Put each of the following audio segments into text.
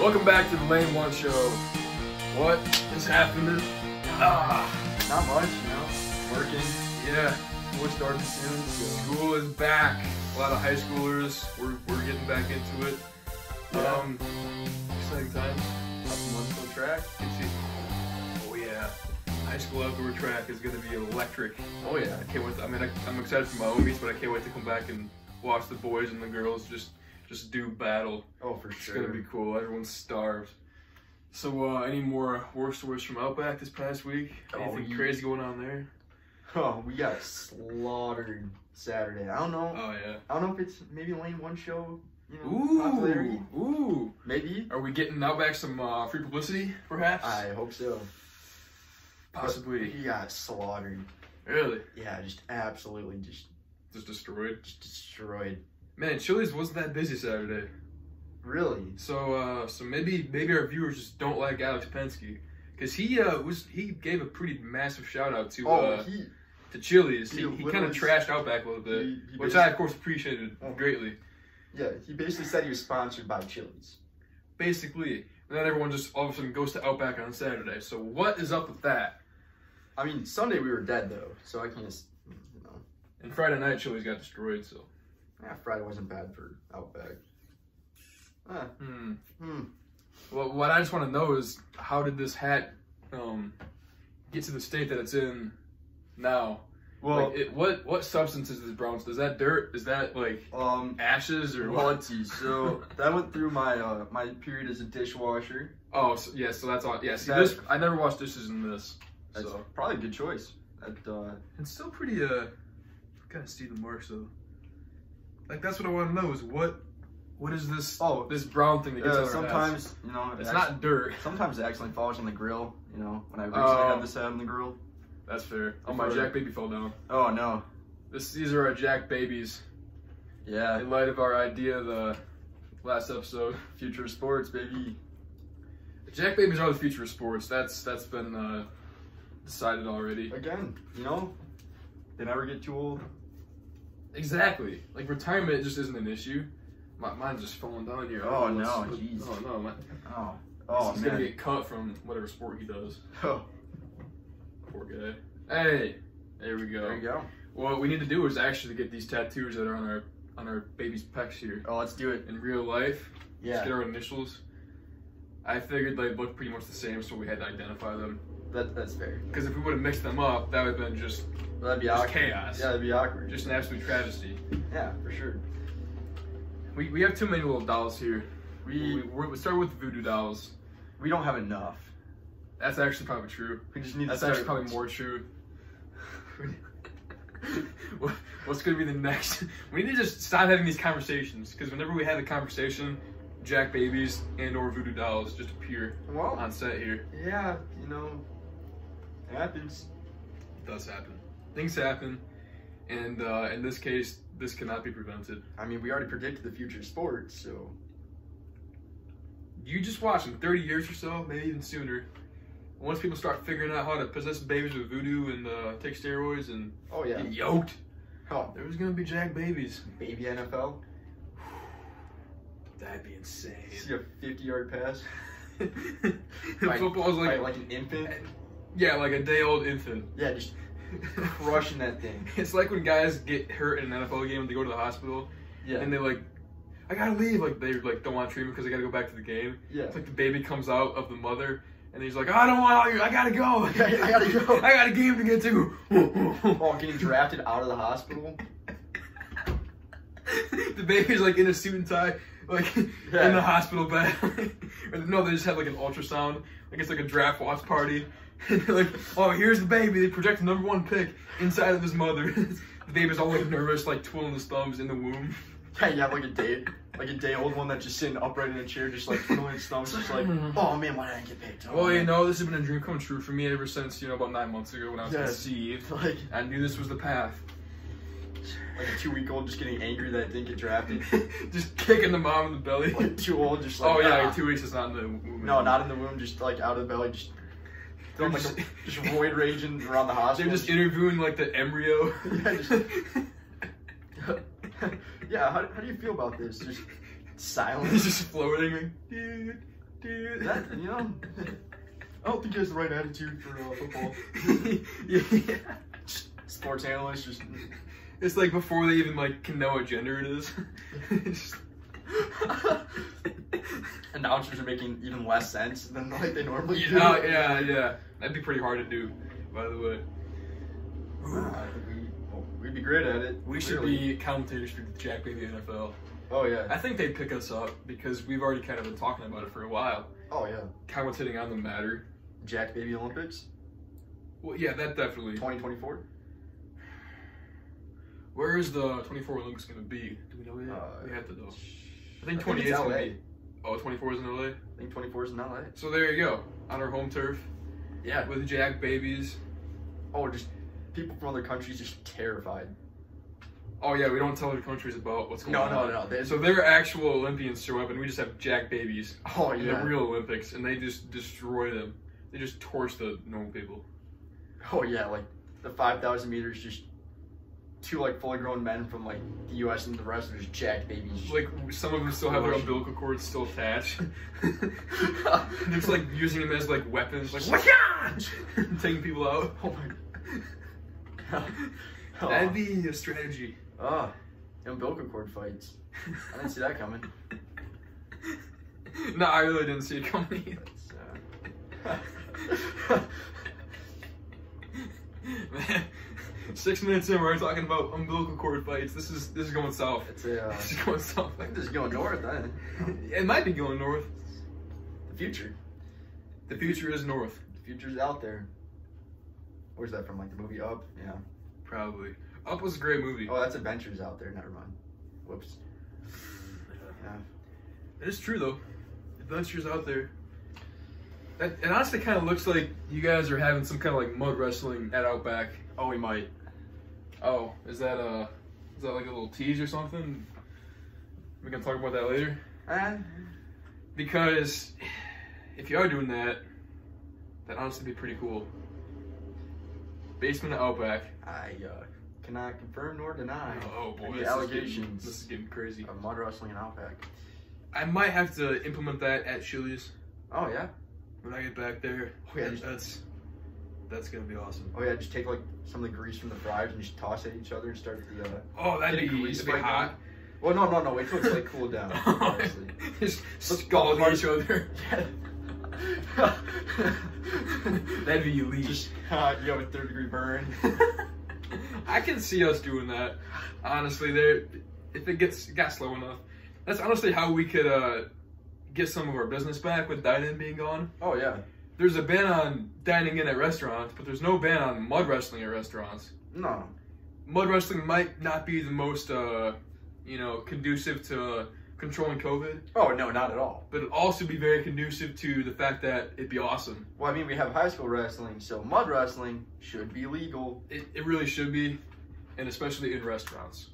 Welcome back to the Lane 1 Show. What is happening? Not much, you know. Working. Yeah, School starting soon. So. school is back. A lot of high schoolers. We're getting back into it. Yeah. Exciting times. Couple months on track. Oh yeah, high school outdoor track is gonna be electric. Oh yeah. I can't wait. I'm excited for my own meets, but I can't wait to come back and watch the boys and the girls just do battle. Oh, for It's sure. gonna be cool. Everyone's starved. So, any more war stories from Outback this past week? Anything crazy going on there? Oh, we got slaughtered Saturday. I don't know. Oh yeah. I don't know if it's maybe Lane 1 Show. You know, popularity. Ooh. Maybe. Are we getting Outback some free publicity, perhaps? I hope so. Possibly. But he got slaughtered. Really? Yeah, just absolutely just destroyed. destroyed. Man, Chili's wasn't that busy Saturday. Really? So maybe our viewers just don't like Alex Penske, because he gave a pretty massive shout out to to Chili's. He kind of trashed Outback a little bit, which I of course appreciated greatly. Yeah, he basically said he was sponsored by Chili's. Basically, and then everyone just all of a sudden goes to Outback on Saturday. So what is up with that? I mean, Sunday we were dead though, so I can't, you know. And Friday night Chili's got destroyed. So yeah, Friday wasn't bad for Outback. Well, what I just want to know is, how did this hat get to the state that it's in now? Well, like what substance is this brown? Is that dirt? Is that like ashes or what? let's see. So that went through my my period as a dishwasher. Oh, so, yeah. So that's all. Yeah. See, I never washed dishes in this. That's so probably a good choice. It's still pretty kind of see the marks though. Like that's what I want to know is what is this? Oh, this brown thing that gets on sometimes you know it's not dirt. Sometimes it accidentally falls on the grill. You know, when I recently had this out on the grill. That's fair. Oh, my Jack Baby fell down. Oh no. These are our Jack Babies. Yeah. In light of our idea the last episode, future of sports, baby. Jack Babies are the future of sports. That's been decided already. Again, you know, they never get too old. Exactly. Like retirement just isn't an issue. Mine's just falling down here. Oh no, jeez. Oh no, he's gonna get cut from whatever sport he does. Oh. Poor guy. Hey, there we go. There you go. What we need to do is actually get these tattoos that are on our baby's pecs here. Oh, let's do it in real life. Yeah. Let's get our initials. I figured they look pretty much the same, so we had to identify them. That's fair. Because if we would have mixed them up, that would have been just chaos. Yeah, that'd be awkward. Just an absolute travesty. Yeah, for sure. We have too many little dolls here. We start with the voodoo dolls. We don't have enough. That's actually probably true. We just need. That's actually probably more true. What's gonna be the next? We need to just stop having these conversations, because whenever we have a conversation, Jack Babies and/or voodoo dolls just appear on set here. Yeah, you know, it happens. It does happen. Things happen, and in this case, this cannot be prevented. I mean, we already predicted the future of sports, so. You just watch in 30 years or so, maybe even sooner. Once people start figuring out how to possess babies with voodoo and take steroids and get yoked, there's gonna be Jack Babies. Baby NFL. That'd be insane. See a 50-yard pass. Football's like an infant. Yeah, like a day-old infant. Yeah, just crushing that thing. It's like when guys get hurt in an NFL game and they go to the hospital. Yeah. And they I gotta leave. Like they don't want treatment because they gotta go back to the game. Yeah. It's like the baby comes out of the mother. And he's like, I don't want you. I gotta go. I gotta go. I got a game to get to. Oh, getting drafted out of the hospital. The baby's like in a suit and tie, like in the hospital bed. No, they just have like an ultrasound. Like it's like a draft watch party. And they're like, oh, here's the baby. They project the #1 pick inside of his mother. The baby's all like nervous, like twiddling his thumbs in the womb. Yeah, you have like a day-old one that's just sitting upright in a chair, just like twiddling his thumbs, just like, oh man, why did I get picked? Well, you know, this has been a dream come true for me ever since, you know, about 9 months ago when I was conceived. Like, I knew this was the path. Like a 2-week-old just getting angry that it didn't get drafted. Just kicking the mom in the belly. Like too old, just like, oh yeah, like 2 weeks is not in the womb. No, not in the womb, just like out of the belly, just void raging around the hospital. They're just interviewing like the embryo. Yeah, how do you feel about this? Just silence. He's just floating. Like, dude. dude. That, you know, I don't think he has the right attitude for football. Yeah. Sports analyst just. It's like before they even like can know what gender it is. Just... Announcers are making even less sense than like they normally do. Yeah. That'd be pretty hard to do, by the way. I think we'd be great at it. We should be commentators for the Jack Baby NFL. Oh yeah. I think they'd pick us up because we've already kind of been talking about it for a while. Oh yeah. Commentating on the matter. Jack Baby Olympics. Well, yeah, that definitely. 2024. Where is the 24 Olympics going to be? Do we know yet? We have to know. I think 28 is LA. going to be. Oh, 24 is in LA? I think 24 is in LA. So there you go. On our home turf. Yeah. With Jack Babies. Oh, just people from other countries just terrified. Oh yeah, we don't tell other countries about what's going on. No. So they're actual Olympians show up and we just have Jack Babies. Oh in yeah. the real Olympics, and they just destroy them. They just torch the normal people. Oh yeah, like the 5,000 meters, just two like fully grown men from like the U.S. and the rest are just Jack Babies. Like some of them still have their umbilical cords still attached. They're just like using them as like weapons, like taking people out. Oh my god. That'd be a strategy. Umbilical cord fights. I didn't see that coming. No, I really didn't see it coming either. Man, 6 minutes in, we're talking about umbilical cord fights. This is going south. It's this is going south. I think this is going north. It might be going north. The future. The future is north. The future's out there. Where's that from? Like the movie Up? Yeah. Probably. Up was a great movie. Oh, that's Adventures Out There. Never mind. Whoops. Yeah. It is true though. Adventures Out There. It honestly kind of looks like you guys are having some kind of like mud wrestling at Outback. Oh, we might. Oh, is that like a little tease or something? We can talk about that later. Because if you are doing that, that'd honestly be pretty cool. Basement at Outback. I cannot confirm nor deny. Oh boy, the allegations. This is getting crazy. Of mud wrestling in Outback. I might have to implement that at Chili's. Oh yeah. When I get back there. Oh, yeah, that's gonna be awesome. Oh yeah, just take like some of the grease from the fries and just toss it at each other and start the. Oh, that'd be hot. Well, no. Wait till it's like cool down. Honestly, just scald each other. That'd be elite. Just you have a 3rd-degree burn. I can see us doing that. Honestly, if it got slow enough, that's honestly how we could get some of our business back with dine-in being gone. Oh yeah. There's a ban on dining in at restaurants, but there's no ban on mud wrestling at restaurants. No. Mud wrestling might not be the most, conducive to controlling COVID. Oh, no, not at all. But it'd also be very conducive to the fact that it'd be awesome. Well, I mean, we have high school wrestling, so mud wrestling should be legal. It really should be, and especially in restaurants.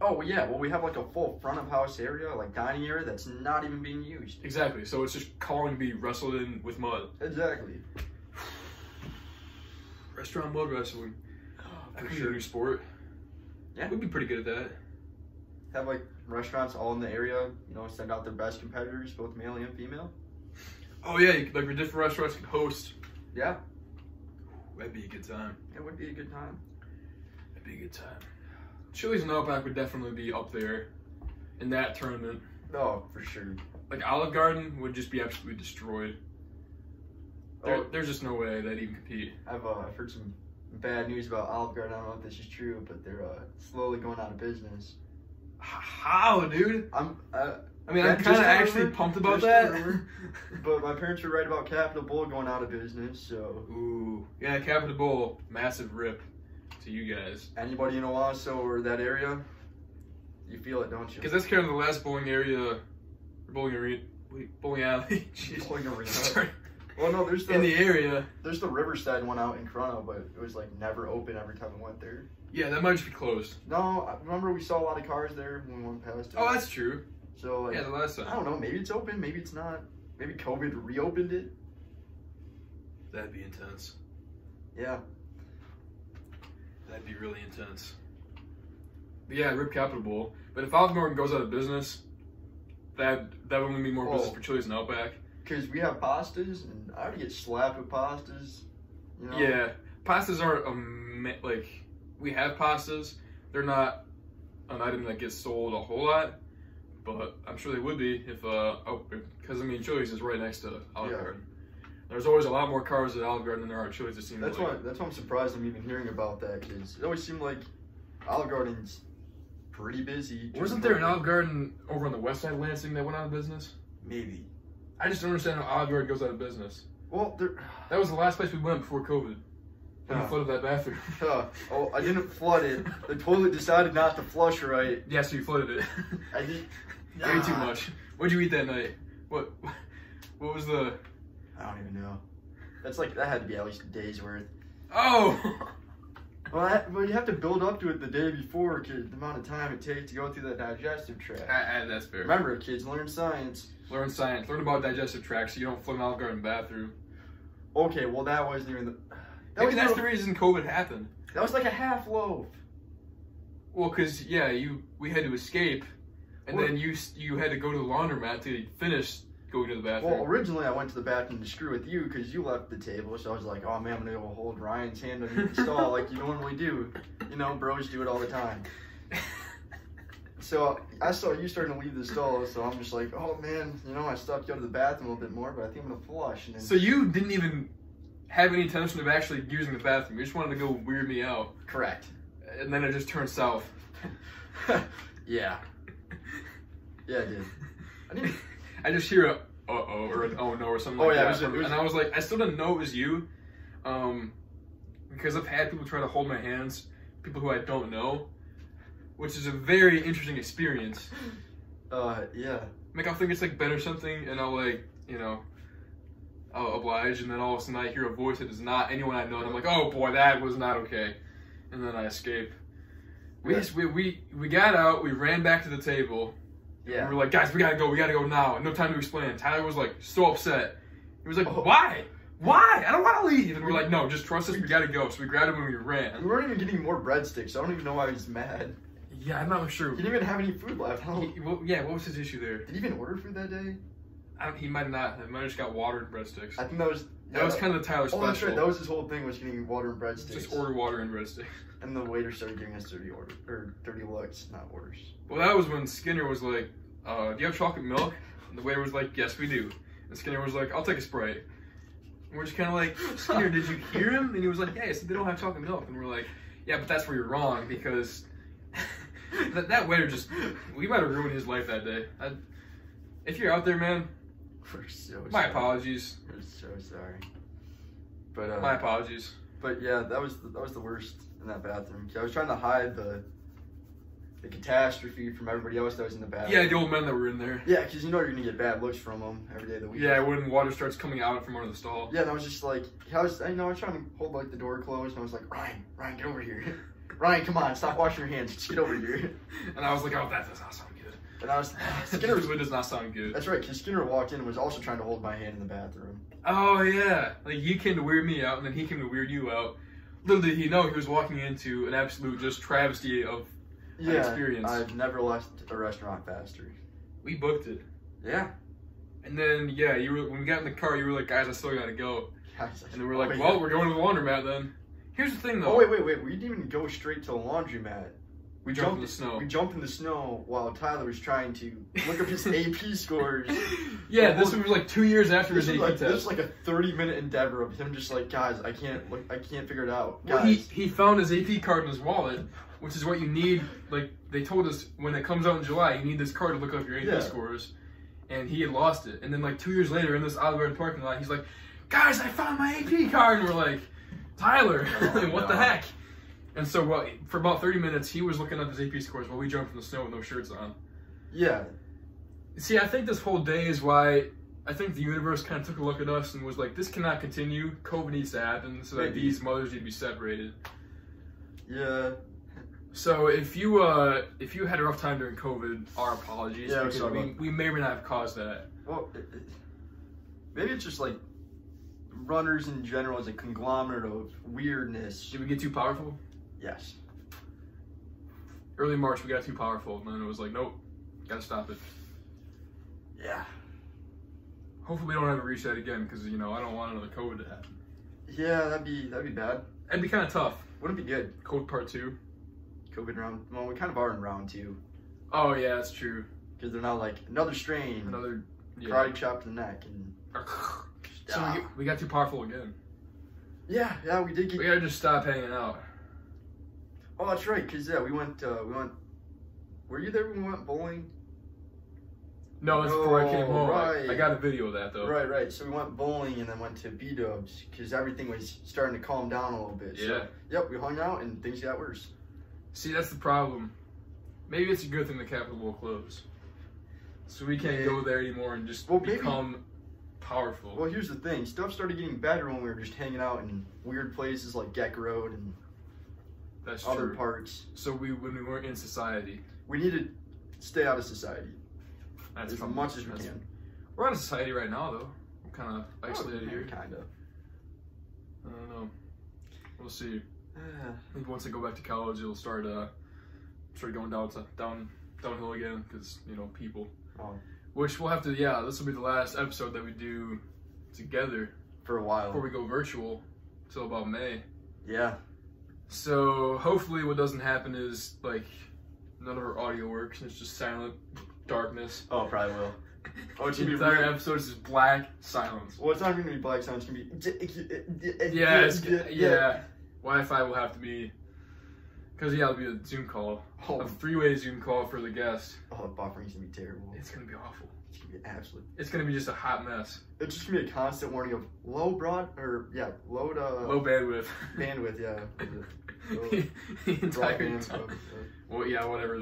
Oh, well, yeah. Well, we have like a full front of house area, like dining area, that's not even being used. Exactly. So it's just calling to be wrestled in with mud. Exactly. Restaurant mud wrestling. That could be a new sport. Yeah. We'd be pretty good at that. Have like restaurants all in the area, send out their best competitors, both male and female. Oh yeah, like your different restaurants could host. Yeah. That'd be a good time. It would be a good time. That'd be a good time. Chili's and Outback would definitely be up there in that tournament. Oh, for sure. Like Olive Garden would just be absolutely destroyed. There's just no way they'd even compete. I've heard some bad news about Olive Garden. I don't know if this is true, but they're slowly going out of business. How, dude? I'm kind of actually pumped about that. But my parents were right about Capitol Bowl going out of business, so. Ooh, yeah, Capitol Bowl, massive rip to you guys. Anybody in Owasso or that area, you feel it, don't you? Because that's kind of the last bowling alley. Bowling Jeez. Bowling arena. Sorry. Well, no, there's in the area. There's the Riverside one out in Corona, but it was like never open every time we went there. Yeah, that might just be closed. No, I remember we saw a lot of cars there when we went past it. Oh, that's true. So like, yeah, the last time. I don't know. Maybe it's open. Maybe it's not. Maybe COVID reopened it. That'd be intense. Yeah. That'd be really intense. But yeah, rip Capitol Bowl. But if Olive Garden goes out of business, that would only be more business for Chili's and Outback. because we have pastas, and I would get slapped with pastas. You know? Yeah, pastas aren't like we have pastas. They're not an item that gets sold a whole lot, but I'm sure they would be if because I mean Chili's is right next to Olive Garden. There's always a lot more cars at Olive Garden than there are at Chili's. It seems that's like. why I'm surprised I'm even hearing about that, because it always seemed like Olive Garden's pretty busy. Wasn't there an Olive Garden over on the west side of Lansing that went out of business? Maybe. I just don't understand how Olive Garden goes out of business. Well, that was the last place we went before COVID. When you flooded that bathroom. Oh, I didn't flood it. The toilet decided not to flush right. Yeah, so you flooded it. I did. Way too much. What'd you eat that night? What was the... I don't even know. That had to be at least a day's worth. Oh! Well, you have to build up to it the day before, because the amount of time it takes to go through the digestive tract. That's fair. Remember, kids, learn science. Learn science. Learn about digestive tract so you don't flood an Olive Garden bathroom. Okay, well, that wasn't even the... Maybe that's the reason COVID happened. That was like a half loaf. Well, because, yeah, we had to escape, and then you had to go to the laundromat to finish going to the bathroom. Well, originally I went to the bathroom to screw with you because you left the table, so I was like, oh man, I'm going to go hold Ryan's hand underneath the stall like you normally do. You know, bros do it all the time. So I saw you starting to leave the stall, so I'm just like, oh man, you know, I stopped to go to the bathroom a little bit more, but I think I'm going to flush. And then... So you didn't even have any intention of actually using the bathroom. You just wanted to go weird me out. Correct. And then it just turned south. Yeah. Yeah, I did. I just hear a uh-oh or an oh no or something like that. And I was like, I still didn't know it was you. Because I've had people try to hold my hands, people who I don't know, which is a very interesting experience. Yeah. Like, I'll think it's like Ben or something, and I'll like, you know, I'll oblige, and then all of a sudden I hear a voice that is not anyone I know, and I'm like, oh boy, that was not okay. And then I escape. We got out, we ran back to the table. Yeah. We were like, guys, we gotta go now. No time to explain. Tyler was like so upset. He was like, why? Why? I don't want to leave. And we're like, no, just trust us, we gotta go. So we grabbed him and we ran. We weren't even getting more breadsticks. I don't even know why he's mad. Yeah, I'm not sure. He didn't even have any food left. Yeah, what was his issue there? Did he even order food that day? He might not. He might have just got water and breadsticks. I think that was... That was kind of the Tyler special. Oh, that's right. That was his whole thing, was getting water and breadsticks. Just order water and breadsticks. And the waiter started giving us 30 looks, not orders. Well, that was when Skinner was like, do you have chocolate milk? And the waiter was like, yes, we do. And Skinner was like, I'll take a Sprite. And we're just kind of like, Skinner, did you hear him? And he was like, yeah, they don't have chocolate milk. And we're like, yeah, but that's where you're wrong, because that waiter just, we might have ruined his life that day. If you're out there, man, my apologies. We're so sorry. But my apologies. But yeah, that was the worst in that bathroom. I was trying to hide the catastrophe from everybody else that was in the bathroom. Yeah, the old men that were in there. Yeah, because you know you're gonna get bad looks from them every day of the week. Yeah, when water starts coming out from under the stall. Yeah, and I was just like, I was trying to hold like the door closed, and I was like, Ryan, get over here. Ryan, come on, stop washing your hands, just get over here. And I was like, oh, that does not sound good. And I was Skinner really does not sound good. That's right, because Skinner walked in and was also trying to hold my hand in the bathroom. Oh yeah, like you came to weird me out, and then he came to weird you out. Little did he know he was walking into an absolute just travesty of an experience. I've never left a restaurant faster. We booked it. Yeah. And then when we got in the car, you were like, guys, I still gotta go. Guys, and then we were like, well, we're going to the laundromat then. Here's the thing though. Oh wait, we didn't even go straight to the laundromat. We jumped in the snow. We jumped in the snow while Tyler was trying to look up his AP scores. Yeah, this was like 2 years after his AP test. This was like a 30-minute endeavor of him just like, guys, I can't figure it out. Well, he found his AP card in his wallet, which is what you need. Like they told us when it comes out in July, you need this card to look up your AP scores. And he had lost it. And then like 2 years later in this Olive Garden parking lot, he's like, guys, I found my AP card. And we're like, Tyler, what the heck? And so for about 30 minutes, he was looking up his AP scores while we jumped in the snow with no shirts on. Yeah. See, I think this whole day is why I think the universe kind of took a look at us and was like, this cannot continue. COVID needs to happen so that these mothers need to be separated. Yeah. So if you had a rough time during COVID, our apologies. Yeah, because we may or may not have caused that. Well, maybe it's just like runners in general as a conglomerate of weirdness. Did we get too powerful? Yes. Early March, we got too powerful, and then it was like, nope, gotta stop it. Yeah. Hopefully we don't ever reach that again, because you know I don't want another COVID to happen. Yeah, that'd be bad. It'd be kind of tough. Wouldn't be good. COVID part 2. COVID round. Well, we kind of are in round 2. Oh yeah, that's true. Because they're now like another strain, Another karate chop to the neck, and so we got too powerful again. yeah, we did get. We gotta just stop hanging out. Oh, that's right. Cause yeah, we went. Were you there when we went bowling? No, that's before I came home. Right. I got a video of that though. Right. So we went bowling and then went to B-dubs because everything was starting to calm down a little bit. Yeah. So, yep, we hung out and things got worse. See, that's the problem. Maybe it's a good thing the Capitol will close, so we can't go there anymore and just become powerful. Well, here's the thing: stuff started getting better when we were just hanging out in weird places like Geck Road and that's other true. parks. So when we weren't in society, we need to stay out of society that's as much as we can. We're out of society right now, though. We're kind of isolated here. Kind of. I don't know. We'll see. I think once I go back to college, it'll start going downhill again because you know people. Oh. Which we'll have to. Yeah, this will be the last episode that we do together For a while. before we go virtual till about May. Yeah. So hopefully, what doesn't happen is like none of our audio works and it's just silent darkness. Oh, it probably will. Oh, it's The gonna be entire real. episode is just black silence. Well, it's not even gonna be black sound. It's gonna be. Yeah. Wi-Fi will have to be, because it'll be a Zoom call, Oh. a 3-way Zoom call for the guest. Oh, the buffering's gonna be terrible. It's gonna be awful. It's gonna be absolute. It's gonna be just a hot mess. It's just gonna be a constant warning of low Low bandwidth. Yeah. the entire Broadband time. stuff. Well, yeah, whatever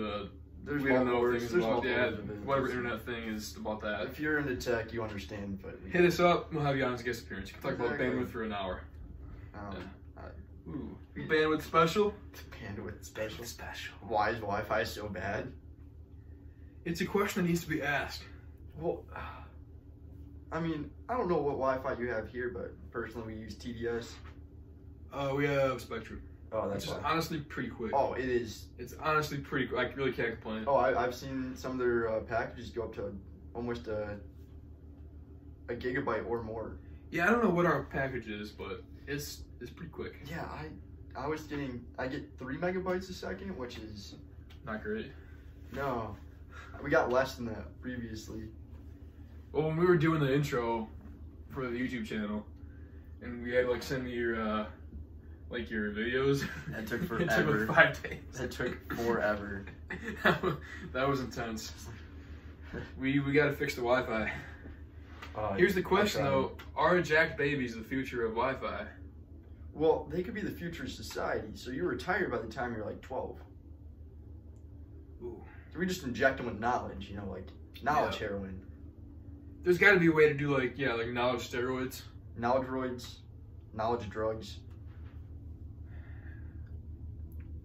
There's we don't know multiple thing is there's about. multiple Yeah, ways of it. whatever internet thing is about that. If you're into tech, you understand. But Hit us up. We'll have you on as a guest appearance. You can talk about Exactly. bandwidth for an hour. um, Ooh, bandwidth special. bandwidth special. Special. Why is Wi-Fi so bad? It's a question that needs to be asked. Well, I mean, I don't know what Wi-Fi you have here, but personally, we use TDS. We have Spectrum. Oh, that's Which is why. honestly pretty quick. Oh, it is. It's honestly pretty quick. I really can't complain. Oh, I've seen some of their packages go up to almost a gigabyte or more. Yeah, I don't know what our package is, but it's pretty quick. Yeah, I get 3 megabytes a second, which is Not great. no. We got less than that previously. Well, when we were doing the intro for the YouTube channel, and we had to like send me your videos. That took It took forever. like 5 days. That took forever. That was intense. We got to fix the Wi-Fi. Here's the question though: are jacked babies the future of Wi-Fi? Well, they could be the future of society. So you're retired by the time you're like 12. Ooh. So we just inject them with knowledge, like knowledge heroin, There's got to be a way to do like knowledge steroids. knowledge roids, knowledge drugs.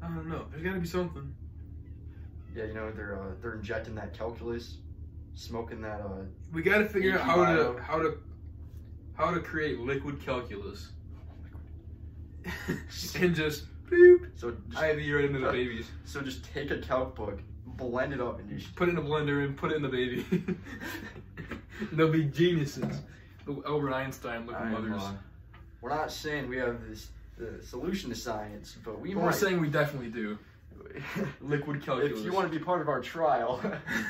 I don't know. There's got to be something. Yeah, they're injecting that calculus, smoking that. We got to figure out Bio. how to create liquid calculus. And just boop. So IV right into the babies. So just take a calc book, blend it up, and just Put it in a blender and put it in the baby. They'll be geniuses. The Albert Einstein looking mothers. We're not saying we have the solution to science, but We're saying we definitely do. Liquid calculus. If you want to be part of our trial,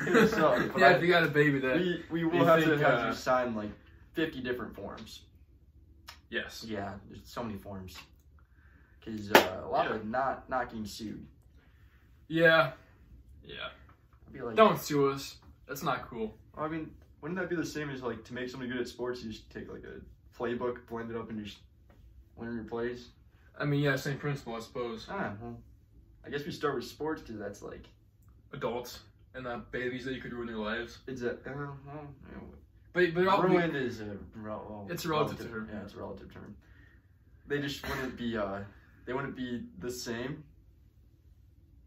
hit us up. But Yeah, if you got a baby that we will have to have you sign like 50 different forms. Yes. Yeah, there's so many forms. Because a lot of not getting sued. Yeah. I'd be like, Don't sue us. That's not cool. I mean, wouldn't that be the same as like to make somebody good at sports? You just take like a playbook, blend it up, and just learn your plays. I mean, yeah, same principle, I suppose. Well, I guess we start with sports because that's like Adults and not babies that you could ruin their lives. it's a But all ruined is it's a relative term. Yeah, it's a relative term. They just wouldn't be they wouldn't be the same.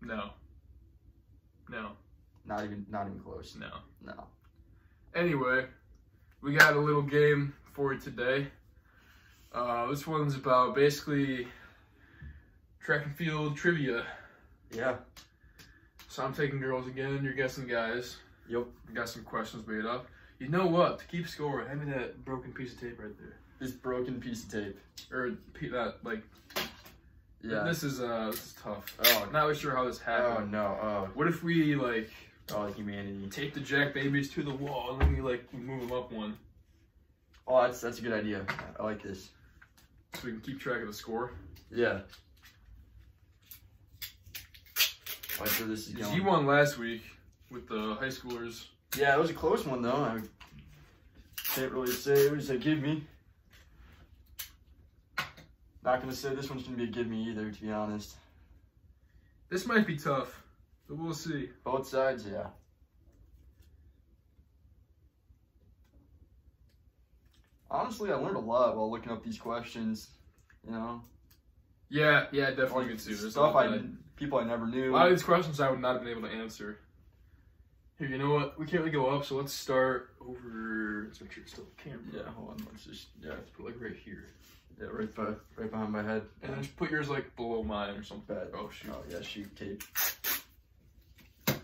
No. Not even close. No. Anyway, we got a little game for you today. This one's about basically track and field trivia. Yeah. So I'm taking girls again, you're guessing guys. Yep. We got some questions made up. You know what? To keep score, hand me that broken piece of tape right there. This broken piece of tape. Or that like. Yeah. This is tough. Oh, Not really sure how this happened. Oh no. Oh. What if we like? Oh, humanity. Tape the Jack babies to the wall and then we like move them up one. Oh, that's a good idea. I like this. So we can keep track of the score. Yeah. I like where this is going. You won last week with the high schoolers. Yeah, it was a close one though. I can't really say what they give me. Not gonna say this one's gonna be a give me either, to be honest. This might be tough, but we'll see. Both sides, yeah. Honestly, I learned a lot while looking up these questions. You know. Yeah, definitely Like, me too. There's stuff people I never knew. a lot of these questions I would not have been able to answer. Here, you know what? We can't really go up, so let's start over. Let's make sure it's still the camera. Yeah, hold on. Let's just Let's put like right here. yeah, right behind my head. And then just put yours like below mine or something. Bad. Oh shoot. Oh yeah, shoot tape. All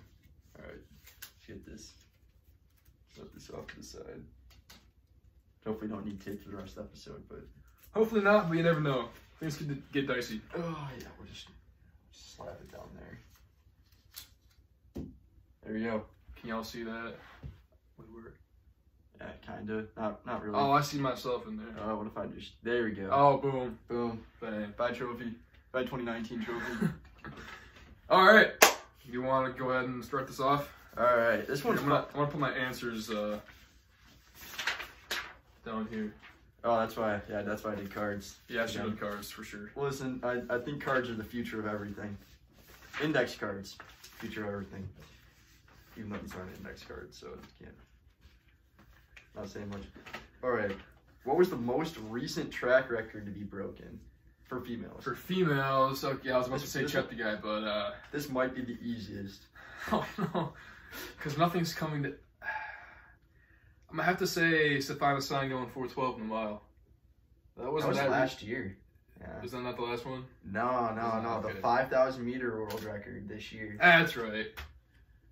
right, let's get this. Set this off to the side. Hopefully, don't need tape for the rest of the episode, but Hopefully not, but you never know. Things could get dicey. oh yeah, we'll just slap it down there. There we go. Can y'all see that? Where? Yeah, kinda. Not really. Oh, I see myself in there. What if I just? There we go. Oh, boom. Boom. Bang. Bye trophy. Bye 2019 trophy. All right. You want to go ahead and start this off? All right. This one's I'm gonna put my answers down here. Oh, that's why. Yeah, that's why I did cards. Yeah, I should have cards for sure. Listen, I think cards are the future of everything. Index cards, future of everything. Even though these aren't index cards, so I can't. Not saying much. All right. What was the most recent track record to be broken for females? For females, okay, I was about to say Chet the guy, but this might be the easiest. oh no, because nothing's coming to. I'm gonna have to say Stefana Sign going 4:12 in the mile. That was last year. Yeah. Was that not the last one? No. Okay. The 5,000 meter world record this year. That's right.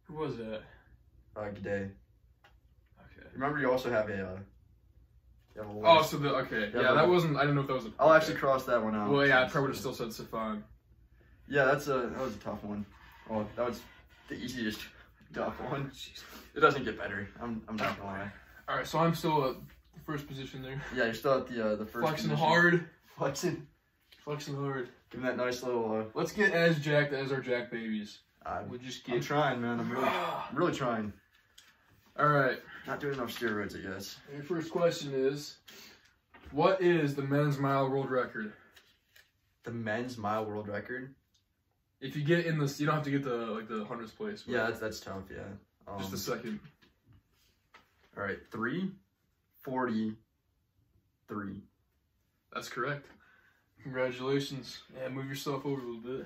Who was that? G'day. Okay. Remember, you also have a. Oh, so that wasn't. I didn't know if that was. I'll actually cross that one out. Well, yeah, I probably would have still said Stefan. Yeah, that was a tough one. Oh, that was the easiest tough one. Jeez. It doesn't get better. I'm not gonna lie. All right, so I'm still at the first position there. Yeah, you're still at the first. Flexing position. hard. Flexing Hard. Give him that nice little. Let's get as jacked as our Jack babies. We'll just get. I'm trying, man. I'm really trying. All right. Not doing enough steroids, I guess. Your first question is, what is the men's mile world record? The men's mile world record? If you get in this, you don't have to get the 100th place. Yeah, that's tough. Yeah. Just a second. All right, 3:43. That's correct. Congratulations. Yeah, move yourself over a little bit.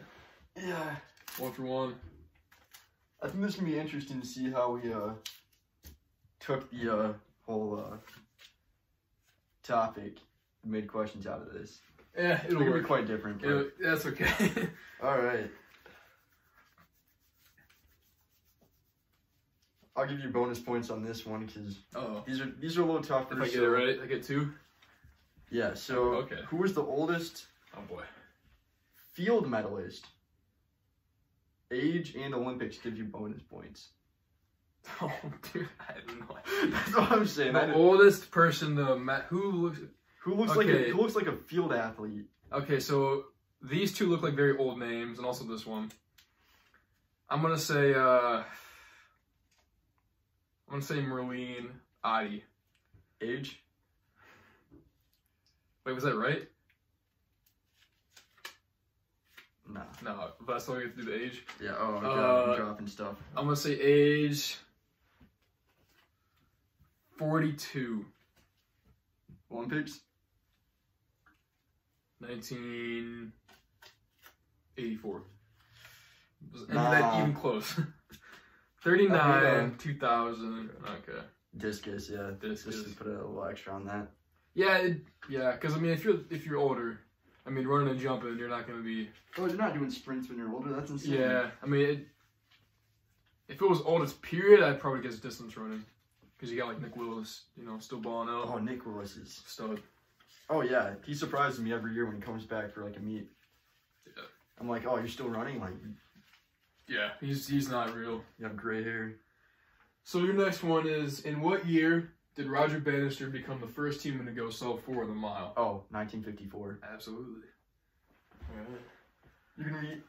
Yeah. 1 for 1. I think this is gonna be interesting to see how we took the whole topic and made questions out of this. Yeah, it'll be quite different. That's okay. All right. I'll give you bonus points on this one because these are a little tougher. If I get it right, I get 2. Yeah. So okay. Who was the oldest? Oh boy. Field medalist. Age and Olympics gives you bonus points. Oh, dude, I have no idea. That's what I'm saying. The oldest person, who looks like a field athlete. Okay, so these two look like very old names, and also this one. I'm gonna say Merlene Adi. Age? Wait, was that right? No, but I still get to do the age. Yeah. Oh god, I'm dropping stuff. I'm gonna say age 42. Olympics? 1984. Was that even close? 39, 2000. Okay. Discus, yeah. Discus. Just to put a little extra on that. Yeah, because I mean, if you're older, I mean, running and jumping, you're not gonna be. Oh, you're not doing sprints when you're older. That's insane. Yeah, I mean, if it was oldest period, I'd probably guess distance running, Because you got like Nick Willis, you know, still balling out. Oh, Nick Willis is stud. Oh yeah, he surprises me every year when he comes back for like a meet. Yeah. I'm like, oh, you're still running? Like, yeah, he's not real. You have gray hair. So your next one is, in what year did Roger Bannister become the first human to go sub-4 in the mile? Oh, 1954. Absolutely. All right. You're gonna be.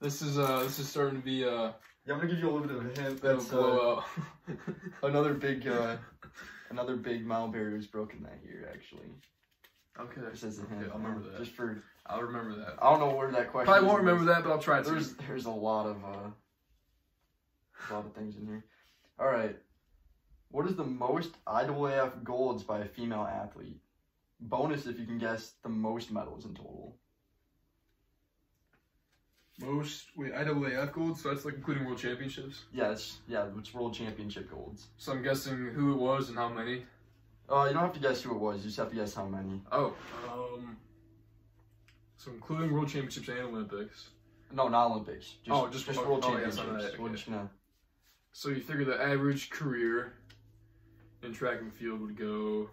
This is starting to be Yeah, I'm gonna give you a little bit of a hint. That's blowout. another big mile barrier was broken that year, actually. Okay. Just as a hint. Okay, I'll remember that. Just for. I'll remember that. I don't know where that question. Probably won't remember that, but I'll try to. There's a lot of things in here. All right. What is the most IAAF golds by a female athlete? Bonus if you can guess the most medals in total. IAAF golds, so that's like including world championships? Yeah, it's world championship golds. So I'm guessing who it was and how many? You don't have to guess who it was, you just have to guess how many. Oh, so including world championships and Olympics? No, not Olympics. Just world championships. Yeah, We're just gonna... So you figure the average career in track and field would go,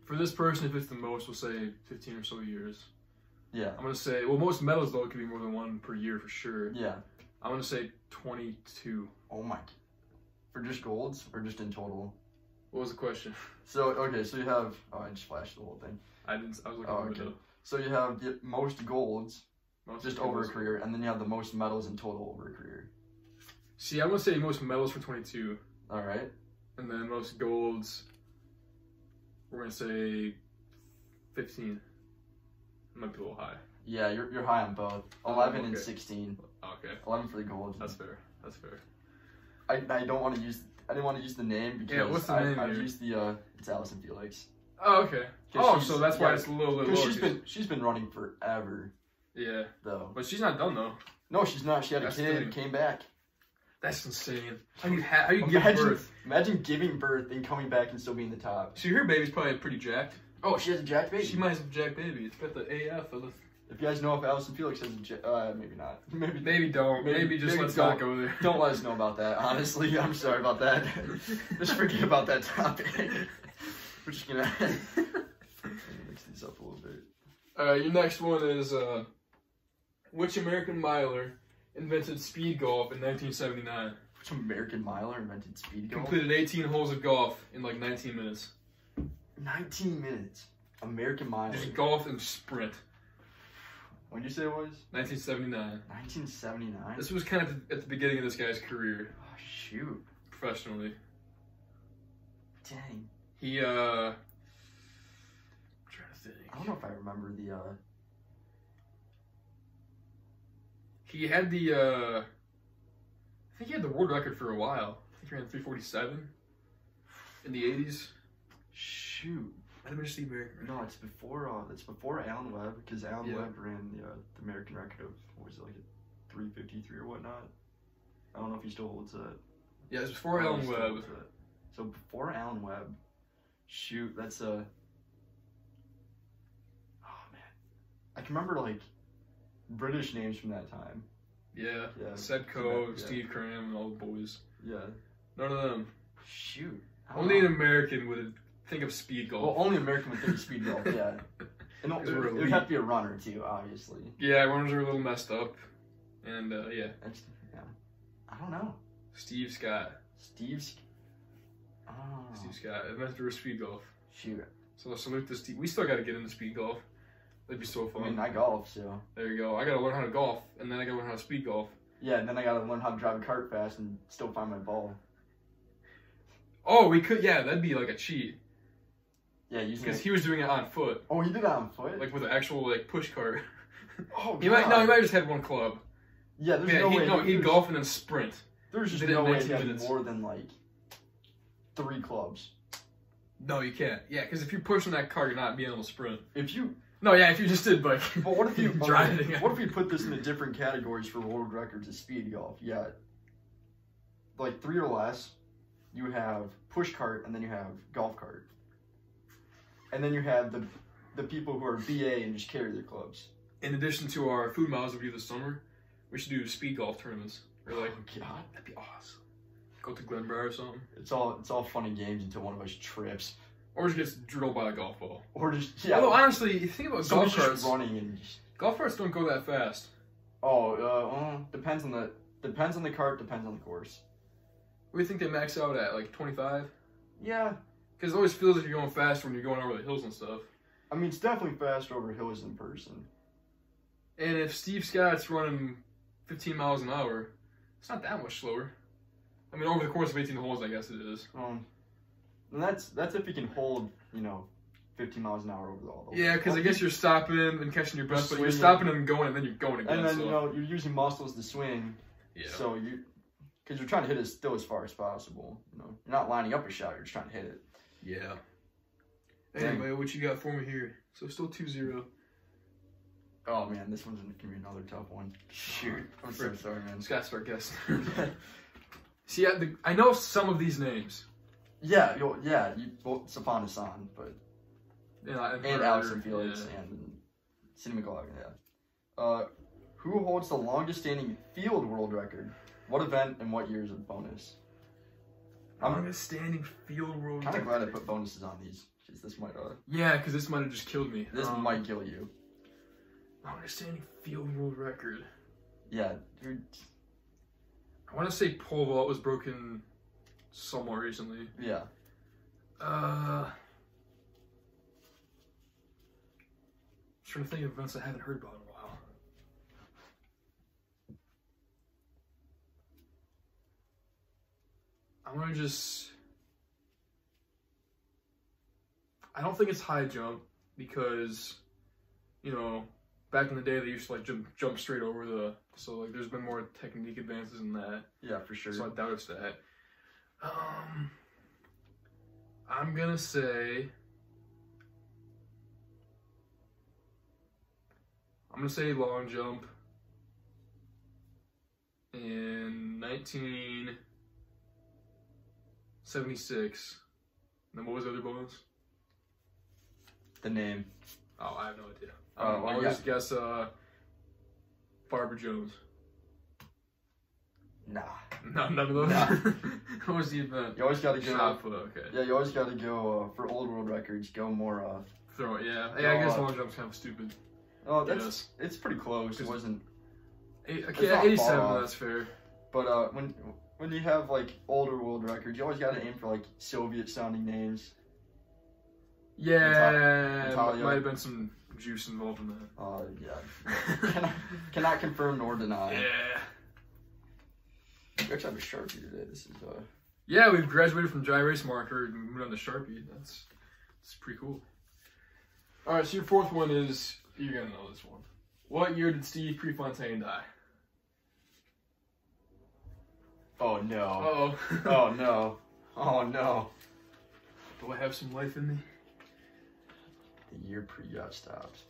for this person, if it's the most, we'll say 15 or so years. Yeah. I'm going to say, well, most medals, though, it could be more than one per year for sure. Yeah. I'm going to say 22. Oh my. For just golds or just in total? What was the question? So, okay, so you have, I just flashed the whole thing. I was looking for it, though. So you have the most golds just over a career, and then you have the most medals in total over a career. See, I'm going to say most medals for 22. All right. And then most golds, we're going to say 15. Might be a little high. Yeah, you're high on both. 11 and 16. Okay. 11 for the golds. That's fair. That's fair. I didn't want to use the name because what's the name I've used the it's Allison Felix. Oh, okay. Oh, so that's why it's a little bit lower. She's been running forever. Yeah. Though. But she's not done though. No, she's not. She had a kid and came back. That's insane. How you give birth? Imagine giving birth and coming back and still being the top. So her baby's probably pretty jacked. Oh, she has a jacked baby. She might have a jacked baby. It's got the AF of the... If you guys know if Allison Felix has a maybe not. Maybe don't. Maybe just let's not go there. Don't let us know about that. Honestly, I'm sorry about that. Just forget about that topic. We're just gonna mix these up a little bit. Your next one is which American miler invented speed golf in 1979? Which American miler invented speed golf? Completed 18 holes of golf in like 19 minutes. 19 minutes. American miler. Just golf and sprint. When did you say it was? 1979. 1979? This was kind of at the beginning of this guy's career. Oh, shoot. Professionally. Dang. He, I'm trying to think. I don't know if I remember the, He had the, I think he had the world record for a while. I think he ran 347 in the 80s. Shoot. I didn't just see American. No, it's before Alan Webb, because Alan Webb ran the American record of, what was it, like a 353 or whatnot? I don't know if he still holds that. Yeah, it's before Alan Webb. So before Alan Webb, shoot, that's oh man. I can remember like British names from that time. Yeah. Sedco, Steve Cram, and all the boys. Yeah. None of them. Shoot. Only an American would think of speed golf. Well, only American would think of speed golf, yeah. And it would have to be a runner, too, obviously. Yeah, runners are a little messed up. And, yeah. I don't know. Steve Scott. Steve Scott. Inventor of speed golf. Shoot. So salute to Steve. We still got to get into speed golf. That'd be so fun. I mean, I golf, so. There you go. I got to learn how to golf, and then I got to learn how to speed golf. Yeah, and then I got to learn how to drive a cart fast and still find my ball. Oh, we could, yeah, that'd be like a cheat. Yeah, because he was doing it on foot. Oh, he did it on foot? Like with an actual like push cart. Oh, he might have just had one club. Yeah, there's no way. He'd golf and then sprint. There's just no way he had more than like 3 clubs. No, you can't. Yeah, because if you're pushing that cart, you're not being able to sprint. If you just did like. But what if you driving? What if we put this into different categories for world records of speed golf? Yeah, like 3 or less. You have push cart, and then you have golf cart. And then you have the people who are BA and just carry their clubs. In addition to our food miles that we do this summer, we should do speed golf tournaments. Or like, oh, God. that'd be awesome. go to Glenbriar or something. It's all fun and games until one of us trips. Or just gets drilled by a golf ball. Or just, yeah. Although, honestly, you think about golf carts. Running and just... Golf carts don't go that fast. Oh, depends on the cart, depends on the course. What do you think they max out at, like 25? Yeah. Because it always feels like you're going faster when you're going over the hills and stuff. I mean, it's definitely faster over hills in person. And if Steve Scott's running 15 miles an hour, it's not that much slower. I mean, over the course of 18 holes, I guess it is. And that's if you can hold, 15 miles an hour over all the Yeah, because I guess you're stopping and catching your breath, but you're swinging. stopping and going, and then you're going again. And then, you're using muscles to swing. Yeah. So because you're trying to hit it still as far as possible. You're not lining up a shot, you're just trying to hit it. Yeah. Anyway, what you got for me here? So still 2-0. Oh man, this one's gonna be another tough one. Shoot, I'm so sorry, man. Just gotta start guessing. See, I know some of these names. Yeah, you both Safana-san, but and Allison Felix and Cindy McLaughlin. Yeah. Who holds the longest-standing field world record? What event and what year is a bonus? Longest-standing field world record. I'm kind of glad I put bonuses on these. Because this might. Yeah, because this might have just killed me. This might kill you. Longest-standing field world record. Yeah, dude. I want to say pole vault was broken somewhat recently. Yeah. Trying to think of events I haven't heard about in a while. I'm gonna just. I don't think it's high jump because, back in the day they used to like jump straight over the. So like, there's been more technique advances in that. Yeah, for sure. So I doubt it's that. I'm gonna say. I'm gonna say long jump in 1976. And then what was the other bonus? The name. Oh, I have no idea. I'll just guess Barbara Jones. Nah. No, none of those? Nah. What was the event? You always gotta go. Shot put, okay. Yeah, you always gotta go for old world records. Go more. Throw it, yeah. I guess long jump's kind of stupid. Oh, it's pretty close. It wasn't. Yeah, 87. That's fair. But when you have like older world records, you always gotta aim for like Soviet sounding names. Yeah, might have been some juice involved in that. Yeah. cannot confirm nor deny. Yeah. We actually have a Sharpie today. This is Yeah, we've graduated from dry erase marker and moved on to Sharpie. That's pretty cool. All right, so your fourth one is, you're gonna know this one. What year did Steve Prefontaine die? Oh no. Uh-oh. Oh no. Oh no. Do I have some life in me? The year pre-yacht stopped.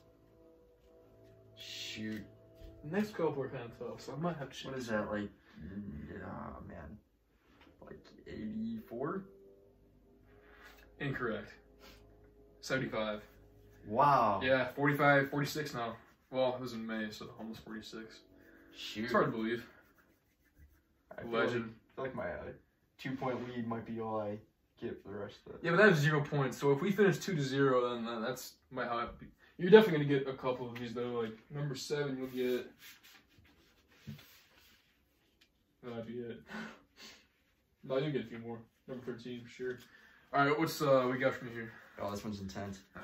Shoot. The next couple are kind of tough, so I might have to change. What is that, like, yeah, man. Like 84? Incorrect. 75. Wow. Yeah, 45, 46 now. Well, it was in May, so almost 46. Shoot. It's hard to believe. Legend. I feel like my 2-point lead might be all I get for the rest of it. Yeah, but that was 0 points. So if we finish 2-0, then that's might how it be. You're definitely gonna get a couple of these though. Like number 7, you'll get. That might be it. No, you'll get a few more. Number 13 for sure. All right, what's we got from here? Oh, this one's intense. Oh,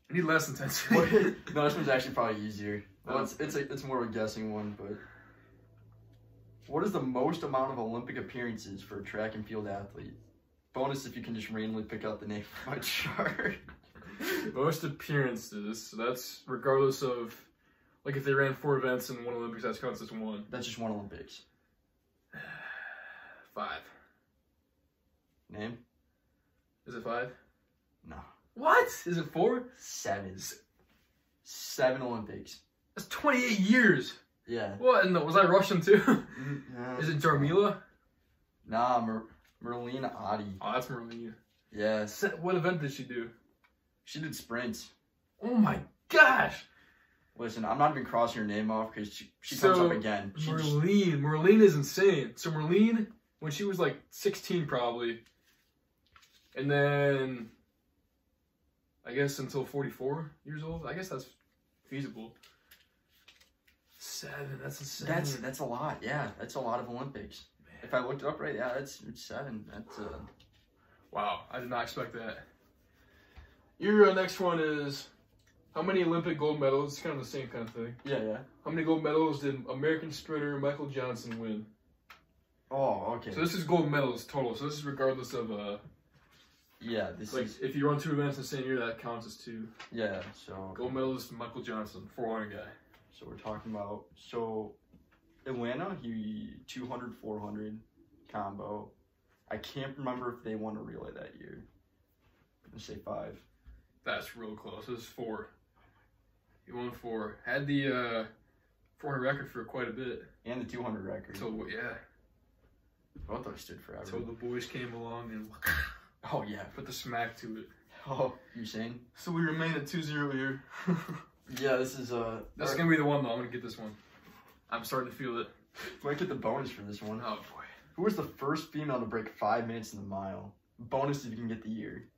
I need less intensity. No, this one's actually probably easier. Well, it's more of a guessing one, but. What is the most amount of Olympic appearances for a track and field athlete? Bonus if you can just randomly pick out the name of my chart. Most appearances, so that's regardless of, like if they ran 4 events in one Olympics, that counts as 1. That's just 1 Olympics. 5. Name? Is it 5? No. What? Is it 4? 7. 7 Olympics. That's 28 years. Yeah. What? No, was I Russian too? No. Is it Jarmila? Nah, Merlina Adi. Oh, that's Merlina. Yes. What event did she do? She did sprints. Oh my gosh! Listen, I'm not even crossing her name off because she comes up again. Merlene is insane. So Merlene when she was like 16 probably. And then I guess until 44 years old. I guess that's feasible. 7, that's insane. That's a lot, yeah. That's a lot of Olympics. Man. If I looked it up right, yeah, it's 7. That's wow, I did not expect that. Your next one is, how many Olympic gold medals? It's kind of the same kind of thing. Yeah. How many gold medals did American sprinter Michael Johnson win? Oh, okay. So this is gold medals total. So this is regardless of yeah, this like is, if you run 2 events in the same year, that counts as 2. Yeah, so Gold medalist Michael Johnson, 400 guy. So we're talking about, so Atlanta, he 200, 400 combo. I can't remember if they won a relay that year. I'm gonna say 5. That's real close. This is 4. He won 4. Had the 400 record for quite a bit. And the 200 record. So yeah. Both those stood forever. So the boys came along and oh yeah, put the smack to it. Oh, you saying? So we remain at 2-0 here. Yeah, this is that's gonna be the one though. I'm gonna get this one. I'm starting to feel it. Might get the bonus for this one. Oh boy. Who was the first female to break 5 minutes in the mile? Bonus if you can get the year.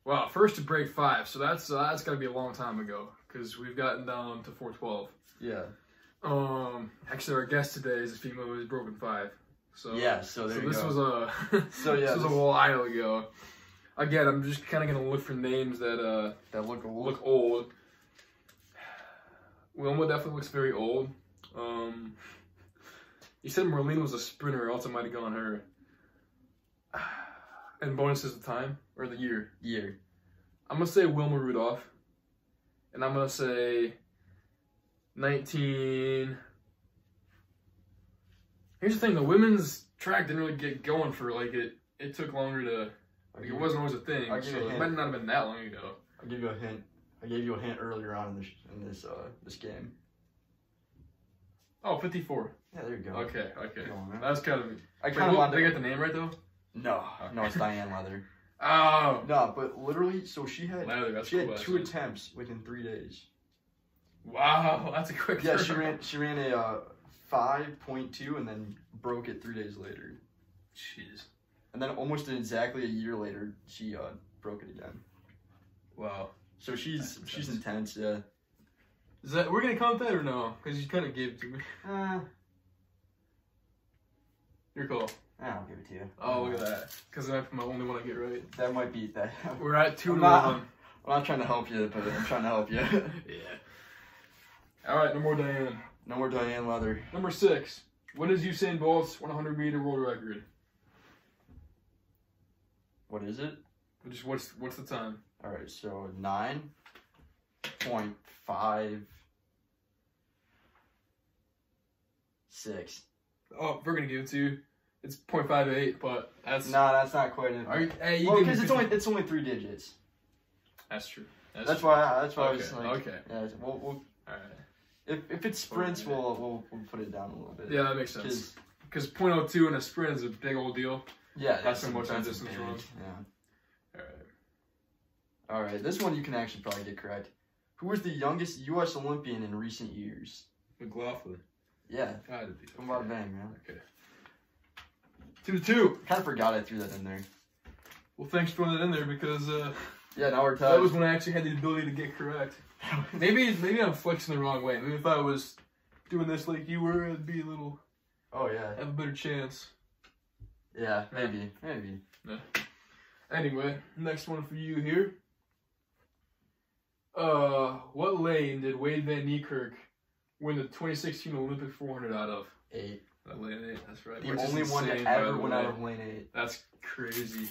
Wow, first to break 5. So that's got to be a long time ago because we've gotten down to 412. Yeah. Actually, our guest today is a female who has broken 5. So yeah. So there you this go. was a so yeah, this was a while ago. Again, I'm just kind of gonna look for names that look old. Look old. Wilma definitely looks very old. You said Marlene was a sprinter, or else I might have gone her. And bonus is the time or the year. Year. I'm gonna say Wilma Rudolph, and I'm gonna say 19. Here's the thing: the women's track didn't really get going for like it. It took longer to. Like, it wasn't always a thing, so it might not have been that long ago. I'll give you a hint. I gave you a hint earlier on in this game. Oh, 54. Yeah, there you go. Okay. On, That's kind of. I kind of wanted. Did I get the name right though? No, no, it's Diane Leather. Oh. No, but literally, so she had Leather, had 2 attempts within 3 days. Wow, that's a quick. Yeah, she ran a 5.2 and then broke it 3 days later. Jeez. And then almost exactly a year later, she broke it again. Wow. So she's intense, yeah. Is that we're gonna count that or no? Because you kind of gave it to me. Your call. I'll give it to you. Oh, look at that. Because that's my only one I get right. That might be that. We're at 2-1. I'm not trying to help you, but I'm trying to help you. Yeah. All right, no more Diane. No more Diane Leather. Number 6. What is Usain Bolt's 100-meter world record? What is it? Just what's the time? All right, so 9.56. Oh, we're gonna give it to you. It's 0.58, but that's that's not quite it. Hey, well, because it's only 3 digits. That's true. That's why I was like, okay. Yeah, we'll all right. If it's sprints, we'll put it down a little bit. Yeah, that makes sense. Because 0.02 in a sprint is a big old deal. Yeah, that's so much distance run. Yeah. All right. All right, this one you can actually probably get correct. Who was the youngest U.S. Olympian in recent years? McLaughlin. Yeah. Gotta be. Come on, bang, man. Okay. 2-2. Kind of forgot I threw that in there. Well, thanks for throwing that in there because yeah, now we're tied. That was when I actually had the ability to get correct. maybe I'm flexing the wrong way. Maybe if I was doing this like you were, it'd be a little. Oh yeah. Have a better chance. Yeah, maybe. Yeah. Anyway, next one for you here. What lane did Wade Van Niekerk win the 2016 Olympic 400 out of? 8. Lane 8, that's right. The only one that ever went out of lane 8. That's crazy.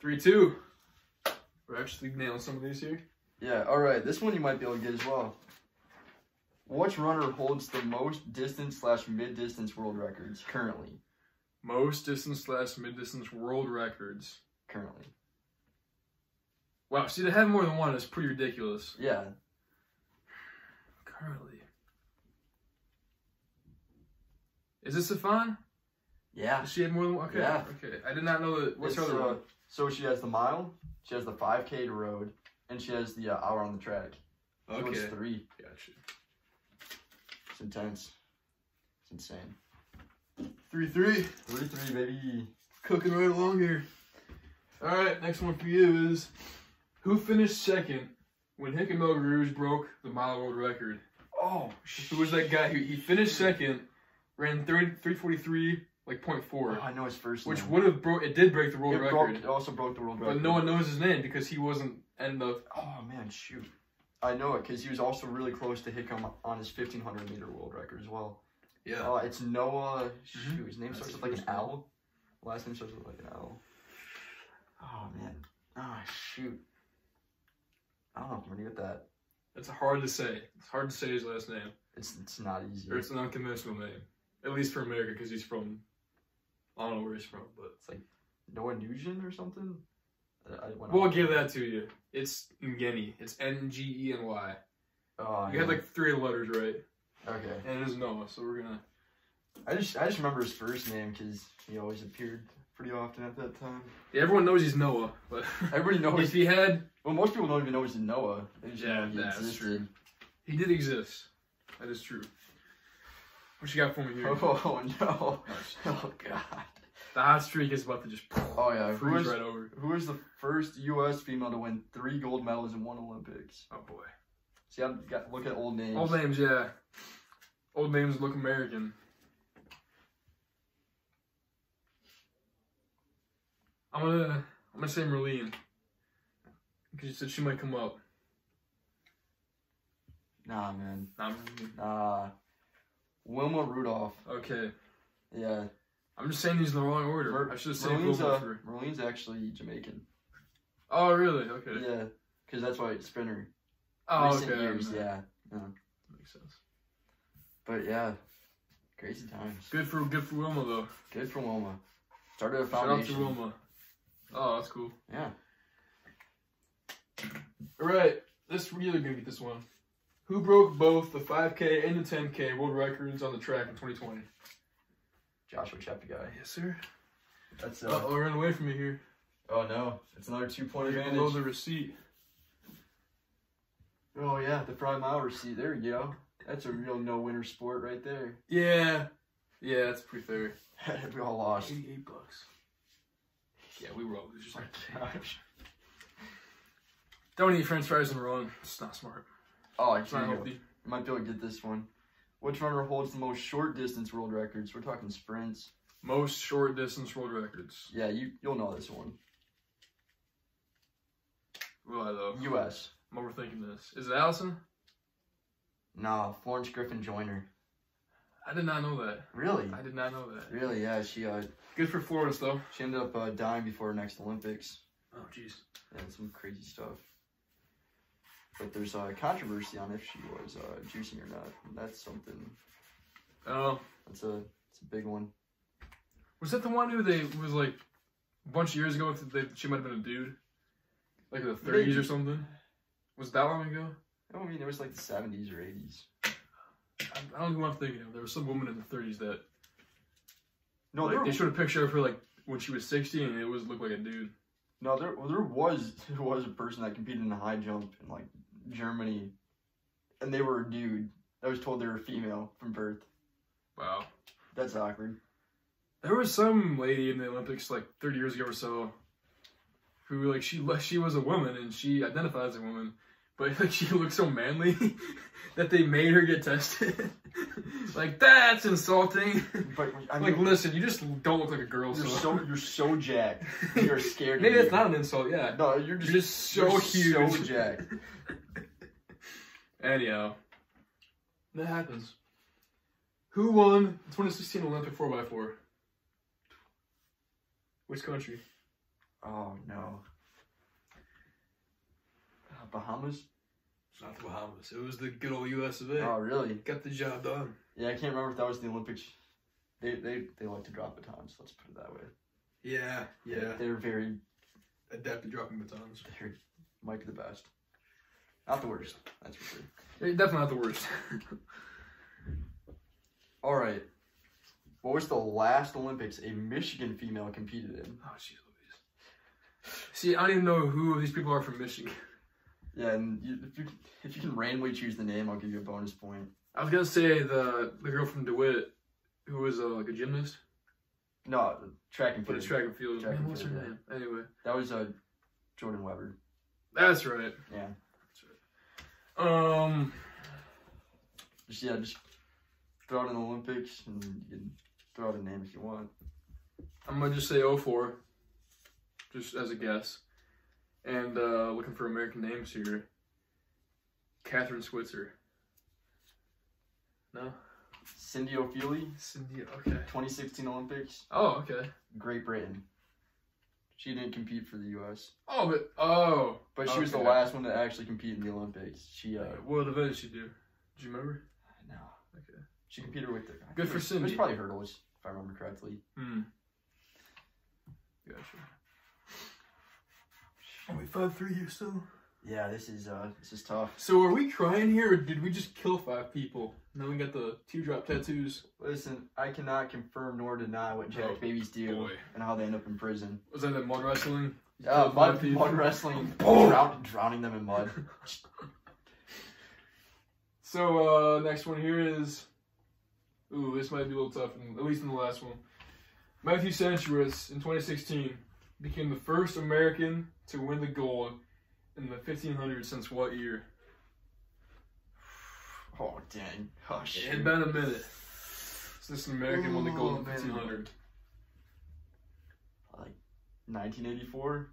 3-2. We're actually nailing some of these here. Yeah, alright. This one you might be able to get as well. Which runner holds the most distance/mid-distance world records currently? Most distance/mid-distance world records. Currently. Wow, see, to have more than one is pretty ridiculous. Yeah. Currently. Is this Safan? Yeah. Does she have more than one? Okay. Yeah. Okay. I did not know that. What's her other one? So she has the mile, she has the 5K to road, and she has the hour on the track. So Okay. it's 3. Gotcha. It's intense. It's insane. 3-3. 3-3, baby. Cooking right along here. All right, next one for you is, who finished second when Hickenmel Rouge broke the mile world record? Oh, Who was that guy? He finished second, ran 3:43, like 0.4. Oh, I know his first name. Which would have broke. It did break the world record. It also broke the world record. But no one knows his name because he wasn't end of. Oh man, shoot. I know it because he was also really close to Hickam on his 1500 meter world record as well. Yeah. It's Noah. Shoot, his name starts with like an L. Last name starts with like an L. Oh man. Oh shoot. I don't know if I'm gonna get that. It's hard to say. It's hard to say his last name. It's not easy. Or it's an unconventional name. At least for America, because he's from. I don't know where he's from, but it's like Noah Nugent or something. We'll give that to you. It's Ngeny. It's Ngeny. Oh, you had like 3 letters right. Okay. And it is Noah, so we're gonna. I just remember his first name because he always appeared pretty often at that time. Yeah, everyone knows he's Noah, but everybody knows. If he had, well, most people don't even know he's Noah. They just know he that's existed. true. He did exist. That is true. What you got for me here? Oh no! Oh god! The hot streak is about to just. Oh yeah, freeze right over. Who was the first U.S. female to win 3 gold medals in 1 Olympics? Oh boy. See, I got look at old names. Old names, yeah. Old names look American. I'm gonna say Merlene. Because you said she might come up. Nah, man. Nah. Wilma Rudolph. Okay. Yeah. I'm just saying these in the wrong order. I should have said Wilma. Merlene's actually Jamaican. Oh, really? Okay. Yeah. Because that's why it's spinner. Oh, Recent okay. years, yeah. Makes sense. But yeah, crazy times. Good for Wilma though. Good for Wilma. Started a foundation. Shout out to Wilma. Oh, that's cool. Yeah. All right, you're gonna get this one. Who broke both the 5K and the 10K world records on the track in 2020? Joshua Cheptegei. Yes, sir. That's oh, ran away from me here. Oh no, it's another 2-point advantage. Below the receipt. Oh yeah, the 5 mile receipt. There we go. That's a real no-winner sport right there. Yeah, that's pretty fair. We all lost. $88. Yeah, we were all losers. Oh my gosh. Don't eat French fries and run. It's not smart. Oh, it's not healthy. You might be able to get this one. Which runner holds the most short distance world records? We're talking sprints. Most short distance world records. Yeah, you'll know this one. Will I though? U.S. I'm overthinking this. Is it Allison? Nah, Florence Griffin Joyner. I did not know that. Really? I did not know that. Really? Yeah, she. Good for Florence though. She ended up dying before her next Olympics. Oh jeez. And some crazy stuff. But there's a controversy on if she was juicing or not. And that's something. Oh. It's a big one. Was that the one who was like a bunch of years ago? She might have been a dude, like in the 30s or something. Was that long ago? I mean, it was like the 70s or 80s. I don't know what I'm thinking of. There was some woman in the 30s that. No, like, they showed a picture of her like when she was 60, and it looked like a dude. No, there was a person that competed in a high jump in like Germany, and they were a dude. I was told they were female from birth. Wow, that's awkward. There was some lady in the Olympics like 30 years ago or so, who like she was a woman and she identified as a woman, but like she looked so manly that they made her get tested. Like that's insulting. But I mean, like, listen, you just don't look like a girl. You're so jacked. You're scared. Maybe that's not an insult. Yeah. No, you're just so huge. So jacked. Anyhow, that happens. Who won the 2016 Olympic 4x4? Which country? Oh no. Bahamas? It's not the Bahamas. It was the good old US of A. Oh really? Got the job done. Yeah, I can't remember if that was the Olympics. They like to drop batons. Let's put it that way. Yeah. They're very adept at dropping batons. They might be the best. Not the worst. That's for sure. Definitely not the worst. All right. What was the last Olympics a Michigan female competed in? Oh, jeez Louise. See, I don't even know who these people are from Michigan. Yeah, and if you can randomly choose the name, I'll give you a bonus point. I was gonna say the girl from DeWitt, who was like a gymnast. No, track and But field. it's track and field. Track Man, and what's her field, name? Anyway. That was Jordan Weber. That's right. Yeah. That's right. Just throw it in the Olympics, and you can throw out a name if you want. I'm gonna just say 04, just as a guess. And looking for American names here. Catherine Switzer. No? Cindy O'Feely, Cindy, okay. 2016 Olympics, Oh, okay. Great Britain. She didn't compete for the U.S. But she was the last one to actually compete in the Olympics. She what event did she do? Do you remember? No. Okay. She competed with the. Good for Cindy. It was probably hurdles, if I remember correctly. Gotcha. Are we 5-3 here still? Yeah, this is tough. So are we crying here, or did we just kill 5 people? And then we got the teardrop tattoos. Listen, I cannot confirm nor deny what jacked babies do and how they end up in prison. Was that mud wrestling? Mud wrestling, drowning them in mud. So next one here is, this might be a little tough, at least in the last one. Matthew Centuris in 2016 became the first American to win the gold in the 1500 since what year? Oh dang! Oh shit! It had been a minute since an American won the gold in 1500. Like 1984.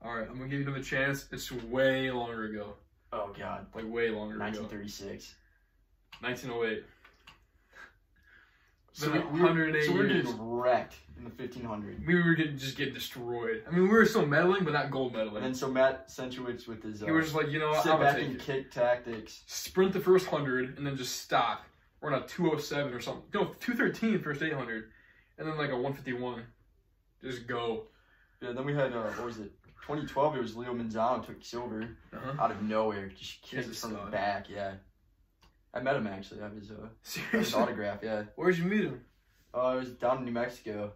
All right, I'm gonna give you another chance. It's way longer ago. Oh god! Like way longer 1936. Ago. 1908. So we were getting wrecked in the 1500. We were just getting destroyed. I mean, we were still medaling, but not gold medaling. And then so Matt Centuich with his he was just like, you know what, sit back and kick tactics. Sprint the first 100 and then just stop. Run a 207 or something. No, 213 first 800, and then like a 151. Just go. Yeah. Then we had what was it? 2012. It was Leo Manzano took silver out of nowhere. Just kicked from the back. Yeah. I met him actually. I have his autograph. Yeah. Where'd you meet him? It was down in New Mexico.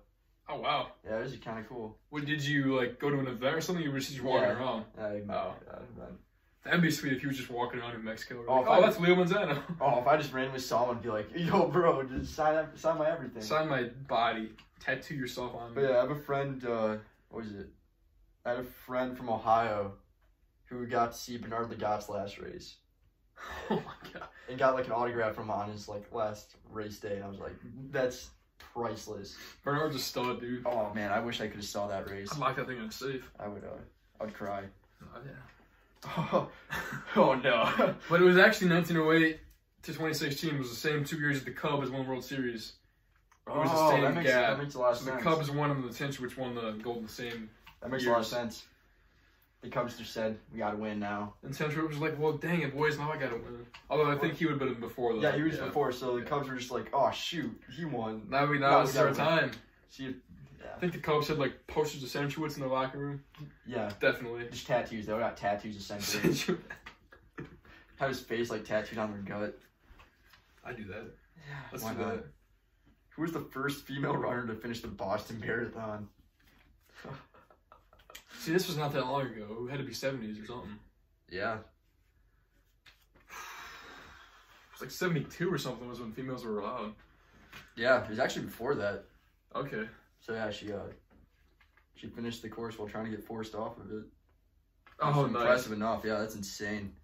Oh wow. Yeah, it was kind of cool. What, did you like go to an event or something? You were just walking around. That'd be sweet if you were just walking around in Mexico. That's Leo Manzano. If I just randomly saw him and be like, "Yo, bro, just sign my everything." Sign my body. Tattoo yourself on me. But yeah, I have a friend. What was it? I had a friend from Ohio who got to see Bernard Lagat's last race. Oh my god. And got like an autograph from him on his like last race day, and I was like, that's priceless. Bernard's a stud, dude. Oh man, I wish I could have saw that race. I'd lock that thing in a safe. I'd cry. Oh yeah. Oh no. But it was actually 1908 to 2016 was the same 2 years that the Cubs won the World Series. It was the same gap. That makes a lot of sense. The Cubs won and the Centuich won the gold in the same. That makes a lot of sense. The Cubs just said, we gotta win now. And Centuich was like, well, dang it, boys, now I gotta win. Although I think he would have been before, though. Yeah, he was before, so the Cubs were just like, oh, shoot, he won. Now it's our time. See, I think the Cubs had, like, posters of Centuich in their locker room. Yeah. Definitely. Just tattoos. They all got tattoos of Centuich. Have his face, like, tattooed on their gut. I'd do that. Yeah, Let's do that. Who was the first female runner to finish the Boston Marathon? See, this was not that long ago. It had to be 70s or something. Yeah. It was like 72 or something was when females were allowed. Yeah, it was actually before that. Okay. So yeah, she finished the course while trying to get forced off of it. Oh, nice. Impressive enough. Yeah, that's insane.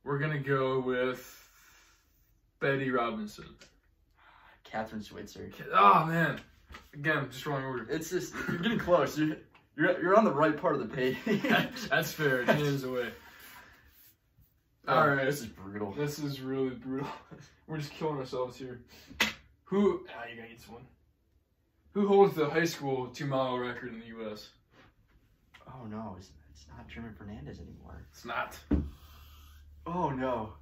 We're gonna go with Betty Robinson. Catherine Switzer. Oh man, again, just wrong order. It's just you're getting close. You're on the right part of the page. That's fair. Hands away. All right, this is brutal. This is really brutal. We're just killing ourselves here. You gotta get this one. Who holds the high school 2-mile record in the U.S.? Oh no, it's not German Fernandez anymore. It's not. Oh no.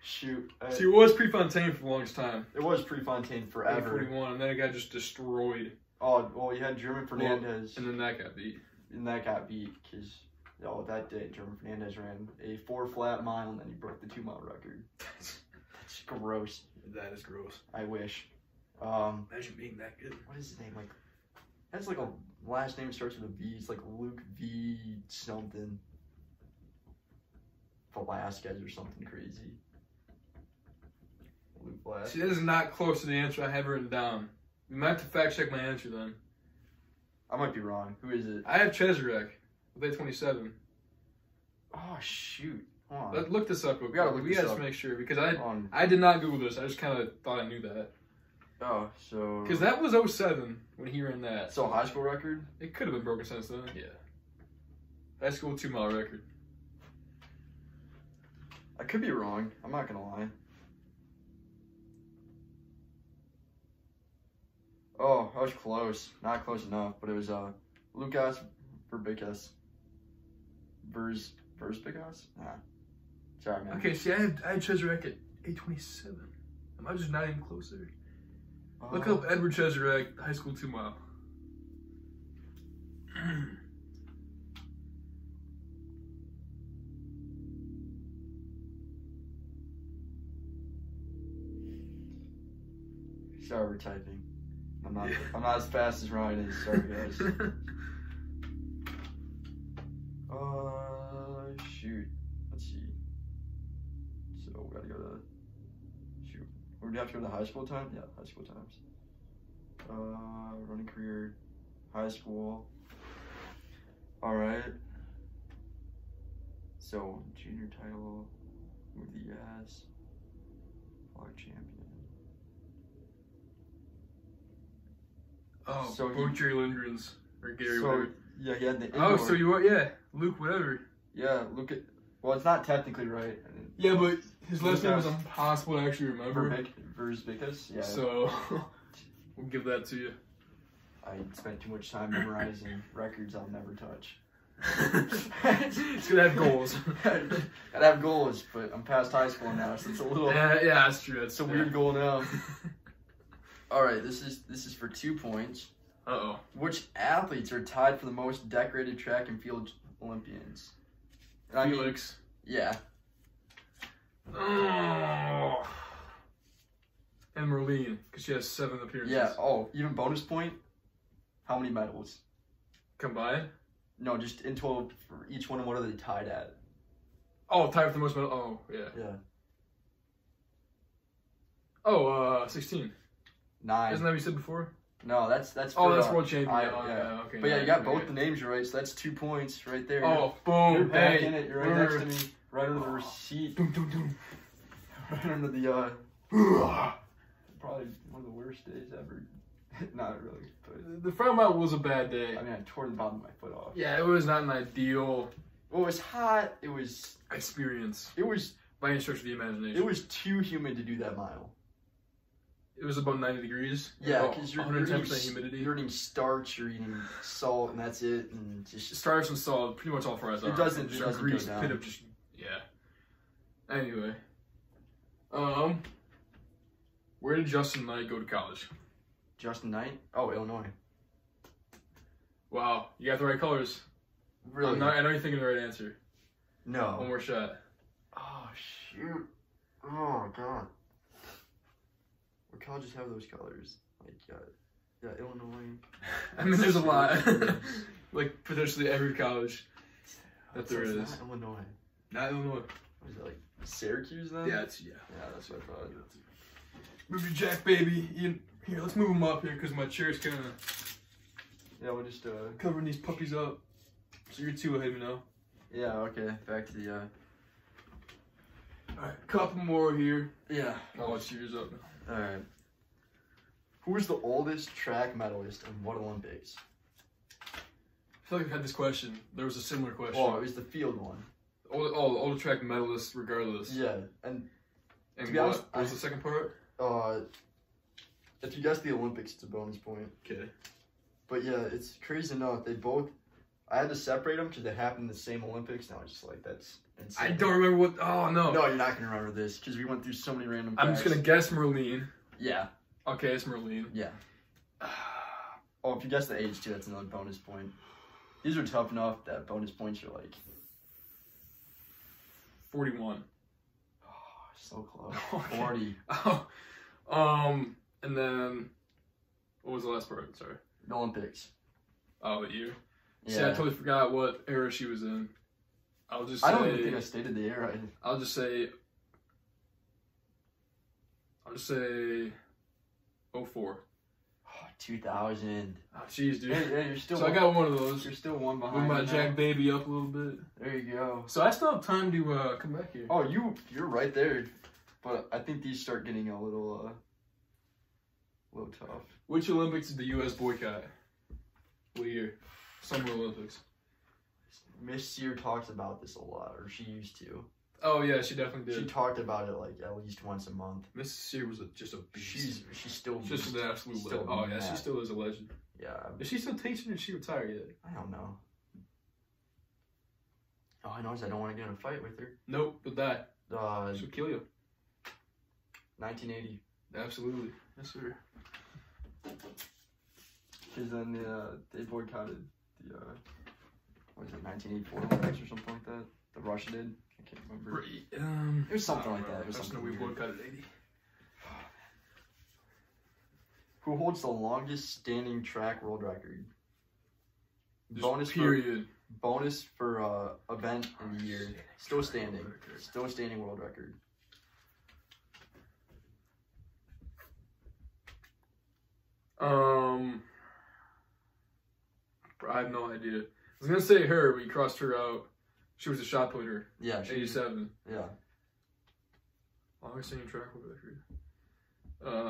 Shoot. See, it was Prefontaine for the longest time. It was Prefontaine forever. 41, and then it got just destroyed. Oh, well, you had German Fernandez. And then that got beat. And that got beat because, that day, German Fernandez ran a 4-flat mile, and then he broke the 2-mile record. That's gross. That is gross. I wish. Imagine being that good. What is his name? Like, that's like a last name starts with a V. It's like Luke V something. Velasquez or something crazy. Luke Velasquez. See, that is not close to the answer I have written down. You might have to fact check my answer then. I might be wrong. Who is it? I have Cheserek with A27. Oh shoot! Hold on. Look this up. We gotta look this to up. make sure because I did not Google this. I just kind of thought I knew that. Oh, so Because that was 07 when he ran that. So high school record? It could have been broken since then. Yeah. High school 2-mile record. I could be wrong. I'm not gonna lie. Oh, I was close. Not close enough, but it was Lucas Verbicas. Versbicas? Nah. Sorry, man. Okay, see, I had Cheserek at 827. Am I just not even closer? Look up Edward Cheserek, high school 2-mile. Sorry, we're typing. I'm not as fast as Ryan is. Sorry, guys. Shoot. Let's see. So we gotta go to. Shoot. We're gonna have to go to high school time. Yeah, high school times. Running career, high school. All right. So junior title, with the ass, flag champion. Oh, so Jerry Lindgren's or Gary. Whatever. Yeah, he had the. Oh, so you are Luke whatever. Yeah, Luke. Well, it's not technically right. Yeah, but his last name is impossible to actually remember. Versbicas. Yeah. So we'll give that to you. I spent too much time memorizing records I'll never touch. It's gonna have goals. Gotta have goals, but I'm past high school now, so it's a little. Yeah, that's true. It's a weird goal now. All right, this is for 2 points. Uh-oh. Which athletes are tied for the most decorated track and field Olympians? Felix. Yeah. Oh. And Merlene, because she has 7 appearances. Yeah. Oh, even bonus point. How many medals? Combined? No, just in total for each one. What are they tied at? Oh, tied for the most medals. Oh, yeah. Yeah. Oh, 16. 9. Isn't that what you said before? No, that's. Oh, that's world champion. Yeah. Okay. But yeah, you got both the names right, so that's 2 points right there. Oh, boom! You're back hey, in it. You're right next to me, right under the receipt. Doom, doom, doom. Right under the probably one of the worst days ever. Not really, but the front mount was a bad day. I mean, I tore the bottom of my foot off. Yeah, it was not an ideal. Well, it was hot. It was experience. It was by any stretch of the imagination. It was too humid to do that mile. It was about 90 degrees. Yeah, because you're 110% humidity. You're eating starch, you're eating salt, and that's it. And just starch and salt, pretty much all fries are. It doesn't grease, go down. Pit of just Anyway, where did Justin Knight go to college? Justin Knight? Oh, Illinois. Wow, you got the right colors. Really? I know you're thinking the right answer. No. One more shot. Oh shoot! Oh god. What colleges have those colors? Like, yeah, Illinois. I mean, there's a lot. Like, potentially every college that there is. Not Illinois. Not Illinois. What is it, like, Syracuse then? Yeah, Yeah, that's what I thought. Move your jack, baby. Ian, here, let's move him up here, because my chair's kind of... Yeah, we'll just, covering these puppies up. So you're 2 ahead of me now. Yeah, okay. Back to the, Alright, couple more here. Yeah. Oh, it's yours up now. Alright. Who is the oldest track medalist in what Olympics? I feel like I've had this question. There was a similar question. Oh, it was the field one. All the track medalists, regardless. Yeah, and to be honest, what was the second part? If you guess the Olympics, it's a bonus point. Okay. But yeah, it's crazy enough. They both. I had to separate them because they happened in the same Olympics. And I was just like, that's insane. I don't remember what. Oh no. No, you're not gonna remember this because we went through so many random. I'm just gonna guess Merlene. Yeah. Okay, it's Merlene. Yeah. Oh, if you guess the age too, that's another bonus point. These are tough enough that bonus points are like 41. Oh, so close. Okay. 40. Oh, and then what was the last part? Sorry. The Olympics. Oh, the year. Yeah. See, I totally forgot what era she was in. I'll just say... I don't even think I stated the year right. I'll just say 04. 2000. Oh, jeez, dude. Yeah, you're still. So I got one of those. You're still one behind. Move my Jack baby up a little bit. There you go. So I still have time to come back here. Oh, you're right there, but I think these start getting a little tough. Which Olympics did the U.S. boycott? What year? Summer Olympics. Miss Sear talks about this a lot, or she used to. Oh yeah, she definitely did. She talked about it like at least once a month. Miss Sear was just a beast. She's still just an absolute legend. Oh yeah, she still is a legend. Yeah. Is she still teaching or is she retired yet? I don't know. All I know is I don't want to get in a fight with her. Nope, but that. She'll kill you. 1980. Absolutely. Yes, sir. Because then they boycotted the, what was it, 1984 Olympics or something like that? The Russia did? I can't remember. It was something like that. It was something we weird. boycotted 80. Who holds the longest standing track world record? Bonus for event in the year. Still standing. Still standing world record. I have no idea. I was gonna say her, but you crossed her out. She was a shot putter. Yeah. 87. Yeah. Longest standing track world record.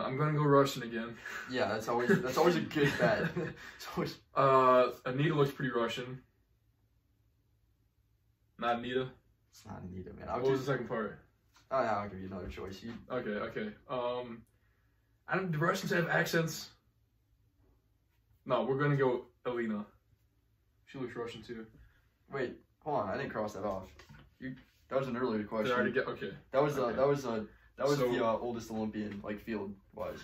I'm gonna go Russian again. Yeah, that's always a good bet. It's always... Anita looks pretty Russian. Not Anita. It's not Anita, man. What was the second part? Oh yeah, I'll give you another choice. Okay. Do Russians have accents? No, we're gonna go Alina. She looks Russian too. Wait, hold on. I didn't cross that off. That was an earlier question. Did I already get okay? That was okay. That was the oldest Olympian, like, field wise.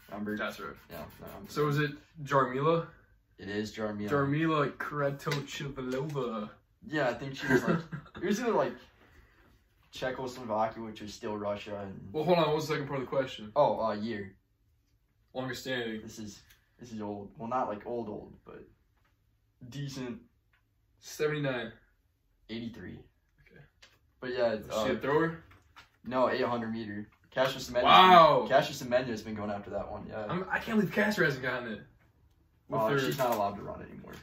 Remember? That's right. Yeah. No, so is it Jarmila? It is Jarmila. Jarmila Kratochvilova. Yeah, I think she was like. It was either like Czechoslovakia, which is still Russia. And... Well, hold on. What was the second part of the question? Oh, year. Longest standing. This is old. Well, not like old, but decent. 79. 83. Okay. But yeah, she a thrower? No, 800 meter. Cassius Semenya. Wow. Cassius Semenya has been going after that one. Yeah. I can't believe Casper hasn't gotten it. She's not allowed to run anymore.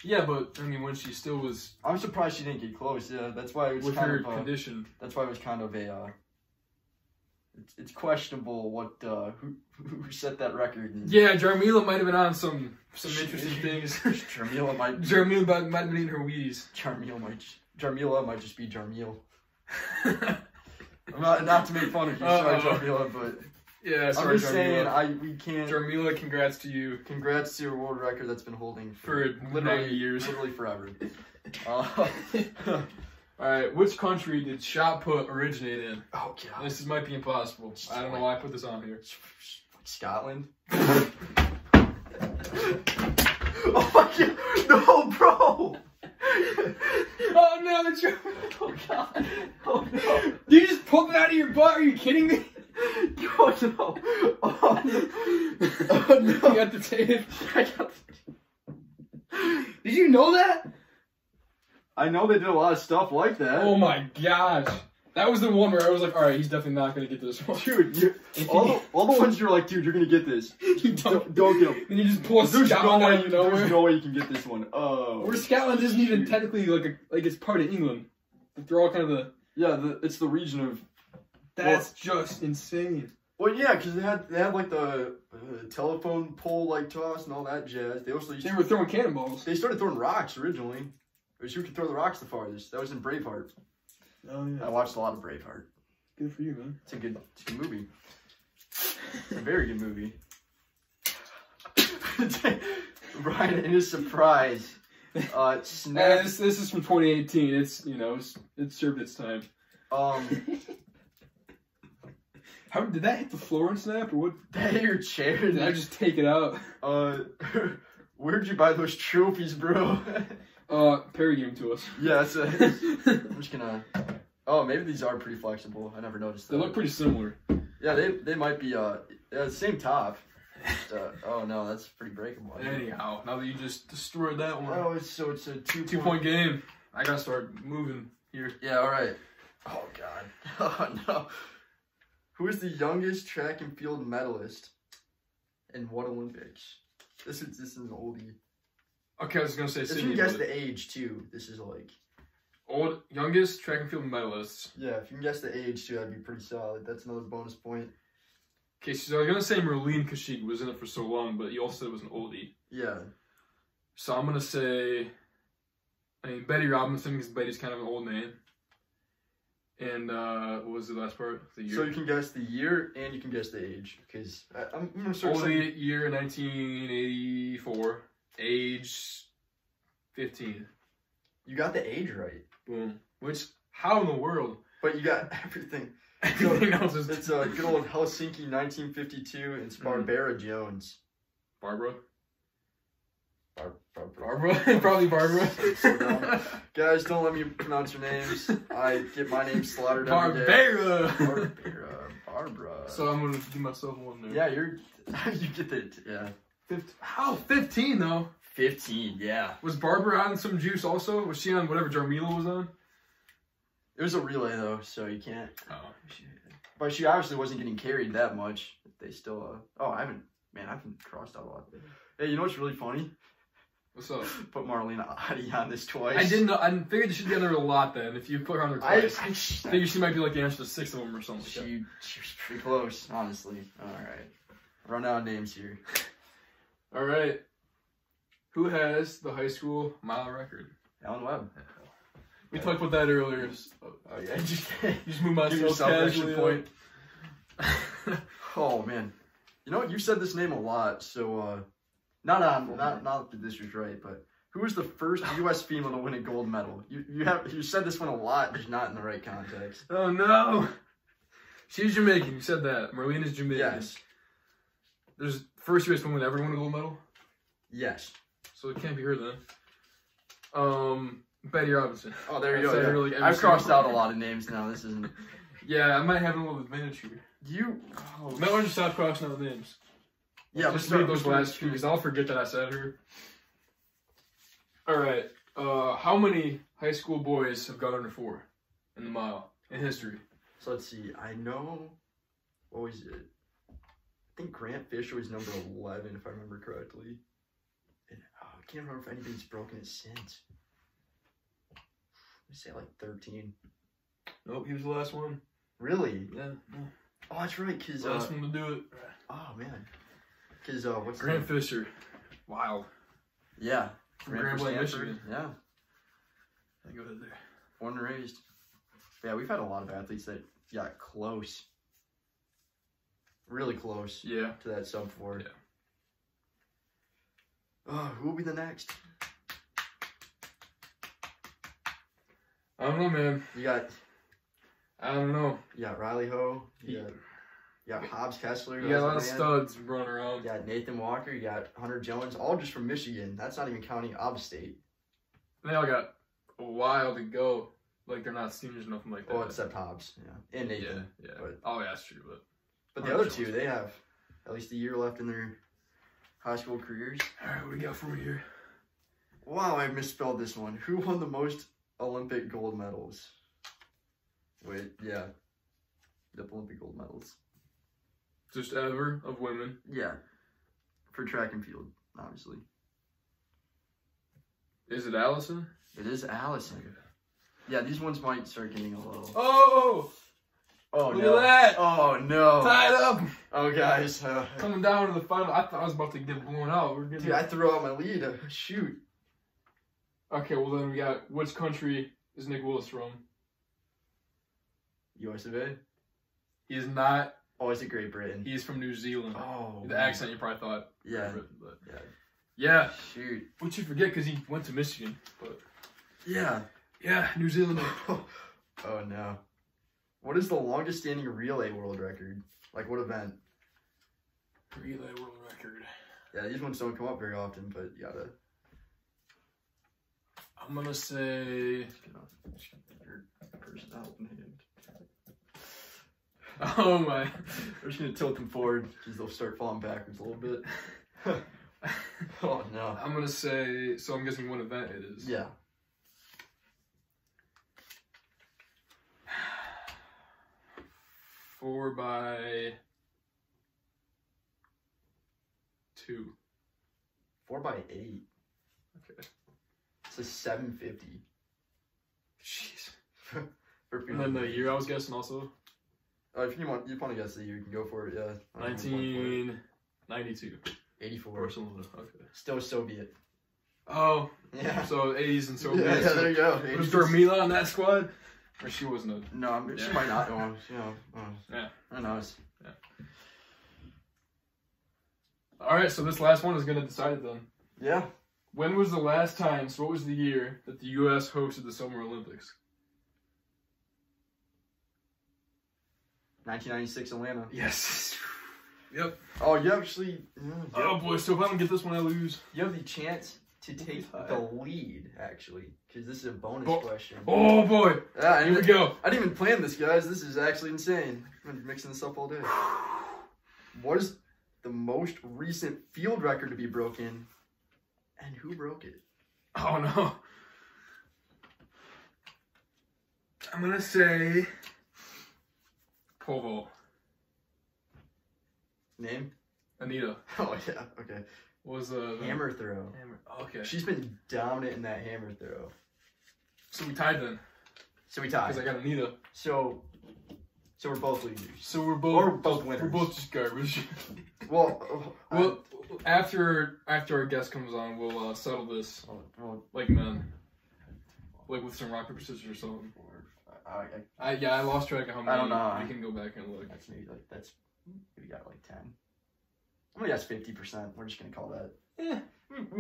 Yeah, but I mean, when she still was. I'm surprised she didn't get close. Yeah, that's why it was with kind her of condition. That's why it was kind of a. It's questionable what who set that record. Yeah, Jarmila might have been on some interesting things. Jarmila might have been eating her Wheaties. Jarmila might just be Jarmil. not to make fun of you, sorry, Jarmila, but yeah, sorry, I'm just Jarmila. saying we can't. Jarmila, congrats to you. Congrats to your world record that's been holding for literally 90 years, literally forever. All right, which country did shot put originate in? Oh god, this might be impossible. I don't know why I put this on here. Scotland. Oh my god, no, bro. Oh no, oh god, oh no. Did you just pull it out of your butt? Are you kidding me? Oh no. Oh no. Oh no. You got the tape. Did you know that? I know they did a lot of stuff like that. Oh my gosh. That was the one where I was like, alright, he's definitely not going to get this one. Dude, all the ones you're like, dude, you're going to get this. You don't get them. Then you just pull Scotland out of nowhere. There's no way you can get this one. Oh. Where Scotland isn't even technically like it's part of England. They're all kind of the... Yeah, it's the region of... That's just insane. Well, yeah, because they had like the telephone pole like toss and all that jazz. They also were throwing cannonballs. They started throwing rocks originally. Who could throw the rocks the farthest? That was in Braveheart. Oh yeah. I watched a lot of Braveheart. Good for you, man. It's a good movie. It's a very good movie. Brian, in his surprise, snap. This is from 2018. It's it served its time. How did that hit the floor and snap, or what? That hit your chair? Did I just take it out? Where'd you buy those trophies, bro? Perry gave them to us. Yeah, I'm just gonna. Oh, maybe these are pretty flexible. I never noticed that. They look pretty similar. Yeah, they might be. The same top. Oh no, that's pretty breakable. Anyhow, now that you just destroyed that one. Oh, it's a 2-point game. I gotta start moving Here. Yeah, all right. Oh, God. Oh, no. Who is the youngest track and field medalist in what Olympics? This is an oldie. Okay, I was gonna say If Sydney. you can guess the age, too, this is like... Youngest track and field medalists. Yeah, if you can guess the age, too, that'd be pretty solid. That's another bonus point. Okay, so I was gonna say Merlene because she was in it for so long, but you also said it was an oldie. Yeah. So I'm gonna say, I mean, Betty Robinson, because Betty's kind of an old name. And what was the last part? The year. So you can guess the year and you can guess the age, because I'm gonna start Oldie, year 1984, age 15. You got the age right. Boom. Which, how in the world? But you got everything. Everything else is... It's good old Helsinki 1952. It's Barbara Jones. Barbara? Barbara. Probably Barbara. So dumb. Guys, don't let me pronounce your names. I get my name slaughtered every day. Barbara. So I'm gonna give myself one there. Yeah, you get it. Yeah. How 15 though? 15. Yeah. Was Barbara on some juice also? Was she on whatever Jarmila was on? It was a relay though, so you can't. Oh. But she obviously wasn't getting carried that much. They still. Oh, I haven't crossed out a lot. Hey, you know what's really funny? What's up? Put Marlena Adi on this twice. I didn't know. I figured she'd be on there a lot then. If you put her on there twice, I figured she might be like the answer to 6 of them or something. She was pretty close, honestly. All right, run out of names here. All right. Who has the high school mile record? Alan Webb. We talked about that earlier. Oh yeah, just move myself casually. Point. Oh man, you know what? You said this name a lot, so not that this was right, but who was the first U.S. female to win a gold medal? You said this one a lot, just not in the right context. Oh no, she's Jamaican. You said that. Marlene is Jamaican. Yes. There's first U.S. woman ever won a gold medal. Yes. So it can't be her then. Betty Robinson. Oh, there you go. Yeah. Really I've crossed out a lot of names now. This isn't. Yeah, I might have a little advantage here. No one just stop crossing out names. Yeah, just read those last few because I'll forget that I said her. All right. How many high school boys have got under 4 in the mile in history? So let's see. I know. What was it? I think Grant Fisher was number 11, if I remember correctly. And I can't remember if anybody's broken it since. Let me say like 13. Nope, he was the last one. Really? Yeah. Oh, that's right. Cause last one to do it. Oh man. Cause what's Grant Fisher? Wild. Yeah. From Grand Blanc, Michigan. Yeah. I go to there. Born and raised. Yeah, we've had a lot of athletes that got close. Really close. Yeah. To that sub 4. Yeah. Oh, who will be the next? I don't know, man. I don't know. You got Riley Ho. You got Hobbs Kessler. You got a lot of studs running around. You got Nathan Walker. You got Hunter Jones. All just from Michigan. That's not even counting Ob State. They all got a while to go. Like, they're not seniors or nothing like that. Oh, except Hobbs. Yeah. And Nathan. Yeah. But, oh, yeah, that's true. But the other two, they have at least a year left in their high school careers. All right, what do we got for me here? Wow, I misspelled this one. Who won the most Olympic gold medals? Wait, yeah. Yep, Olympic gold medals. Just ever of women? Yeah. For track and field, obviously. Is it Allison? It is Allison. Okay. Yeah, these ones might start getting a little... Oh! Oh, look no. At that! Oh, no. Tied up! Oh, guys. Coming down to the final. I thought I was about to get blown out. Dude, I threw out my lead. Shoot. Okay, well then we got, which country is Nick Willis from? US of A? He is not. Oh, is it Great Britain? He's from New Zealand. Oh. The accent you probably thought. Yeah. But Yeah. Shoot. Which you forget because he went to Michigan. But yeah. Yeah, New Zealand. Oh, no. What is the longest standing relay world record? Like, what event? Relay world record. Yeah, these ones don't come up very often, but you gotta... I'm gonna say... Oh my. We're just gonna tilt them forward because they'll start falling backwards a little bit. Oh, no. I'm gonna say... So I'm guessing what event it is. Yeah. 4x2. 4x8. Okay. It's a 750. Jeez. For And then the year I was guessing also? If you want to guess the year, you can go for it, yeah. 1992. 84. Or something. Okay. Still Soviet. Oh. Yeah. So 80s and Soviet. Yeah, there you go. Was Dormila on that squad? Or she wasn't a... No, she might not. Yeah. Who knows? Yeah. Alright, so this last one is going to decide it then. Yeah. When was the last time, so what was the year that the U.S. hosted the Summer Olympics? 1996 Atlanta. Yes. Yep. Oh, you actually... Oh boy, so if I don't get this one, I lose. You have the chance to take the lead, actually, because this is a bonus question. Oh boy. Yeah, here we go. I didn't even plan this, guys. This is actually insane. I've been mixing this up all day. What is the most recent field record to be broken, and who broke it? Oh no. I'm gonna say Povo. Name? Anita. Oh yeah, okay. Was hammer throw. Hammer. Okay. She's been dominant in that hammer throw. So we tied then. So we tied. Because I got Anita. So we're both losers. So we're both winners. We're both just garbage. Well, after our guest comes on, we'll settle this like men, like with some rock paper scissors or something. I lost track of how many. I don't know. We can go back and look. That's maybe we got like 10. I'm gonna guess 50%. We're just gonna call that. Yeah.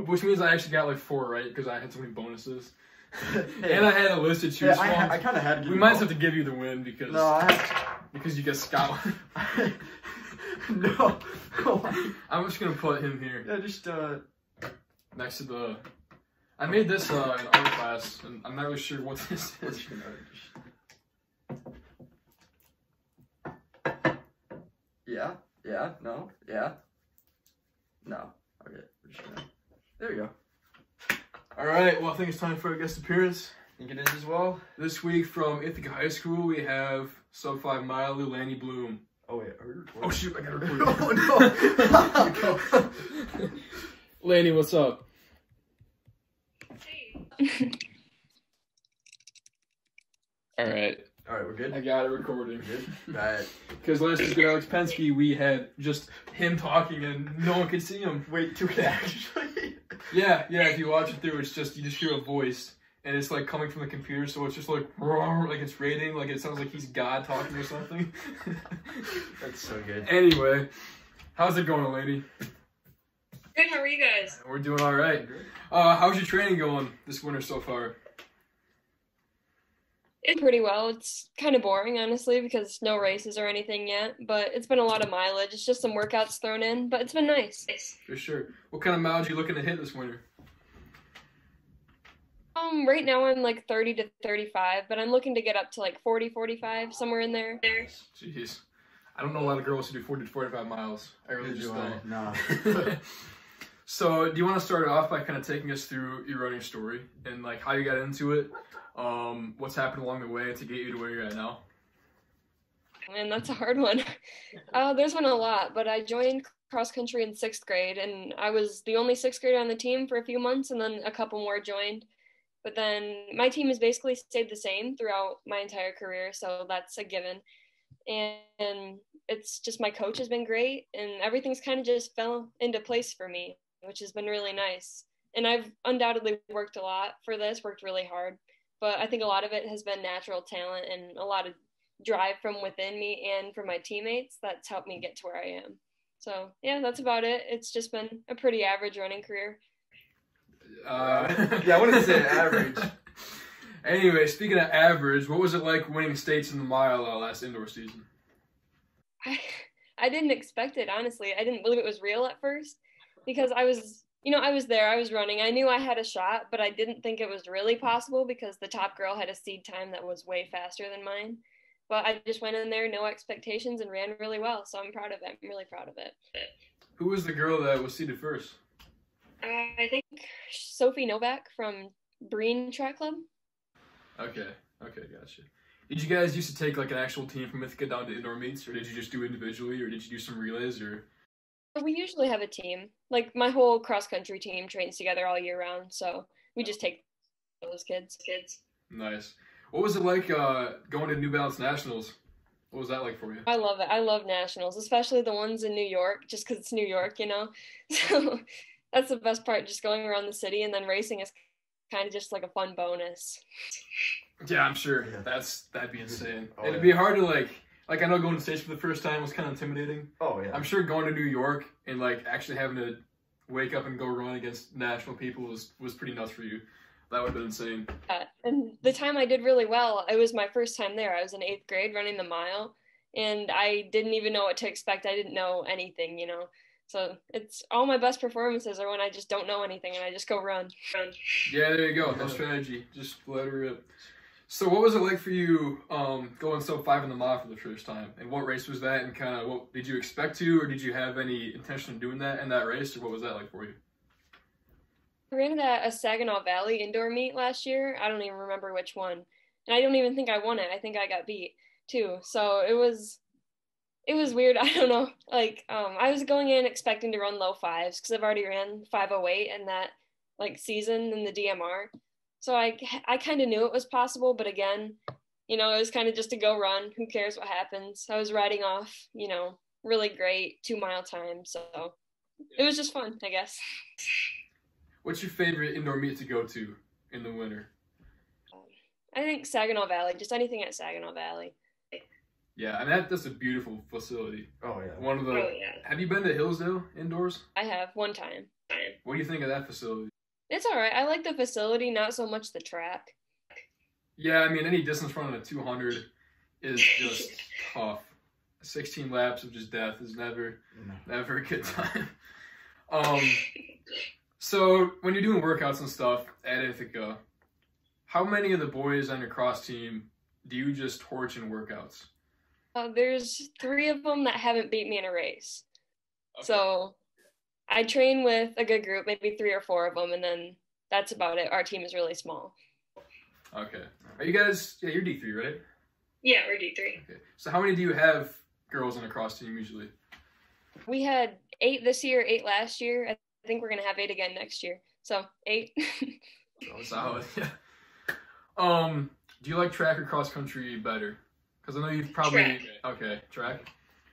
Which means I actually got like 4 right because I had so many bonuses. And I had a list to choose from. I kind of had to give we might have to give you the win because because you guessed Scotland. No. I'm just gonna put him here. Yeah, just next to the. I made this in art class, and I'm not really sure what this is. No. Okay, we're just gonna. There we go. All right. Well, I think it's time for our guest appearance. Think it is as well. This week from Ithaca High School, we have sub 5 mile Lani Bloom. Oh wait, are we recording? Oh shoot, I gotta record. Oh no. Lani, what's up? Hey. All right, we're good. I got it recording. Good. Right. Because last week with Alex Pensky, we had just him talking and no one could see him. Wait, do we actually? Yeah. If you watch it through, it's just you just hear a voice. And it's like coming from the computer, so it's just like it's rating, like it sounds like he's God talking or something. That's so good. Anyway, how's it going, lady? Good, how are you guys? We're doing all right. How's your training going this winter so far? It's pretty well. It's kind of boring, honestly, because no races or anything yet. But it's been a lot of mileage. It's just some workouts thrown in, but it's been nice. For sure. What kind of mileage are you looking to hit this winter? Right now I'm like 30 to 35, but I'm looking to get up to like 40, 45, somewhere in there. Jeez. I don't know a lot of girls who do 40 to 45 miles. I really just don't. No. So, do you want to start off by kind of taking us through your running story and like how you got into it, what's happened along the way to get you to where you're at now? And that's a hard one. There's been a lot, but I joined cross country in 6th grade, and I was the only 6th grader on the team for a few months, and then a couple more joined. But then my team has basically stayed the same throughout my entire career, so that's a given. And it's just my coach has been great, and everything's kind of just fell into place for me, which has been really nice. And I've undoubtedly worked a lot for this, worked really hard. But I think a lot of it has been natural talent and a lot of drive from within me and from my teammates that's helped me get to where I am. So, yeah, that's about it. It's just been a pretty average running career. Yeah, I wanted to say average. Anyway, speaking of average, what was it like winning states in the mile last indoor season? I didn't expect it, honestly. I didn't believe it was real at first because I was there, I was running. I knew I had a shot, but I didn't think it was really possible because the top girl had a seed time that was way faster than mine. But I just went in there, no expectations, and ran really well. So I'm proud of it. I'm really proud of it. Who was the girl that was seeded first? I think Sophie Novak from Breen Track Club. Okay, gotcha. Did you guys used to take like an actual team from Ithaca down to indoor meets, or did you just do it individually, or did you do some relays, or? We usually have a team. Like my whole cross country team trains together all year round, so we just take those kids. Nice. What was it like going to New Balance Nationals? What was that like for you? I love it. I love nationals, especially the ones in New York, just because it's New York, you know? So that's the best part, just going around the city, and then racing is kind of just like a fun bonus. Yeah, I'm sure. Yeah. That'd be insane. Oh, And it'd yeah. be hard to like I know going to States for the first time was kind of intimidating. Oh yeah. I'm sure going to New York and like actually having to wake up and go run against national people was pretty nuts for you. That would have been insane. And the time I did really well, it was my first time there. I was in 8th grade running the mile, and I didn't even know what to expect. I didn't know anything, you know. So it's all my best performances are when I just don't know anything and I just go run. Yeah, there you go. No strategy. Just let her rip. So what was it like for you going sub 5 in the mile for the first time? And what race was that? And kind of what did you expect to, or did you have any intention of doing that in that race, or what was that like for you? I ran it at a Saginaw Valley indoor meet last year. I don't even remember which one. And I don't even think I won it. I think I got beat too. So it was weird. I don't know. Like I was going in expecting to run low 5s because I've already ran 5:08 in that like season in the DMR. So I kind of knew it was possible, but again, you know, it was kind of just to go run. Who cares what happens? I was riding off, you know, really great 2-mile time. So it was just fun, I guess. What's your favorite indoor meet to go to in the winter? I think Saginaw Valley, just anything at Saginaw Valley. Yeah, and that's a beautiful facility. Oh yeah. One of the. Oh, yeah. Have you been to Hillsdale indoors? I have one time. What do you think of that facility? It's all right. I like the facility, not so much the track. Yeah, I mean, any distance running at 200 is just tough. 16 laps of just death is never a good time. So when you're doing workouts and stuff at Ithaca, how many of the boys on your cross team do you just torch in workouts? There's 3 of them that haven't beat me in a race. Okay. So I train with a good group, maybe 3 or 4 of them, and then that's about it. Our team is really small. Okay. Are you guys, yeah, you're D3, right? Yeah, we're D3. Okay. So how many do you have girls on a cross team usually? We had 8 this year, 8 last year. I think we're going to have 8 again next year. So 8. Oh, solid, yeah. Do you like track or cross country better? Because I know you've probably Track. Okay, track.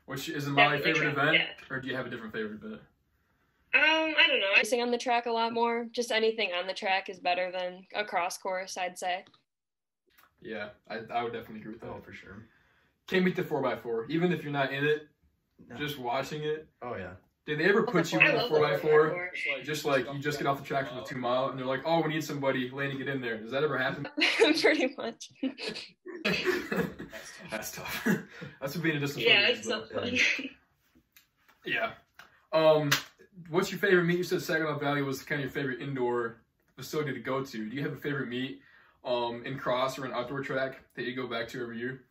Which is my Definitely favorite track, event, yeah. or do you have a different favorite event? I don't know. I sing on the track a lot more. Just anything on the track is better than a cross course, I'd say. Yeah, I would definitely agree with that. Oh, for sure. Can't beat the 4x4, even if you're not in it. No. Just watching it. Oh yeah. Did they ever put you in I the love the 4x4? Just like you just get off the track for the 2 mile, and they're like, "Oh, we need somebody, Lani, get in there." Does that ever happen? Pretty much. That's tough. That's what being a distance Yeah, runner it's is, so though. fun. Yeah. What's your favorite meet? You said Saginaw Valley was kind of your favorite indoor facility to go to. Do you have a favorite meet in cross or an outdoor track that you go back to every year?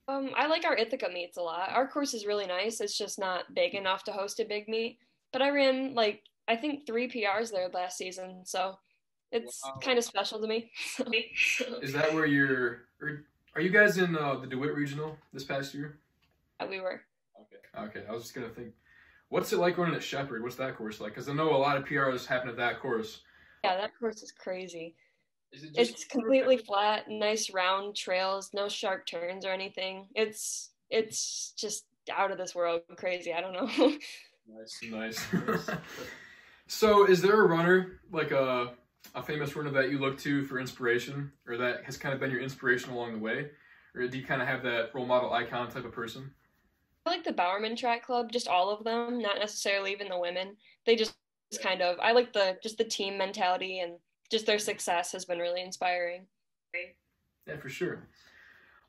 I like our Ithaca meets a lot. Our course is really nice. It's just not big enough to host a big meet. But I ran I think 3 PRs there last season, so it's kind of special to me. Is that where are you guys in the DeWitt Regional this past year? We were. Okay. I was just gonna think, what's it like running at Shepherd? What's that course like? Because I know a lot of PRs happen at that course. Yeah, that course is crazy. Is it It's completely flat, nice round trails, no sharp turns or anything. It's just out of this world crazy. I don't know. Nice. So, is there a runner like a famous runner that you look to for inspiration, or that has kind of been your inspiration along the way, or do you kind of have that role model icon type of person? I like the Bowerman Track Club, just all of them, not necessarily even the women. They just kind of, I like the team mentality, and just their success has been really inspiring. Yeah, for sure.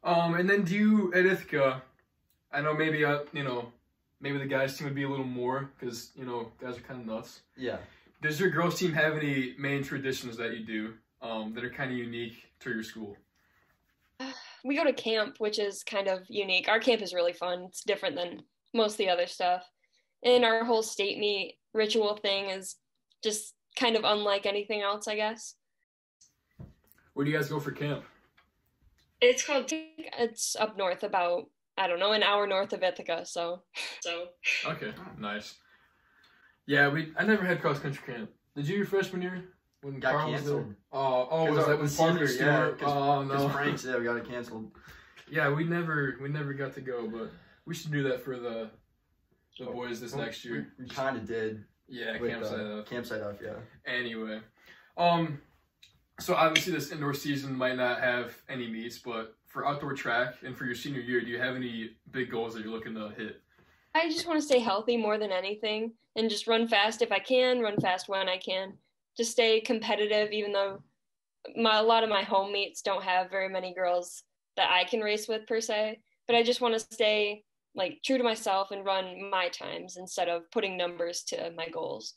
And then do you at Ithaca? I know maybe maybe the guys team would be a little more because guys are kind of nuts. Yeah. Does your girls team have any main traditions that you do that are kind of unique to your school? We go to camp, which is kind of unique. Our camp is really fun. It's different than most of the other stuff. And our whole state meet ritual thing is just kind of unlike anything else, I guess. Where do you guys go for camp? It's up north about, I don't know, an hour north of Ithaca. So. Okay, nice. Yeah, I never had cross country camp. Did you your freshman year when Got Carl was there? canceled. Was that with Parker Stewart? Yeah, Oh no, because Frank's we got it canceled. Yeah, we never got to go, but we should do that for the boys this next year. We kind of did. Yeah, with, campsite up. Campsite up, yeah. Anyway, so obviously this indoor season might not have any meets, but for outdoor track and for your senior year, do you have any big goals that you're looking to hit? I just want to stay healthy more than anything and just run fast if I can, run fast when I can. Just stay competitive, even though a lot of my home meets don't have very many girls that I can race with per se. But I just want to stay like true to myself and run my times instead of putting numbers to my goals.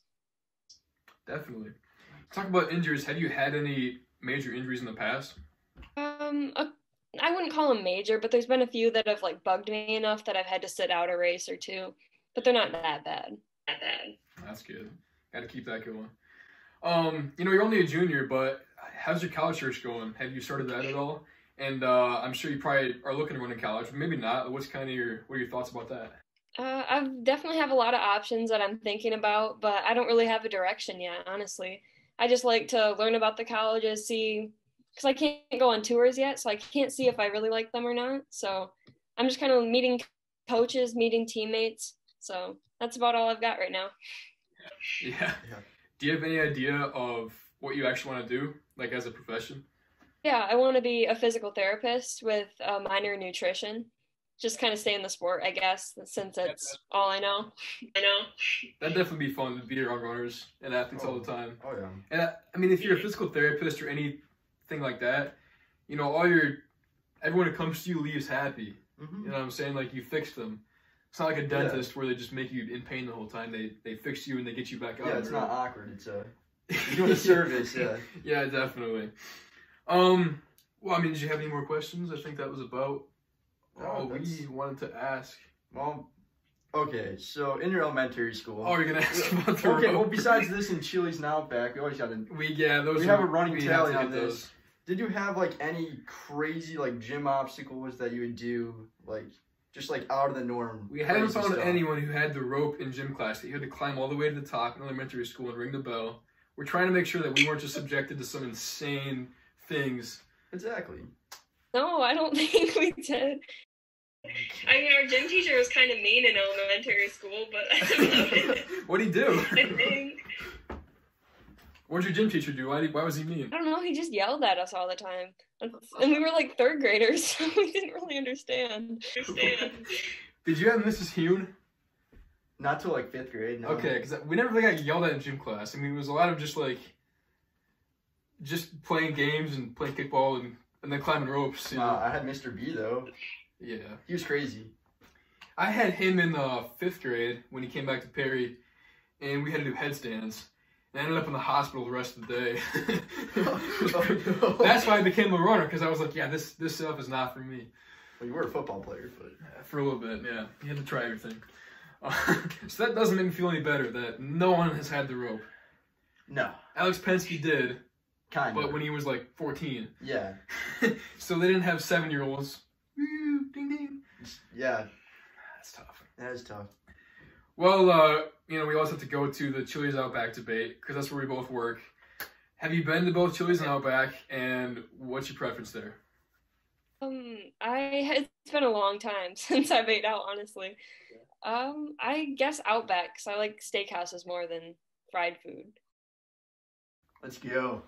Definitely. Talk about injuries. Have you had any major injuries in the past? I wouldn't call them major, but there's been a few that have like bugged me enough that I've had to sit out a race or two, but they're not that bad. That's good. Got to keep that going. You're only a junior, but how's your college search going? Have you started that at all? And I'm sure you probably are looking to run in college, but maybe not. What are your thoughts about that? I definitely have a lot of options that I'm thinking about, but I don't really have a direction yet, honestly. I just like to learn about the colleges, because I can't go on tours yet, so I can't see if I really like them or not. So I'm just kind of meeting coaches, meeting teammates. So that's about all I've got right now. Yeah. Do you have any idea of what you actually want to do, like as a profession? Yeah, I want to be a physical therapist with a minor in nutrition. Just kind of stay in the sport, I guess, since it's all I know. That'd definitely be fun to be around runners and athletes all the time. Oh, yeah. And I mean, if you're a physical therapist or anything like that, everyone who comes to you leaves happy. Mm-hmm. You know what I'm saying? Like, you fixed them. It's not like a dentist where they just make you in pain the whole time. They fix you and they get you back out. Yeah, it's not awkward. It's you're doing a service. Yeah. Yeah, definitely. Well, I mean, did you have any more questions? I think that was about all we wanted to ask. Well, okay, so in your elementary school. Oh, you're gonna ask about the Okay, rope. well, besides this and Chili's and Outback, we always got to. We have a running tally on this. Did you have like any crazy like gym obstacles that you would do, like just like out of the norm? We haven't found anyone who had the rope in gym class that you had to climb all the way to the top in elementary school and ring the bell. We're trying to make sure that we weren't just subjected to some insane things. Exactly. No, I don't think we did. I mean, our gym teacher was kind of mean in elementary school, but that's about it. What'd he do? I think. What'd your gym teacher do? Why was he mean? I don't know. He just yelled at us all the time. And we were like third graders, so we didn't really understand. Did you have Mrs. Hune? Not till like 5th grade. No. Okay, because we never really got yelled at in gym class. I mean, it was a lot of just playing games and playing kickball and then climbing ropes. I had Mr. B though. Yeah. He was crazy. I had him in 5th grade when he came back to Perry, and we had to do headstands. And I ended up in the hospital the rest of the day. That's why I became a runner, because I was like, yeah, this stuff is not for me. Well, you were a football player, but... For a little bit, yeah. You had to try everything. So that doesn't make me feel any better that no one has had the rope. No. Alex Penske did. Kind of. But when he was like 14. Yeah. So they didn't have 7-year-olds. Woo, ding, ding. Yeah. That's tough. That is tough. Well, we always have to go to the Chili's Outback debate, because that's where we both work. Have you been to both Chili's and Outback, and what's your preference there? It's been a long time since I've ate out, honestly. I guess Outback, because I like steakhouses more than fried food. Let's go.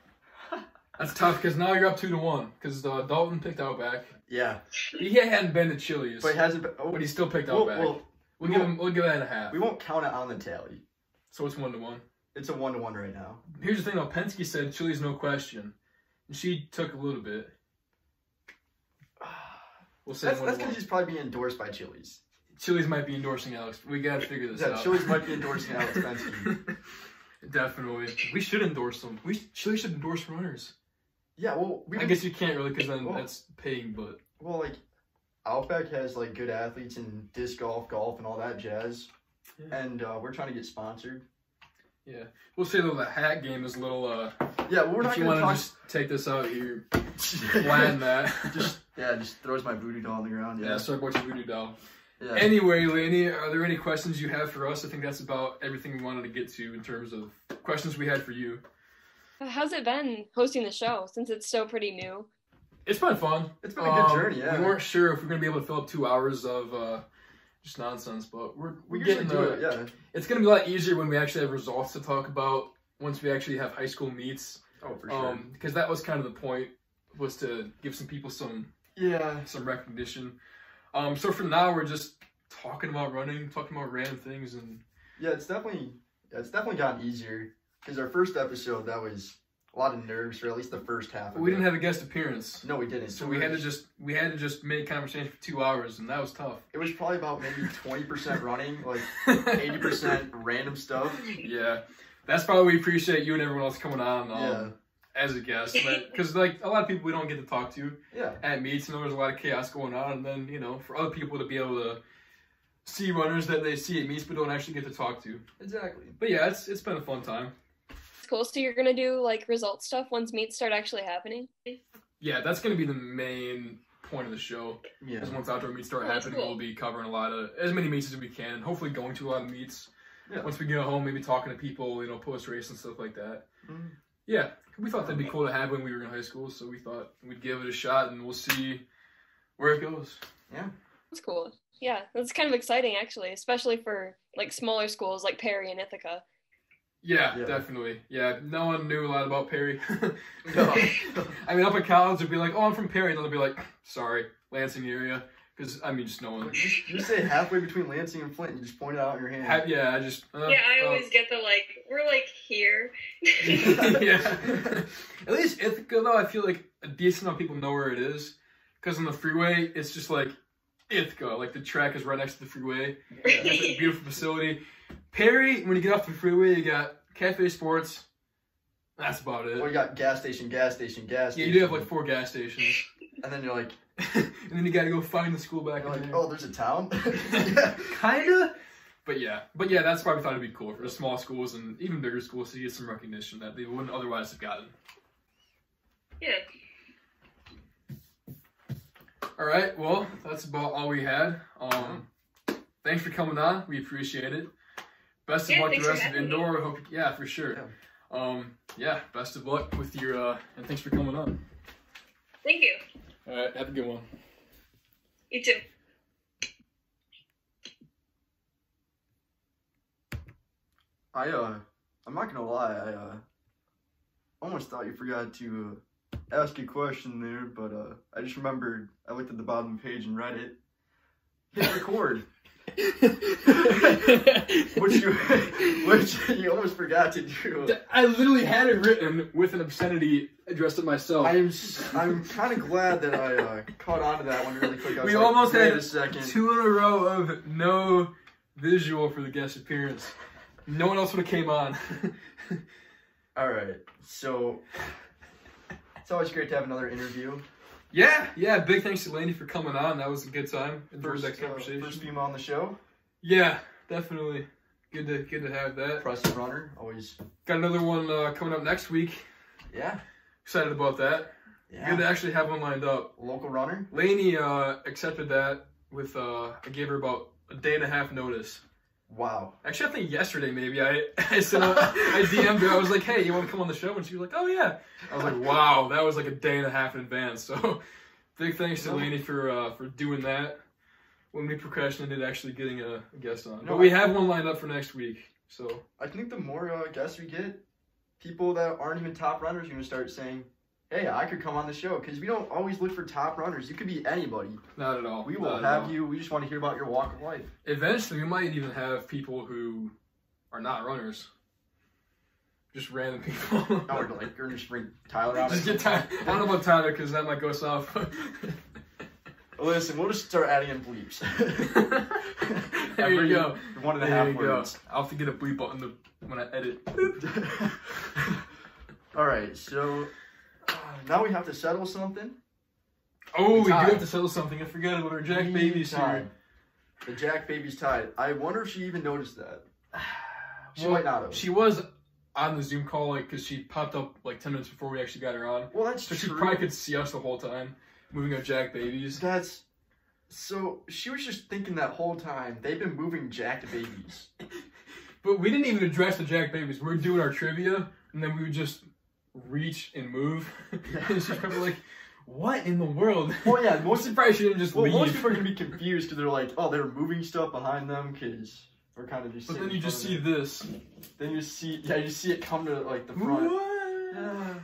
That's tough, because now you're up 2-1, because Dalton picked Outback. Yeah. He hadn't been to Chili's. But he hasn't been, but he still picked Outback. We'll give that a half. We won't count it on the tally. So it's 1-1. It's a 1-1 right now. Here's the thing though, Penske said Chili's no question. And she took a little bit. We'll say that's because he's probably being endorsed by Chili's. Chili's might be endorsing Alex. We gotta figure this out. Chili's might be endorsing Alex Penske. Definitely. We should endorse them. Chili's should endorse runners. Yeah, well... I guess you can't really, because then that's paying, but... Well, like, Outback has, like, good athletes in disc golf, and all that jazz. Yeah. And we're trying to get sponsored. Yeah. We'll say, though, the hat game is a little, yeah, well, we're not going to just take this out here, plan that. Yeah, just throws my voodoo doll on the ground. Yeah, Starbucks voodoo doll. Yeah. Anyway, Lani, are there any questions you have for us? I think that's about everything we wanted to get to in terms of questions we had for you. How's it been hosting the show since it's still pretty new? It's been fun. It's been a good journey, yeah. We weren't sure if we're going to be able to fill up 2 hours of just nonsense, but we're usually getting do it, yeah. It's going to be a lot easier when we actually have results to talk about once we actually have high school meets. Oh, for sure. Because that was kind of the point, was to give some people some recognition. So for now, we're just talking about running, talking about random things, and yeah, it's definitely gotten easier. Because our first episode, that was a lot of nerves for at least the first half. We didn't have a guest appearance. No, we didn't. So we had to just make conversation for 2 hours, and that was tough. It was probably about maybe 20% running, like 80% random stuff. Yeah, that's probably we appreciate you and everyone else coming on. As a guest, because like a lot of people we don't get to talk to at meets, and there's a lot of chaos going on, and then for other people to be able to see runners that they see at meets but don't actually get to talk to. Exactly. But yeah, it's been a fun time. It's cool. So you're gonna do like result stuff once meets start actually happening? Yeah, that's gonna be the main point of the show. Yeah. Because once outdoor meets start happening, we'll be covering as many meets as we can, and hopefully going to a lot of meets. Yeah. Once we get home, maybe talking to people, post race and stuff like that. Mm-hmm. Yeah. We thought that'd be cool to have when we were in high school, so we thought we'd give it a shot, and we'll see where it goes. Yeah. That's cool. Yeah, that's kind of exciting, actually, especially for, like, smaller schools like Perry and Ithaca. Yeah, definitely. Yeah, no one knew a lot about Perry. No. I mean, up in college, they'd be like, oh, I'm from Perry, and they'll be like, sorry, Lansing area. Because, I mean, just no one. You say halfway between Lansing and Flint, and you just point it out in your hand. I always get the, like, we're, like, here. Yeah. At least Ithaca, though, I feel like a decent amount of people know where it is. Because on the freeway, it's just, like, Ithaca. Like, the track is right next to the freeway. It's a beautiful facility. Perry, when you get off the freeway, you got Cafe Sports. That's about it. Well, you got gas station. Yeah, you do have, like, 4 gas stations. And then you're like... and then you gotta go find the school back. You're like, oh, there's a town? Kinda. But yeah, that's why we thought it'd be cool for the small schools and even bigger schools to get some recognition that they wouldn't otherwise have gotten. Yeah. All right, well, that's about all we had. Thanks for coming on. We appreciate it. Best of luck the rest of indoor. Hope for sure. Yeah. Best of luck with your and thanks for coming on. Thank you. All right, have a good one. You too. I'm not gonna lie, I almost thought you forgot to ask a question there, but I just remembered I looked at the bottom of the page and read it. Hit record. which you almost forgot to do. I literally had it written with an obscenity addressed to myself. I'm kind of glad that I caught on to that one really quick. We almost had 2 in a row of no visual for the guest appearance. No one else would have came on. All right, so it's always great to have another interview. Yeah. Big thanks to Lani for coming on. That was a good time. First female on the show. Yeah, definitely. Good to have that. Impressive runner, always. Got another one coming up next week. Yeah. Excited about that. Yeah. Good to actually have one lined up. Local runner. Lani accepted that with I gave her about a day and a half notice. Wow. Actually, I think yesterday maybe I DM'd her. I was like, hey, you want to come on the show? And she was like, oh yeah. I was like, wow, that was like a day and a half in advance. So big thanks to Lani for doing that when we procrastinated actually getting a guest on. But we have one lined up for next week. So I think the more guests we get, people that aren't even top runners are going to start saying, hey, I could come on the show, because we don't always look for top runners. You could be anybody. Not at all. We will have you. We just want to hear about your walk of life. Eventually, we might even have people who are not runners. Just random people. Or like, you're just bring Tyler out. Just get Tyler. I don't know about Tyler, because that might go south. Listen, we'll just start adding in bleeps. There you go. 1.5 words. I'll have to get a bleep button when I edit. All right, so... now we have to settle something. Oh, we do have to settle something. I forgot about our Jack Baby's here. The Jack Baby's tied. I wonder if she even noticed that. She might not have. She was on the Zoom call, because she popped up 10 minutes before we actually got her on. Well, that's true. So she true. probably could see us the whole time. moving our Jack babies. That's so. She was just thinking that whole time they've been moving jacked babies. But we didn't even address the Jack babies. We were doing our trivia, and then we would just reach and move. And she's probably like, "What in the world?" Well, yeah, most probably shouldn't just leave. Most people are gonna be confused because they're like, "Oh, they're moving stuff behind them," because we're kind of just. But then you just see this. Then you see, you see it come to like the front.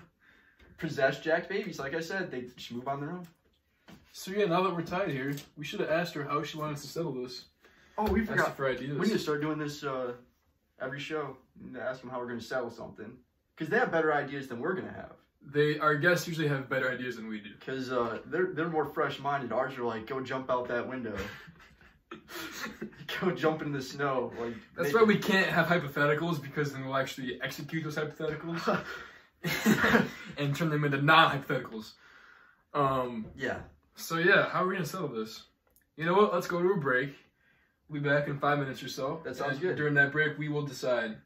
Possessed jacked babies, like I said, they just move on their own. So yeah, now that we're tied here, we should have asked her how she wanted us to settle this. Oh, we Asked her forgot. for ideas. We need to start doing this every show. We need to ask them how we're going to settle something, because they have better ideas than we're going to have. Our guests usually have better ideas than we do. Because they're more fresh-minded. Ours are like, go jump out that window. Go jump in the snow. Like that's why we can't have hypotheticals, because then we'll actually execute those hypotheticals and turn them into non-hypotheticals. Yeah. So yeah, how are we gonna settle this? You know what? Let's go to a break. We'll be back in 5 minutes or so. That sounds good. During that break, we will decide.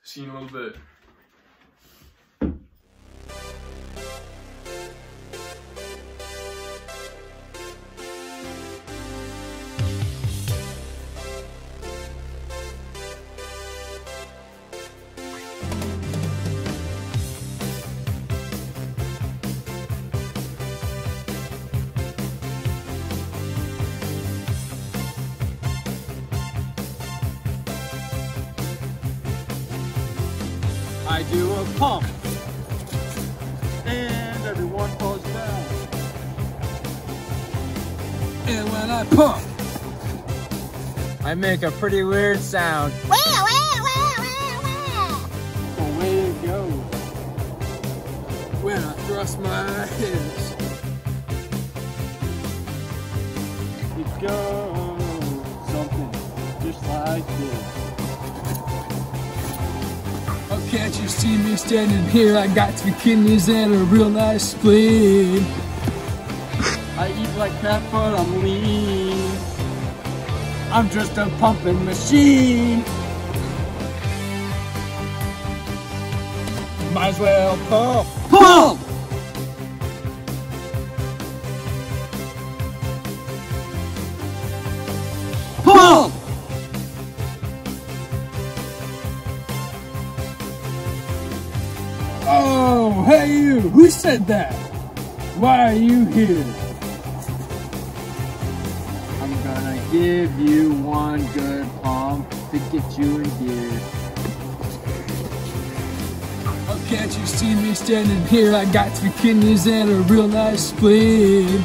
See you in a little bit. I do a pump, and everyone falls down. And when I pump, I make a pretty weird sound. Away it goes. When I thrust my hips, It goes something just like this. oh, can't you see me standing here? I got 3 kidneys and a real nice spleen. I eat like crap, but I'm lean. I'm just a pumping machine. Might as well pump. Pump! Pump! Oh, hey you, who said that? Why are you here? I'm gonna give you one good pump to get you in gear. Oh, can't you see me standing here? I got 3 kidneys and a real nice spleen.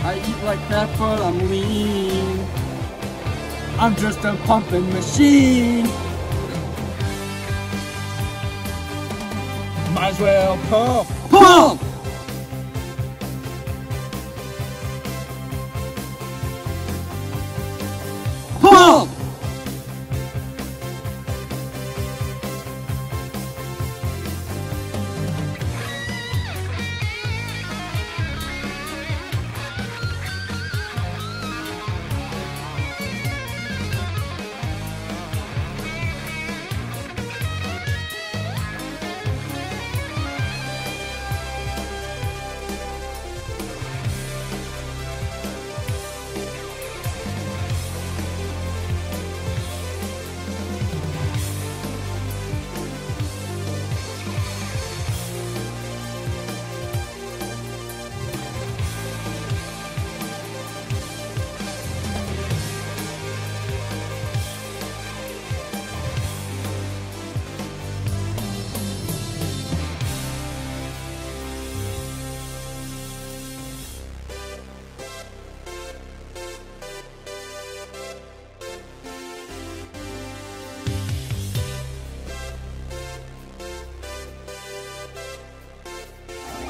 I eat like crap, but I'm lean. I'm just a pumping machine. Might as well pump. Pump! Pump!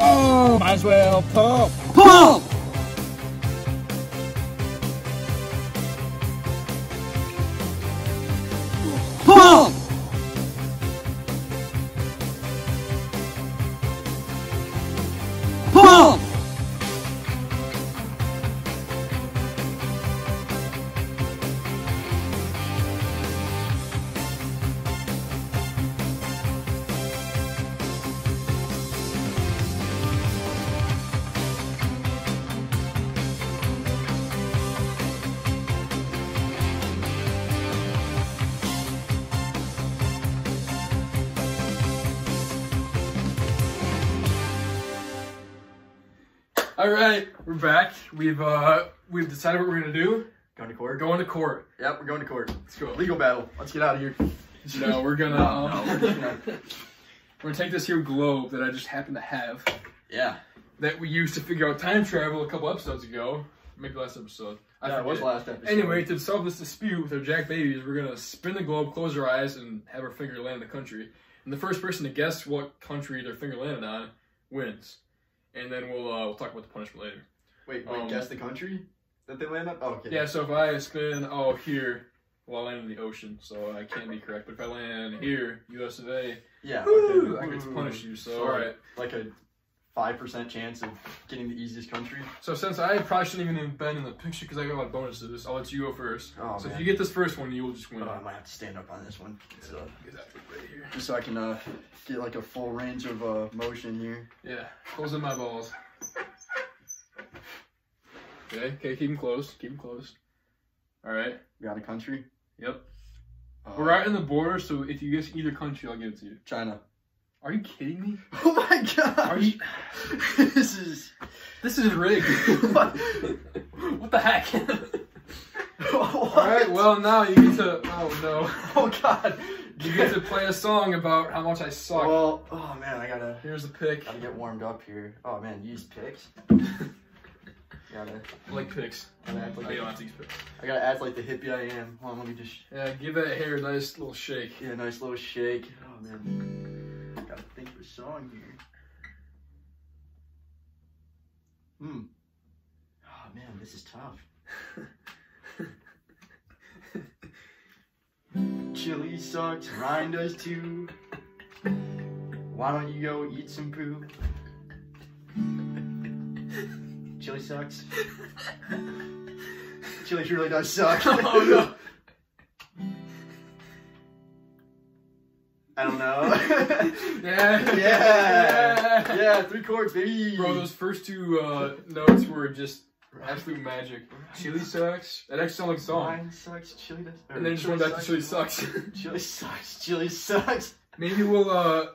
Oh, might as well pump. Pump! Pump! Pump! All right, we're back. We've decided what we're gonna do. Going to court? Going to court. Yep, we're going to court. Let's go. Legal battle. Let's get out of here. No, we're gonna. No. We're gonna take this here globe that I just happen to have. Yeah. That we used to figure out time travel a couple episodes ago. Maybe last episode. It was last episode. Anyway, to solve this dispute with our Jack babies, we're gonna spin the globe, close our eyes, and have our finger land in the country. And the first person to guess what country their finger landed on wins. And then we'll talk about the punishment later. Wait, guess the country that they land on? Oh, okay. Yeah, so if I spin, here, well, I land in the ocean, so I can't be correct. But if I land here, US of A, yeah, woo, okay. I get to punish you. So, alright. Like a 5% chance of getting the easiest country. So since I probably shouldn't even have been in the picture because I got a lot of bonuses, I'll let you go first. Oh, so man. if you get this first one, you will just win. Oh, I might have to stand up on this one. So, Get that right here. just so I can get like a full range of motion here. Yeah, close in my balls. Okay, keep them closed. Keep them closed. All right. We got a country? Yep. We're right in the border, so if you guess either country, I'll give it to you. China. Are you kidding me? Oh my god! Are you? This is rigged. What the heck? What? Alright, well now you get to, oh no. Oh god! You get to play a song about how much I suck. Well, oh man, I Here's the pick. gotta get warmed up here. Oh man, use picks. I like picks. I don't have to use picks. I gotta act like the hippie I am. Hold on, let me just. Yeah, give that hair a nice little shake. Yeah, nice little shake. Oh man, gotta think of a song here. Oh man, this is tough. Chili sucks, Ryan does too. Why don't you go eat some poo? Chili sucks. Chili really does suck. Oh no. I don't know. Yeah. Yeah, 3 chords, baby. Bro, those first two notes were just absolute magic. Chili sucks. That actually sounds like a song. Ryan sucks, chili does. And then just went back to chili sucks. Chili sucks, chili sucks. Maybe we'll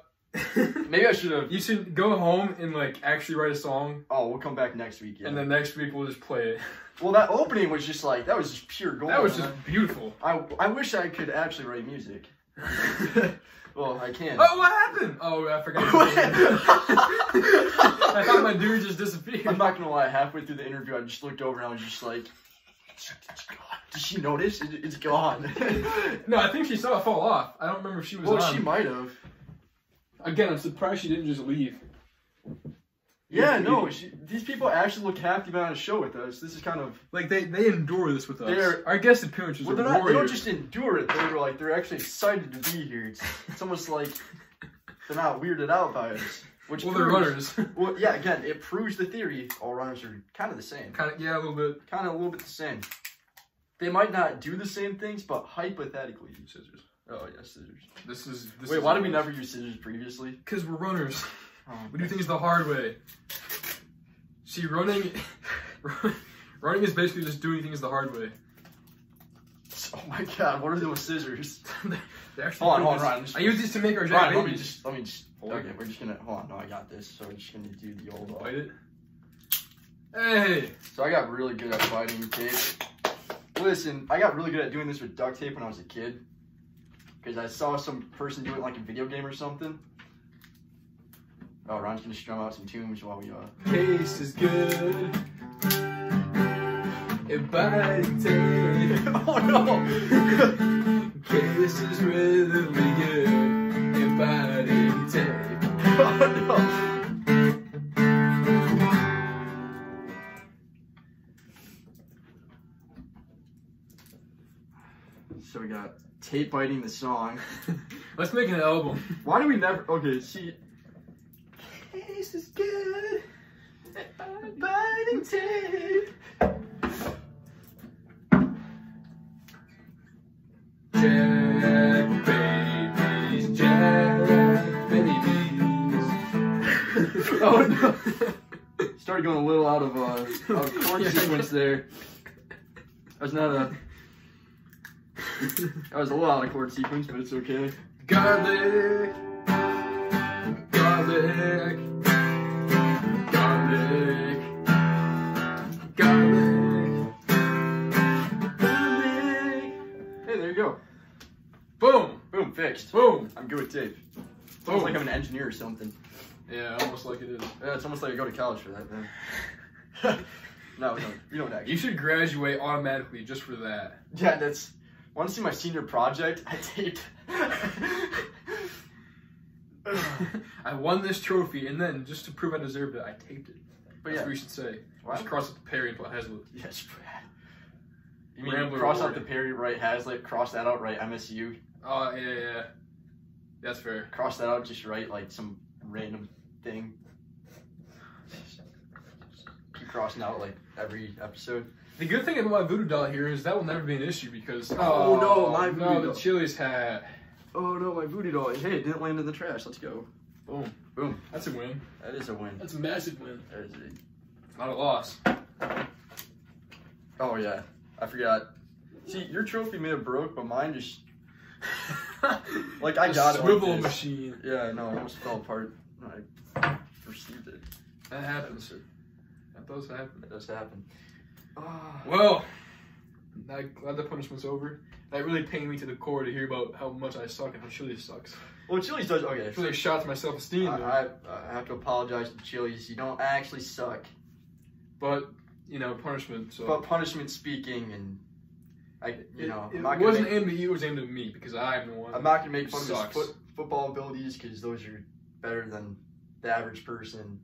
Maybe I should have. You should go home and like actually write a song. Oh, we'll come back next week. Yeah. And then next week we'll just play it. Well, that opening was just like, that was just pure gold. That was just beautiful. I wish I could actually write music. Well, I can. Oh, what happened? Oh, I forgot. I thought my dude just disappeared. I'm not gonna lie, halfway through the interview, I just looked over and I was just like, did she notice? It's gone. No, I think she saw it fall off. I don't remember if she was on. Well, she might have. Again, I'm surprised she didn't just leave. Yeah, no, these people actually look happy about a show with us. This is kind of like they endure this with us. They're, our guest appearances are they warriors. don't just endure it. They're actually excited to be here. It's almost like they're not weirded out by us. Which they're runners. Well, yeah, again, it proves the theory. All runners are kind of the same. Yeah, a little bit. Kind of a little bit the same. They might not do the same things, but hypothetically, scissors. Oh yeah, scissors. This Wait, why did we never use scissors previously? Because we're runners. Oh, we do things the hard way. See, running is basically just doing things the hard way. Oh my god, what are those scissors? Hold on. I use these to make our Ryan, babies. let me just. Okay, we're just gonna hold on. No, I got this. So we're just gonna do the old. Bite it. Hey. So I got really good at biting tape. Listen, I got really good at doing this with duct tape when I was a kid. Because I saw some person do it like a video game or something. Oh, Ron's gonna strum out some tunes while we Case is good. And biting tape. Oh no! Case is really good. And biting tape. Oh no! So we got tape biting the song. Let's make an album. Why do we never? Okay, see. Case is good. Biting tape. Jack babies, Jack babies. Oh no! Started going a little out of chord sequence there. That was not a. That was a little out of chord sequence, but it's okay. Garlic, garlic, garlic. fixed. Boom. I'm good with tape. It's Boom. almost like I'm an engineer or something. Yeah, almost like it is. Yeah, it's almost like I go to college for that, man. No, we don't actually. You should graduate automatically just for that. Yeah, that's... Want to see my senior project? I taped... I won this trophy, and then just to prove I deserved it, I taped it. But That's yeah. what we should say. What? Just cross up the Perry and put Hazlitt. Yes, you mean Rambler cross Award. out the Perry, right Hazlitt, cross that out, right MSU, Oh, yeah. That's fair. cross that out, just write like some random thing. Keep crossing out like every episode. The good thing about my voodoo doll here is that will never be an issue because... Oh, no, my voodoo no, doll. the Chili's hat. Oh no, my voodoo doll. Hey, it didn't land in the trash. Let's go. Boom. Boom. That's a win. That is a win. That's a massive win. That is a... Not a loss. Oh yeah, I forgot. See, your trophy may have broke, but mine just... Like, I got it like Swivel this. machine. Yeah, no, it almost fell apart when I received it. That happens. That does happen. It does happen. Oh. Well, I'm glad the punishment's over. That really pained me to the core to hear about how much I suck and how Chili sucks. Well, Chili's does... Okay. I feel like a shot to my self-esteem. I have to apologize to Chili's. You don't actually suck. But, you know, punishment. So. But punishment speaking, and It I'm not wasn't gonna aimed at you, it was aimed at me because I'm the one. I'm not gonna make who fun of sucks. his football abilities because those are better than the average person.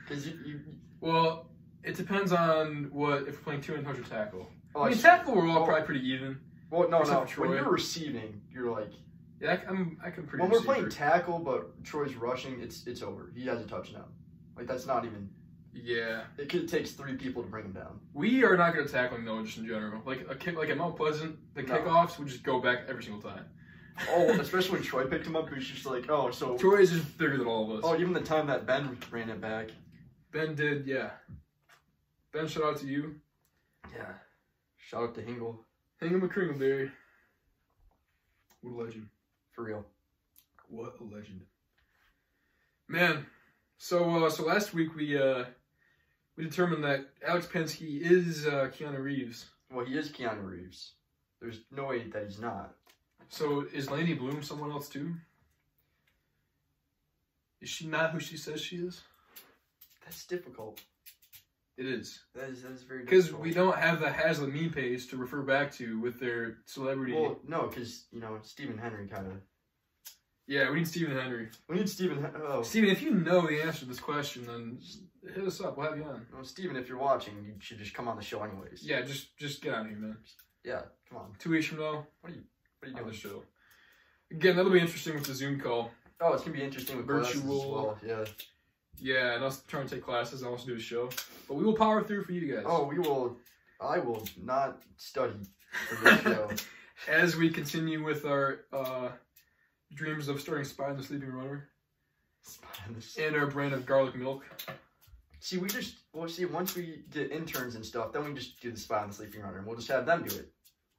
Because you Well, it depends on what, if we're playing 2-touch or tackle. oh, I mean, tackle, we're all probably pretty even. well, no, except for when Troy. you're receiving, you're like Yeah, I can pretty when we're receiver. playing tackle, but Troy's rushing, it's over. He has a touchdown. Like that's not even. Yeah. It takes 3 people to bring him down. We are not good at tackling, though, just in general. Like a kick, like at Mount Pleasant, the No. kickoffs would just go back every single time. Oh, especially when Troy picked him up, he was just like, oh, so. Troy is just bigger than all of us. Oh, even the time that Ben ran it back. Ben did, yeah. Ben, shout out to you. Yeah. Shout out to Hingle. Hingham McCringleberry. What a legend. For real. What a legend. Man, so last week we determined that Alex Penske is Keanu Reeves. Well, he is Keanu Reeves. There's no way that he's not. So is Lani Bloom someone else too? Is she not who she says she is? That's difficult. It is. That is very difficult. Because we don't have the Hazlitt meme page to refer back to with their celebrity. Well, no, because, Stephen Henry kind of... Yeah, we need Stephen Henry. We need Stephen... Oh. Stephen, if you know the answer to this question, then hit us up. We'll have you on. Well, Stephen, if you're watching, you should just come on the show anyways. Yeah, just get on here, man. Yeah, come on. 2 weeks from now, What are you on doing? the show. Again, that'll be interesting with the Zoom call. Oh, it's going to be interesting with classes as Virtual. well. Yeah. Yeah, and us trying to take classes and also do a show. But we will power through for you guys. Oh, I will not study for this show. As we continue with our dreams of starting Spy and the Sleeping Runner and our brand of garlic milk. See, once we get interns and stuff, then we just do the Spy and the Sleeping Runner, and we'll just have them do it.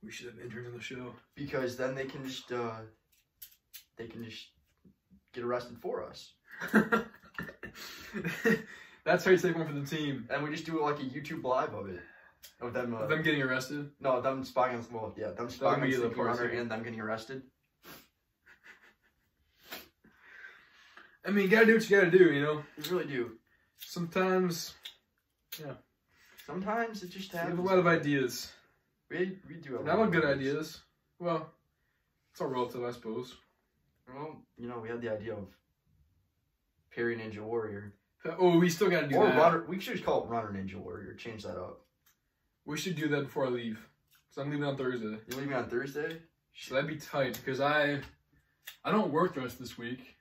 We should have interns on the show. Because then they can just get arrested for us. That's how you take one for the team. And we just do like a YouTube live of it. Of them, Them getting arrested? No, them spying on, them spying on be the Sleeping part Runner two. and them getting arrested. I mean, you gotta do what you gotta do, you know? You really do. Sometimes, Sometimes it just we happens. have a lot of ideas. We do have Not all good ideas. Well, it's all relative, I suppose. Well, we had the idea of Perry Ninja Warrior. Oh, we still gotta do Or that. Runner. We should just call it Runner Ninja Warrior. Change that up. We should do that before I leave. Because I'm leaving on Thursday. You leaving on Thursday? So that'd be tight, because I don't work the rest of this week.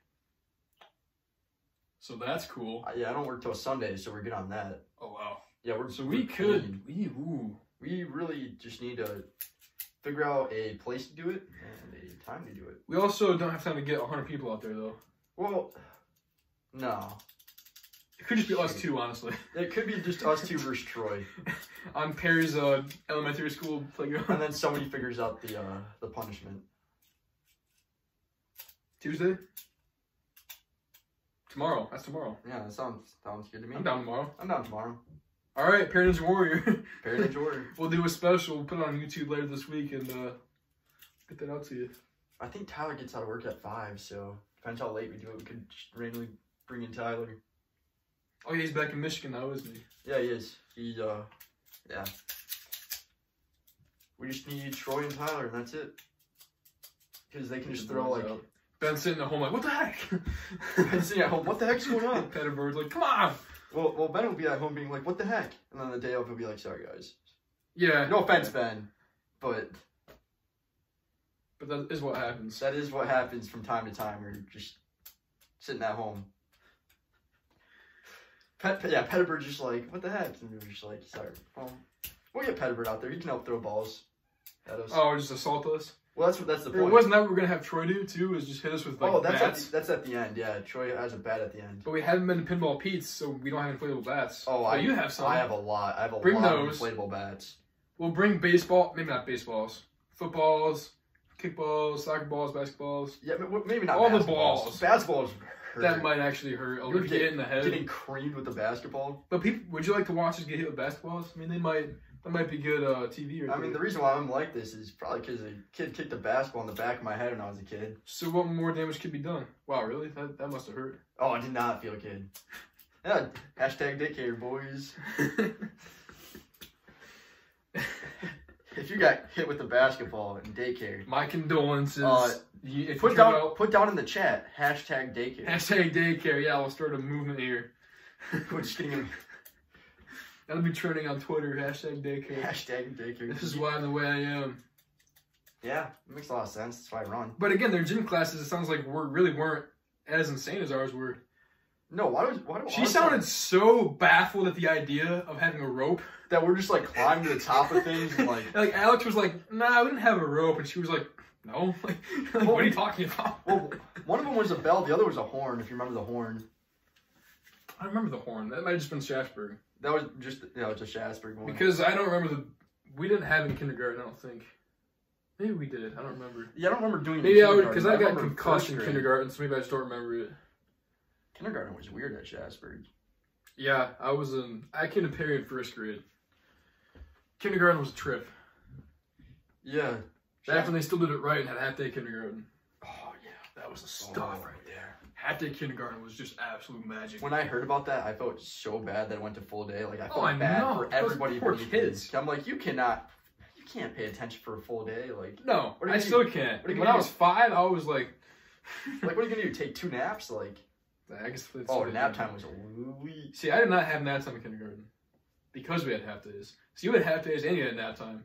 So that's cool. Yeah, I don't work till Sunday, so we're good on that. Oh, wow. Yeah, we're So we're we clean. could, We really just need to figure out a place to do it and a time to do it. we also don't have time to get 100 people out there, though. Well, no. It could just be us two, honestly. It could be just us two versus Troy. On Perry's elementary school playground. And then somebody figures out the punishment. Tuesday? Tomorrow. That's tomorrow. Yeah, that sounds good to me. I'm down tomorrow. I'm down tomorrow. All right, Perry Ninja Warrior. Perry Ninja Warrior. We'll do a special. We'll put it on YouTube later this week and get that out to you. I think Tyler gets out of work at 5, so depends how late we do it. We could just randomly bring in Tyler. Oh, yeah, he's back in Michigan now, isn't he? Yeah, he is. Yeah. We just need Troy and Tyler, and that's it. Because they can just throw, like... Ben's sitting at home like, what the heck? Ben's sitting at home, what the heck's going on? Pettibird's like, come on! Well, Ben will be at home being like, what the heck? And then the day off, he'll be like, sorry, guys. Yeah. No offense, Ben, but... But that is what happens. That is what happens from time to time. We're just sitting at home. Pettibird's just like, what the heck? And we're just like, sorry. We'll get Pettibird out there. He can help throw balls at us. Oh, just assault us? Well, that's the point. Wasn't that what we're going to have Troy do, too? Is just hit us with, like, bats? That's at the end, yeah. Troy has a bat at the end. But we haven't been to Pinball Pete's, so we don't have inflatable bats. Oh, you have some. I have a lot. I have a bring lot those. of inflatable bats. We'll bring baseball, maybe not baseballs, footballs, kickballs, soccer balls, basketballs. Yeah, maybe not all basketballs. the balls. Basketballs hurt. That might actually hurt. You're get hit in the head. Getting creamed with the basketball. But people, would you like to watch us get hit with basketballs? I mean, that might be good TV. I mean, the reason why I'm like this is probably because a kid kicked a basketball in the back of my head when I was a kid. So what more damage could be done? Wow, really? That must have hurt. Oh, I did not feel good. Yeah, hashtag daycare, boys. If you got hit with a basketball in daycare, my condolences. Put down in the chat hashtag daycare. Hashtag daycare. Yeah, we'll start a movement here. We're just kidding. That'll be trending on Twitter. Hashtag daycare. Hashtag daycare. This is why I'm the way I am. Yeah, it makes a lot of sense. That's why I run. But again, their gym classes, it sounds like weren't as insane as ours were. No, why she sounded so baffled at the idea of having a rope. That we're just like climbing to the top of things and like... Like Alex was like, nah, we didn't have a rope. And she was like, no. Like, what are you talking about? Well, one of them was a bell. The other was a horn, if you remember the horn. I remember the horn. That might have just been Shasberg. That was just, just Shasberg one. Because I don't remember we didn't have it in kindergarten, I don't think. Maybe we did. I don't remember. Yeah, I don't remember doing it maybe because I got concussed in kindergarten, so maybe I just don't remember it. Kindergarten was weird at Shasberg. Yeah, I came to Perry in first grade. Kindergarten was a trip. Yeah. Back when they still did it right and had half-day kindergarten. Oh, yeah. That was the stuff right there. Half-day kindergarten was just absolute magic. When I heard about that, I felt so bad that it went to full day. Like, I felt bad for everybody poor but kids. I'm like, you can't pay attention for a full day. Like, no, I still can't. When I was 5, I was like... like, what are you going to do? Take 2 naps? Like... I guess nap time was elite. See, I did not have nap time in kindergarten. Because we had half days. So you had half days and you had nap time.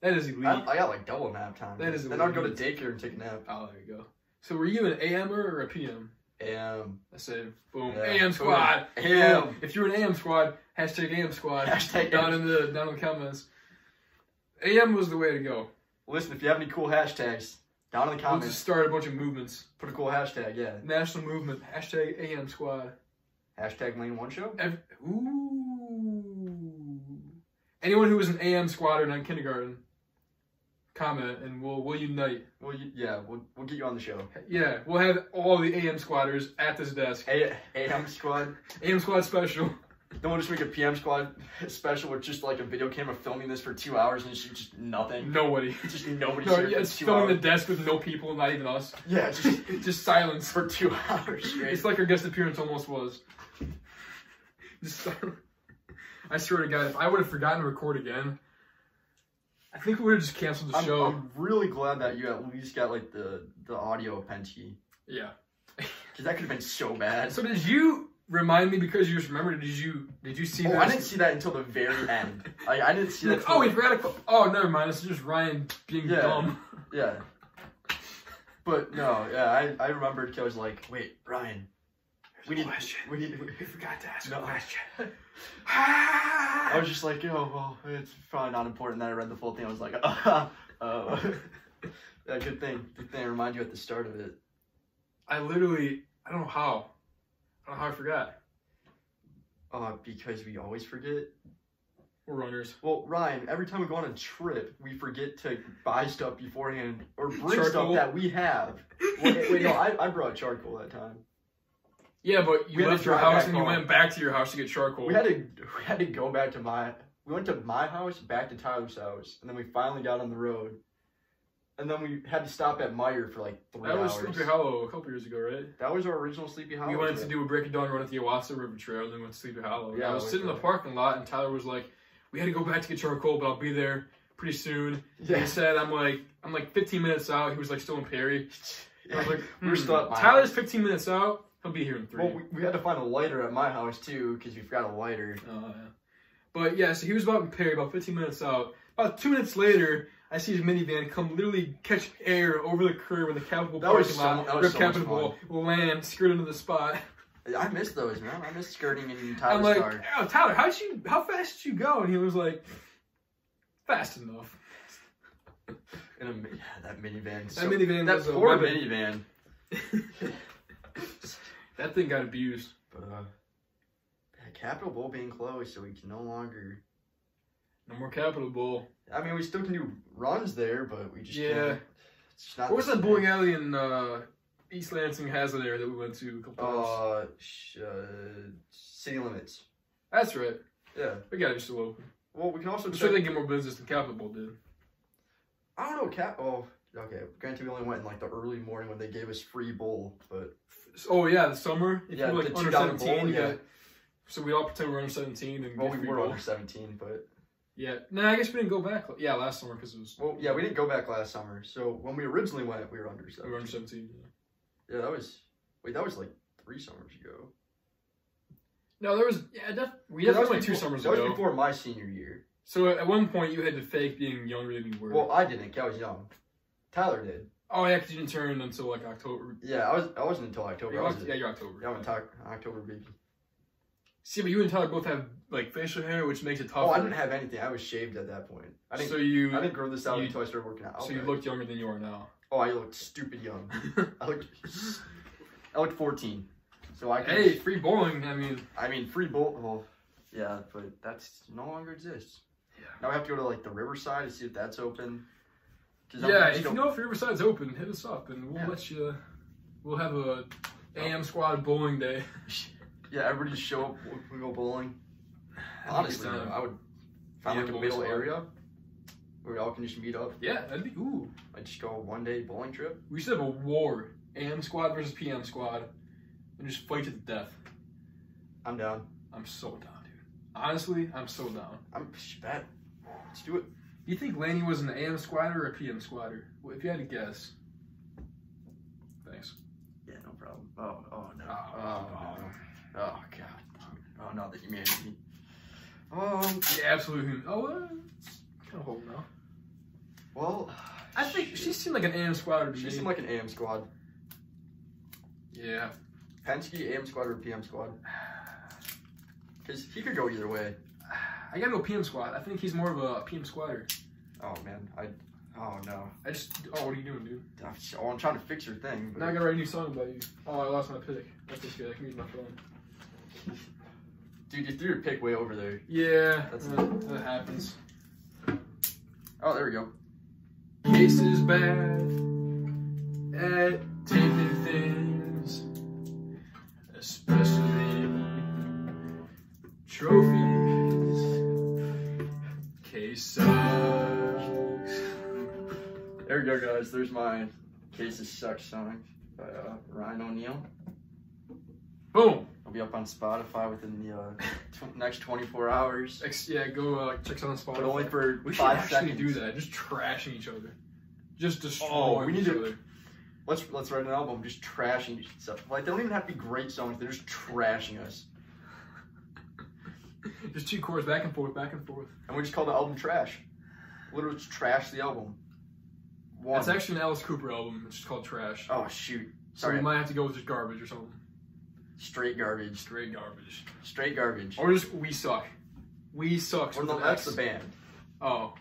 That is elite. I got like double nap time. That is elite. Then I'd go to daycare and take a nap. Oh, there you go. So were you an AM or a PM? AM. I said, boom. Yeah. AM squad. AM. If you're an AM squad, hashtag AM squad. Hashtag down in the comments. AM was the way to go. Listen, if you have any cool hashtags, down in the comments. We'll just start a bunch of movements. Put a cool hashtag, yeah. National movement. Hashtag AM squad. Hashtag Lane 1 show? Ooh. Anyone who was an AM squadron in kindergarten, comment and we'll unite. We'll get you on the show. Yeah, we'll have all the AM squatters at this desk. AM squad? AM squad special. Then we'll just make a PM squad special with just like a video camera filming this for 2 hours and it's just nothing. Nobody. Just nobody. No, yeah, it's filming the desk with no people, not even us. Yeah, just silence for 2 hours straight. It's like our guest appearance almost was. Just I swear to God, if I would have forgotten to record again, I think we would have just canceled the show. I'm really glad that you at least got like the audio Penty. Yeah. Because that could have been so bad. So did you remind me because you just remembered? Did you see that? I didn't see that until the very end. I didn't see that. Oh, we forgot to. Oh, never mind. It's just Ryan being dumb. Yeah. But no, yeah, I remembered because I was like, wait, Ryan. We forgot to ask a question. I was just like, oh, well, it's probably not important that I read the full thing. I was like, yeah, good thing. Good thing I remind you at the start of it. I don't know how. I don't know how I forgot. Because we always forget. We're runners. Well, Ryan, every time we go on a trip, we forget to buy stuff beforehand or bring charcoal. Stuff that we have. Wait, no, I brought charcoal that time. Yeah, but you left your house and you went back to your house to get charcoal. We had to go back to we went to my house, back to Tyler's house, and then we finally got on the road. And then we had to stop at Meyer for like 3 That was hours. Sleepy Hollow a couple years ago, right? That was our original Sleepy Hollow. We went trip. to do a break of dawn run at the Owasso River Trail, and then went to Sleepy Hollow. Yeah, I was sitting in the parking lot, and Tyler was like, "We had to go back to get charcoal, but I'll be there pretty soon." Yeah. And he said, "I'm like 15 minutes out." He was like still in Perry. Yeah. I was like, We're still at my Tyler's house. 15 minutes out. He'll be here in 3. Well, we had to find a lighter at my house too because we forgot a lighter. Yeah. But yeah, so he was about in Perry, about 15 minutes out. About 2 minutes later, I see his minivan come literally catch air over the curb in the Capitol That was parking lot. so- that was Rip so much Capitol will land, skirt into the spot. I miss those, man. I miss skirting in I'm Tyler's like, car. "Oh, Tyler, how fast did you go?" And he was like, "Fast enough." That minivan. That minivan That was a poor weapon. minivan. That thing got abused. But Capitol Bowl being closed, so we can no longer. No more Capitol Bowl. I mean, we still can do runs there, but we just Yeah. can't. It's just not. What was the that same. bowling alley in East Lansing, Hazlet area that we went to a couple times? City limits. That's right. Yeah. We gotta be still open. Well, we can also I'm check. sure they get more business than Capitol Bowl did. I don't know, Oh, okay. Granted, we only went in like the early morning when they gave us free bowl, but Oh yeah, the summer. If Yeah, you were like the under $2 17, bowl, you yeah. got. So we all pretend we're under 17 and well, get we free were bowl. under 17, but Yeah. No, I guess we didn't go back. Yeah, last summer because it was. well, yeah, we didn't go back last summer. So when we originally went, we were under 17. We were under 17. Yeah. Yeah, that was like 3 summers ago. No, there was. Yeah, we That was definitely went 2 before- summers That ago. was before my senior year. So at one point you had to fake being younger than you were. Well, I didn't. I was young. Tyler did. Oh yeah, because you didn't turn until like October. Yeah, I wasn't until October. You're, I was you're October. Yeah, I'm in October baby. See, but you and Tyler both have like facial hair, which makes it tougher. Oh, I didn't have anything. I was shaved at that point. I didn't. So you. I didn't grow this out you- until I started working out. So you looked younger than you are now. Oh, I looked stupid young. I looked 14. So I can. Hey, free bowling. I mean, free bowl. Well, yeah, but that's no longer exists. Yeah. Now we have to go to like the Riverside to see if that's open. 'Cause Yeah, I'm just if you know if Riverside's open, hit us up and we'll let you. We'll have a AM squad bowling day. Yeah, everybody just show up. We go bowling. Honestly, That'd be though, I would find Yeah, like a bowling middle squad. area where we all can just meet up. Yeah, that'd be ooh. Like just go 1 day bowling trip. We should have a war, AM squad versus PM squad, and just fight to the death. I'm down. I'm so down, dude. Honestly, I'm so down. I'm bad. Let's do it. Do you think Lani was an AM squatter or a PM squatter? Well, if you had to guess. Thanks. Yeah, no problem. Oh no. Oh, Oh god. Oh no, the humanity. Yeah, absolutely. Oh, it's kind of holding now. Well, I think she seemed like an AM squatter to she me. seemed like an AM squad. Yeah. Penske, AM squad, or PM squad? Because he could go either way. I gotta go PM squad. I think he's more of a PM squatter. Oh man, oh no. Oh, what are you doing, dude? I'm trying to fix your thing. But Now I gotta write a new song about you. Oh, I lost my pick. That's just good. I can use my phone. dude, you threw your pick way over there. Yeah, That's that happens. Oh, there we go. Case is bad at taking things, especially trophies. Case sucks. There we go, guys. There's my Cases Suck song by Ryan O'Neal. Boom. It'll be up on Spotify within the next 24 hours. Yeah, go check us out on Spotify. But only for we should 5 actually seconds. do that. Just trashing each other. Just destroying Oh, we need each to- other. Let's write an album just trashing stuff. Like, they don't even have to be great songs. They're just trashing us. Just 2 chords back and forth, back and forth. And we just call the album Trash. Literally just trash the album. It's actually an Alice Cooper album. It's just called Trash. Oh, shoot. So Sorry. we might have to go with just garbage or something. Straight garbage. Straight garbage. Straight garbage. Or just We Suck. We Sucks. Or with no, an that's X. the band. Oh.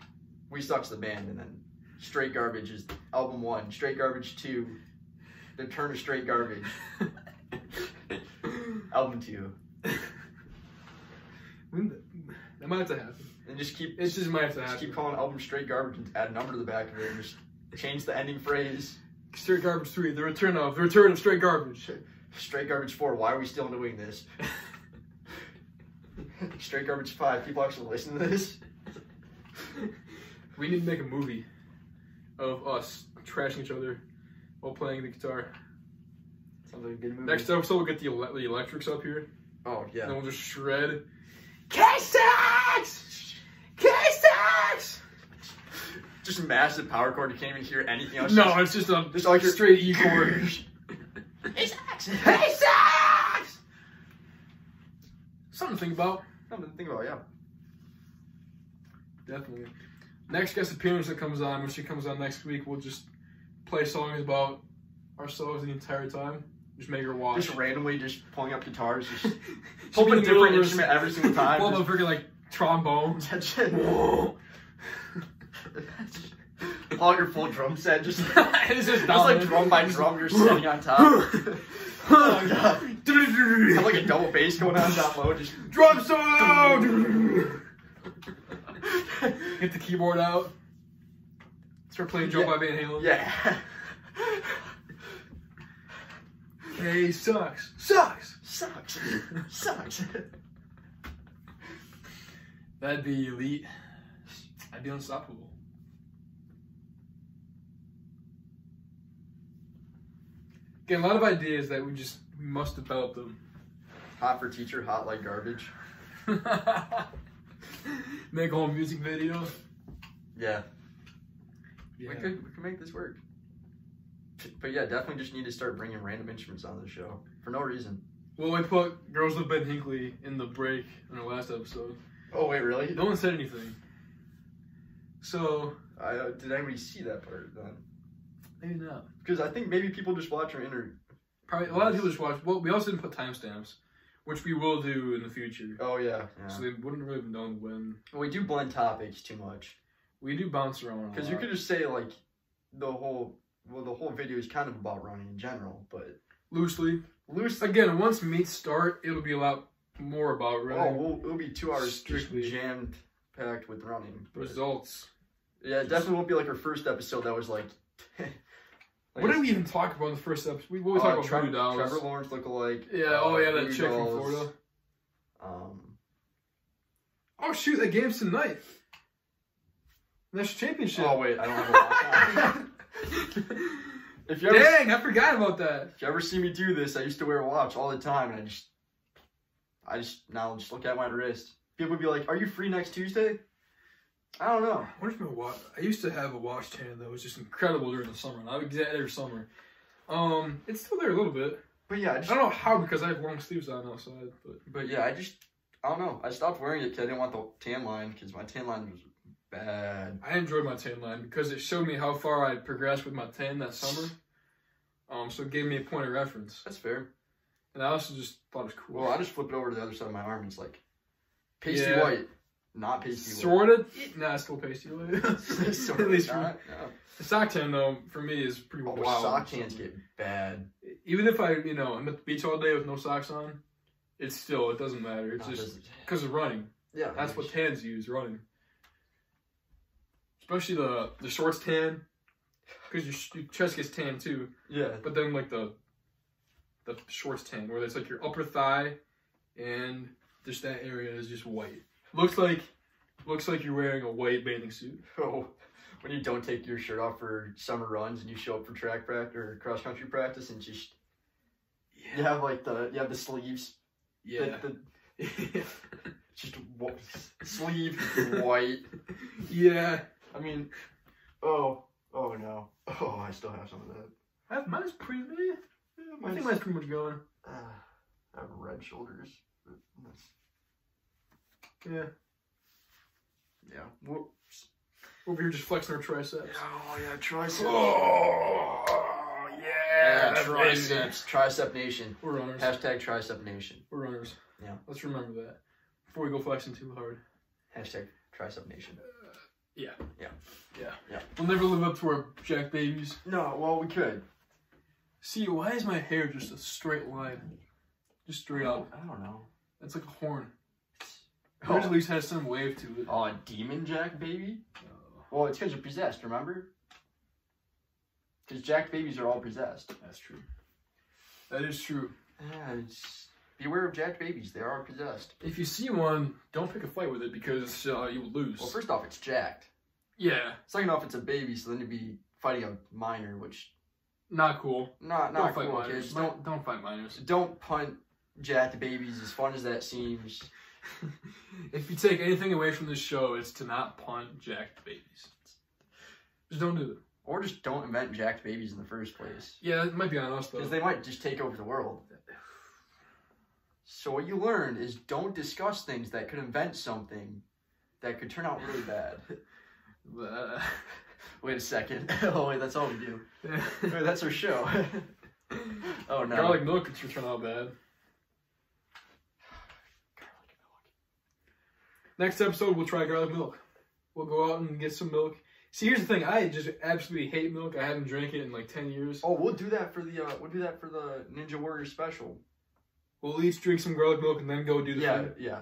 We Suck's the band, and then Straight Garbage is album 1. Straight Garbage 2. The Turn of Straight Garbage. Album 2. That might have to happen. And just keep It just might have to just happen. keep calling album Straight Garbage and add a number to the back of it and just change the ending phrase. Straight Garbage 3, the return of Straight Garbage. Straight Garbage 4, why are we still doing this? Straight Garbage 5, people actually listen to this? We need to make a movie of us trashing each other while playing the guitar. Sounds like a good movie. Next episode, we'll get the electrics up here. Oh, yeah. And then we'll just shred. K-Sax! K-Sax! Just a massive power chord. You can't even hear anything else. No, it's just a like straight E chord. K-Sax! K-Sax! Something to think about. Something to think about, yeah. Definitely. Next guest appearance that comes on, when she comes on next week, we'll just play songs about ourselves the entire time. Just make her watch. Just randomly just pulling up guitars. Just She'll pull be a different little- instrument every single time. Pull up freaking like trombones. All your full drum set. Just, It's just just like drum by drum you're setting on top. Oh, God. Have like a double bass going on down low. Just drum solo! Get the keyboard out. Start playing Joe by Van Halen. yeah. Hey, sucks. Sucks! Sucks. Sucks. That'd be elite. I'd be unstoppable. Again, a lot of ideas that we must develop them. Hot for teacher, hot like garbage. Make a whole music video. Yeah. Yeah. We could make this work. But yeah, definitely just need to start bringing random instruments on the show for no reason. Well, we put Girls with Ben Hinckley in the break in our last episode. Oh wait, really? No one said anything. So Did anybody see that part then? maybe not. Because I think maybe people just watch our inner. Probably a lot of people just watch. Well, we also didn't put timestamps, which we will do in the future. Oh yeah. So they wouldn't really have known when. Well, we do blend topics too much. We do bounce around. Because you could just say like the whole video is kind of about running in general, but loosely. Again, once meets start, it'll be a lot more about running. Oh, it'll be 2 hours Strictly. just jammed packed with running. But Results. yeah, it definitely won't be like our first episode that was like. What did we even talk about in the first episode? We always talk about voodoo dolls. Trevor Lawrence lookalike. Yeah. Oh yeah, that voodoo chick from dolls, Florida. Um. Oh shoot, that game's tonight. National championship. Oh wait, I don't have a watch on. If you ever, Dang, I forgot about that. if you ever see me do this, I used to wear a watch all the time, and I just now just look at my wrist. People would be like, "Are you free next Tuesday?" I don't know. What if my watch? I used to have a watch chain that was just incredible during the summer. And I would get it every summer. It's still there a little bit. But yeah, I don't know how because I have long sleeves on outside. But yeah, I don't know. I stopped wearing it because I didn't want the tan line because my tan line was bad. I enjoyed my tan line because it showed me how far I progressed with my tan that summer. So it gave me a point of reference. That's fair. And I also just thought it was cool. Well, I just flip it over to the other side of my arm. And it's like pasty Yeah. white, not pasty white. Sort of. Nah, it's still pasty white. Sort At of least not, for, no. the sock tan though, for me is pretty Oh, wild. sock tans get bad. Even if I'm at the beach all day with no socks on, it doesn't matter. It's No, it just doesn't. because of running. Yeah, That's what tans use, running. Especially the shorts tan, because your chest gets tan too. Yeah. But then like the shorts tan, where it's like your upper thigh, and just that area is just white. Looks like you're wearing a white bathing suit. Oh, when you don't take your shirt off for summer runs and you show up for track practice or cross country practice and just you have like the sleeves. Yeah. Just sleeve white. Yeah. I mean, oh no. Oh, I still have some of that. Mine's pretty. Yeah, I think mine's pretty much going. I have red shoulders. That's, Yeah. yeah. Whoops. Over here just flexing our triceps. Oh yeah, triceps. Oh yeah. That's triceps. Tricep Nation. We're runners. Hashtag Tricep Nation. We're runners. Yeah. Let's remember that before we go flexing too hard. Hashtag Tricep Nation. Yeah. Yeah. We'll never live up to our Jack babies. No, well we could. See, why is my hair just a straight line? Just straight up. I don't know. That's like a horn. Yours at least has some wave to it. Oh, a demon Jack baby? Well, it's because you're possessed, remember? Because Jack babies are all possessed. That's true. That is true. Yeah, beware of Jack babies. They are possessed. If you see one, don't pick a fight with it because you will lose. Well, first off, it's jacked. Yeah. Second off, it's a baby, so then it'd be fighting a minor, which Not cool. not Don't fight cool, minors. kids. Don't fight minors. Don't punt jacked babies, as fun as that seems. If you take anything away from this show, it's to not punt jacked babies. Just don't do it. Or just don't invent jacked babies in the first place. Yeah, it might be on us though. Because they might just take over the world. So what you learned is don't discuss things that could invent something that could turn out really bad. Wait a second. Oh wait, that's all we do. Wait, that's our show. Oh no. Garlic milk could turn out bad. Next episode, we'll try garlic milk. We'll go out and get some milk. See, here's the thing. I just absolutely hate milk. I haven't drank it in like 10 years. Oh, we'll do that for the Ninja Warrior special. We'll each drink some garlic milk and then go do the thing. Yeah.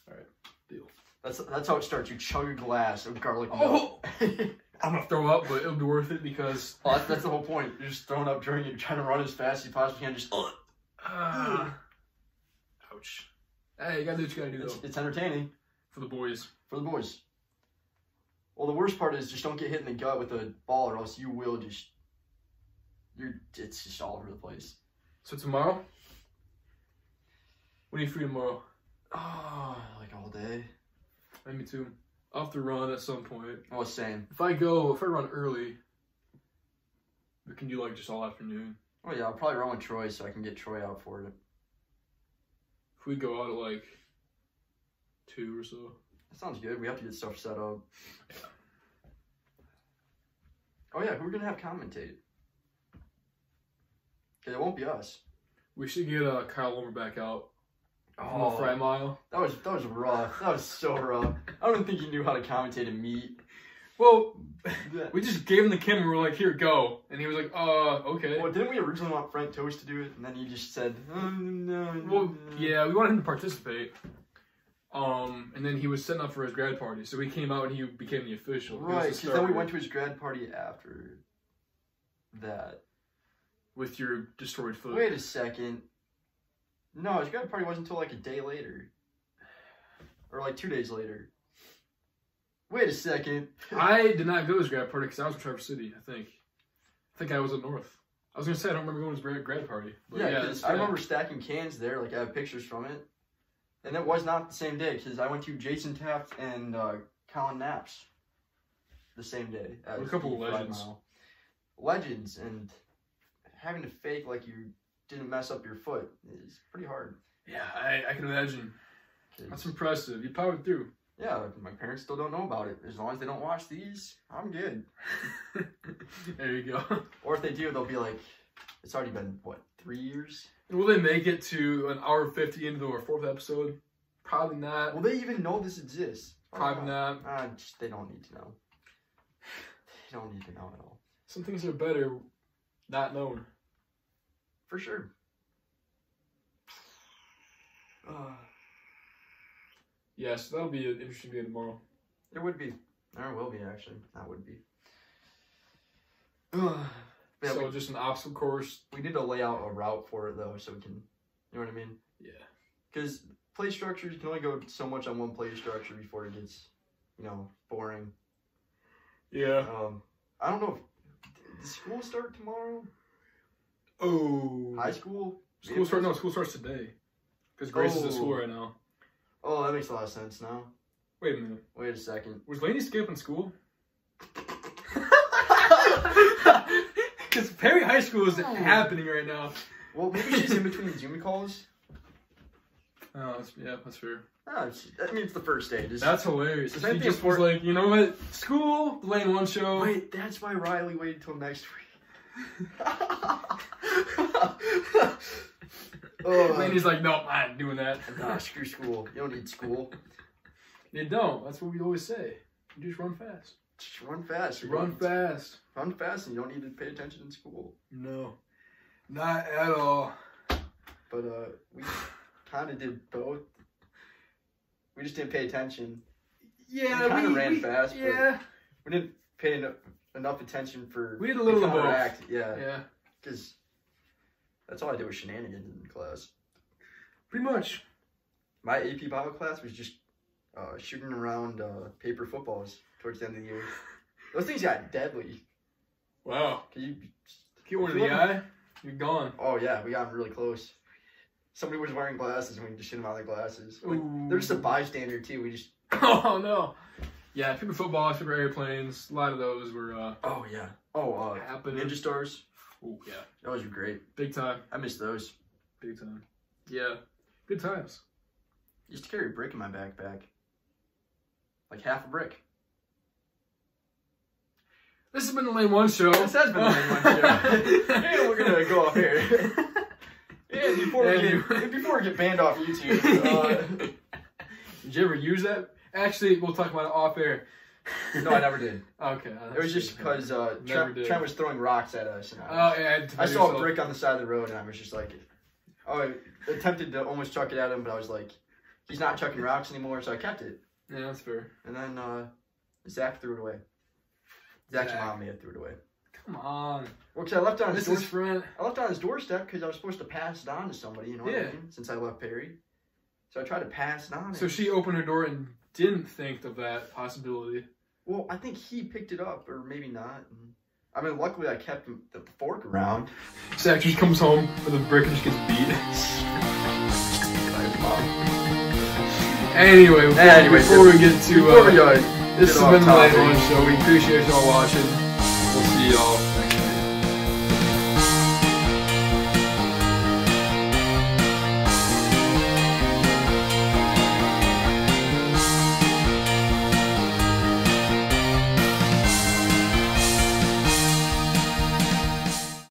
All right, deal. That's how it starts. You chug a glass of garlic milk. I'm gonna throw up, but it'll be worth it because that's the whole point. You're just throwing up during it. You're trying to run as fast as you possibly can. Just ouch. Hey, you gotta do what you gotta do though. It's entertaining For the boys. for the boys. Well, the worst part is just don't get hit in the gut with a ball, or else you will just. It's just all over the place. So tomorrow? When are you free tomorrow? Oh, like all day. Me too. I'll have to run at some point. Oh, same. If I run early, we can do like just all afternoon. Oh yeah, I'll probably run with Troy so I can get Troy out for it. If we go out at like 2 or so. That sounds good. We have to get stuff set up. Yeah. Oh yeah, who are we gonna have commentate? Okay, it won't be us. We should get Kyle Lomer back out. From Oh, the fry mile. that was rough. That was so rough. I don't think he knew how to commentate a meet. Well, we just gave him the camera. We were like, "Here, go," and he was like, okay." Well, didn't we originally want Frank Toast to do it, and then he just said, no. Well, yeah, we wanted him to participate. And then he was setting up for his grad party, so he came out and he became the official. Right, because then we went to his grad party after that. With your destroyed foot. Wait a second. No, his grad party wasn't until like a day later. Or like 2 days later. Wait a second. I did not go to his grad party because I was in Traverse City, I think. I think I was up north. I was going to say I don't remember going to his grad party. But Yeah, I remember stacking cans there, like I have pictures from it. And it was not the same day, because I went to Jason Taft and Colin Knapp's the same day. A couple of legends. Legends, and having to fake like you didn't mess up your foot is pretty hard. Yeah, I can imagine. That's impressive. You powered through. Yeah, my parents still don't know about it. As long as they don't watch these, I'm good. There you go. Or if they do, they'll be like, it's already been, what, 3 years? Will they make it to an hour 50 into our 4th episode? Probably not. Will they even know this exists? Probably not. They don't need to know. They don't need to know at all. Some things are better not known. For sure. Yeah, so that'll be an interesting day tomorrow. It would be. There will be, actually. That would be. Yeah, so just an obstacle course. We need to lay out a route for it, though, so we can, you know what I mean? Yeah. Because play structures, you can only go so much on one play structure before it gets, boring. Yeah. I don't know. Does school start tomorrow? Oh. High school? School starts today. Because Grace is at school right now. Oh, that makes a lot of sense now. Wait a minute. Wait a second. Was Lani skipping school? Because Perry High School is happening right now. Well, maybe she's in between Zoom calls. Oh, that's fair. That means the first day. That's hilarious. She just was like, you know what? School, the Lane 1 show. Wait, that's why Riley waited till next week. Lane's like, no, I'm not doing that. Nah, screw school. You don't need school. You don't. That's what we always say. You just run fast. Just run fast. Run fast. Run fast and you don't need to pay attention in school. No. Not at all. But we kind of did both. We just didn't pay attention. Yeah, we kind of ran fast. Yeah. But we didn't pay enough attention for. We did a little of both. Yeah. Yeah. Because that's all I did was shenanigans in class. Pretty much. My AP Bio class was just shooting around paper footballs towards the end of the year. Those things got deadly. Wow. You Get one in the eye, you're gone. Oh yeah, we got them really close. Somebody was wearing glasses and we just hit them out of their glasses. They're just a bystander too. We just. Oh no. Yeah, paper footballs, paper airplanes. A lot of those were. Oh yeah. happening. Ninja stars. Oh yeah. Those were great. Big time. I miss those. Big time. Yeah. Good times. I used to carry a brick in my backpack. Like half a brick. This has been the Lane 1 show. This has been the Lane 1 show. And we're gonna go off here. And before we get banned off YouTube, did you ever use that? Actually, we'll talk about it off air. No, I never did. Okay. It was just because Trent was throwing rocks at us. And I saw a brick on the side of the road, and I was just like, I attempted to almost chuck it at him, but I was like, he's not chucking rocks anymore, so I kept it. Yeah, that's fair. And then Zach threw it away. Zach's mom may have threw it away. Come on. Well, because I left it on his doorstep. I left it on his doorstep because I was supposed to pass it on to somebody, you know what I mean? Since I left Perry. So I tried to pass it on. So she opened her door and didn't think of that possibility. Well, I think he picked it up, or maybe not. And, I mean, luckily I kept the fork around. Zach just comes home with a brick and just gets beat. Anyway, before we get to... this has been the Lane 1 show. We appreciate y'all watching. We'll see y'all next time.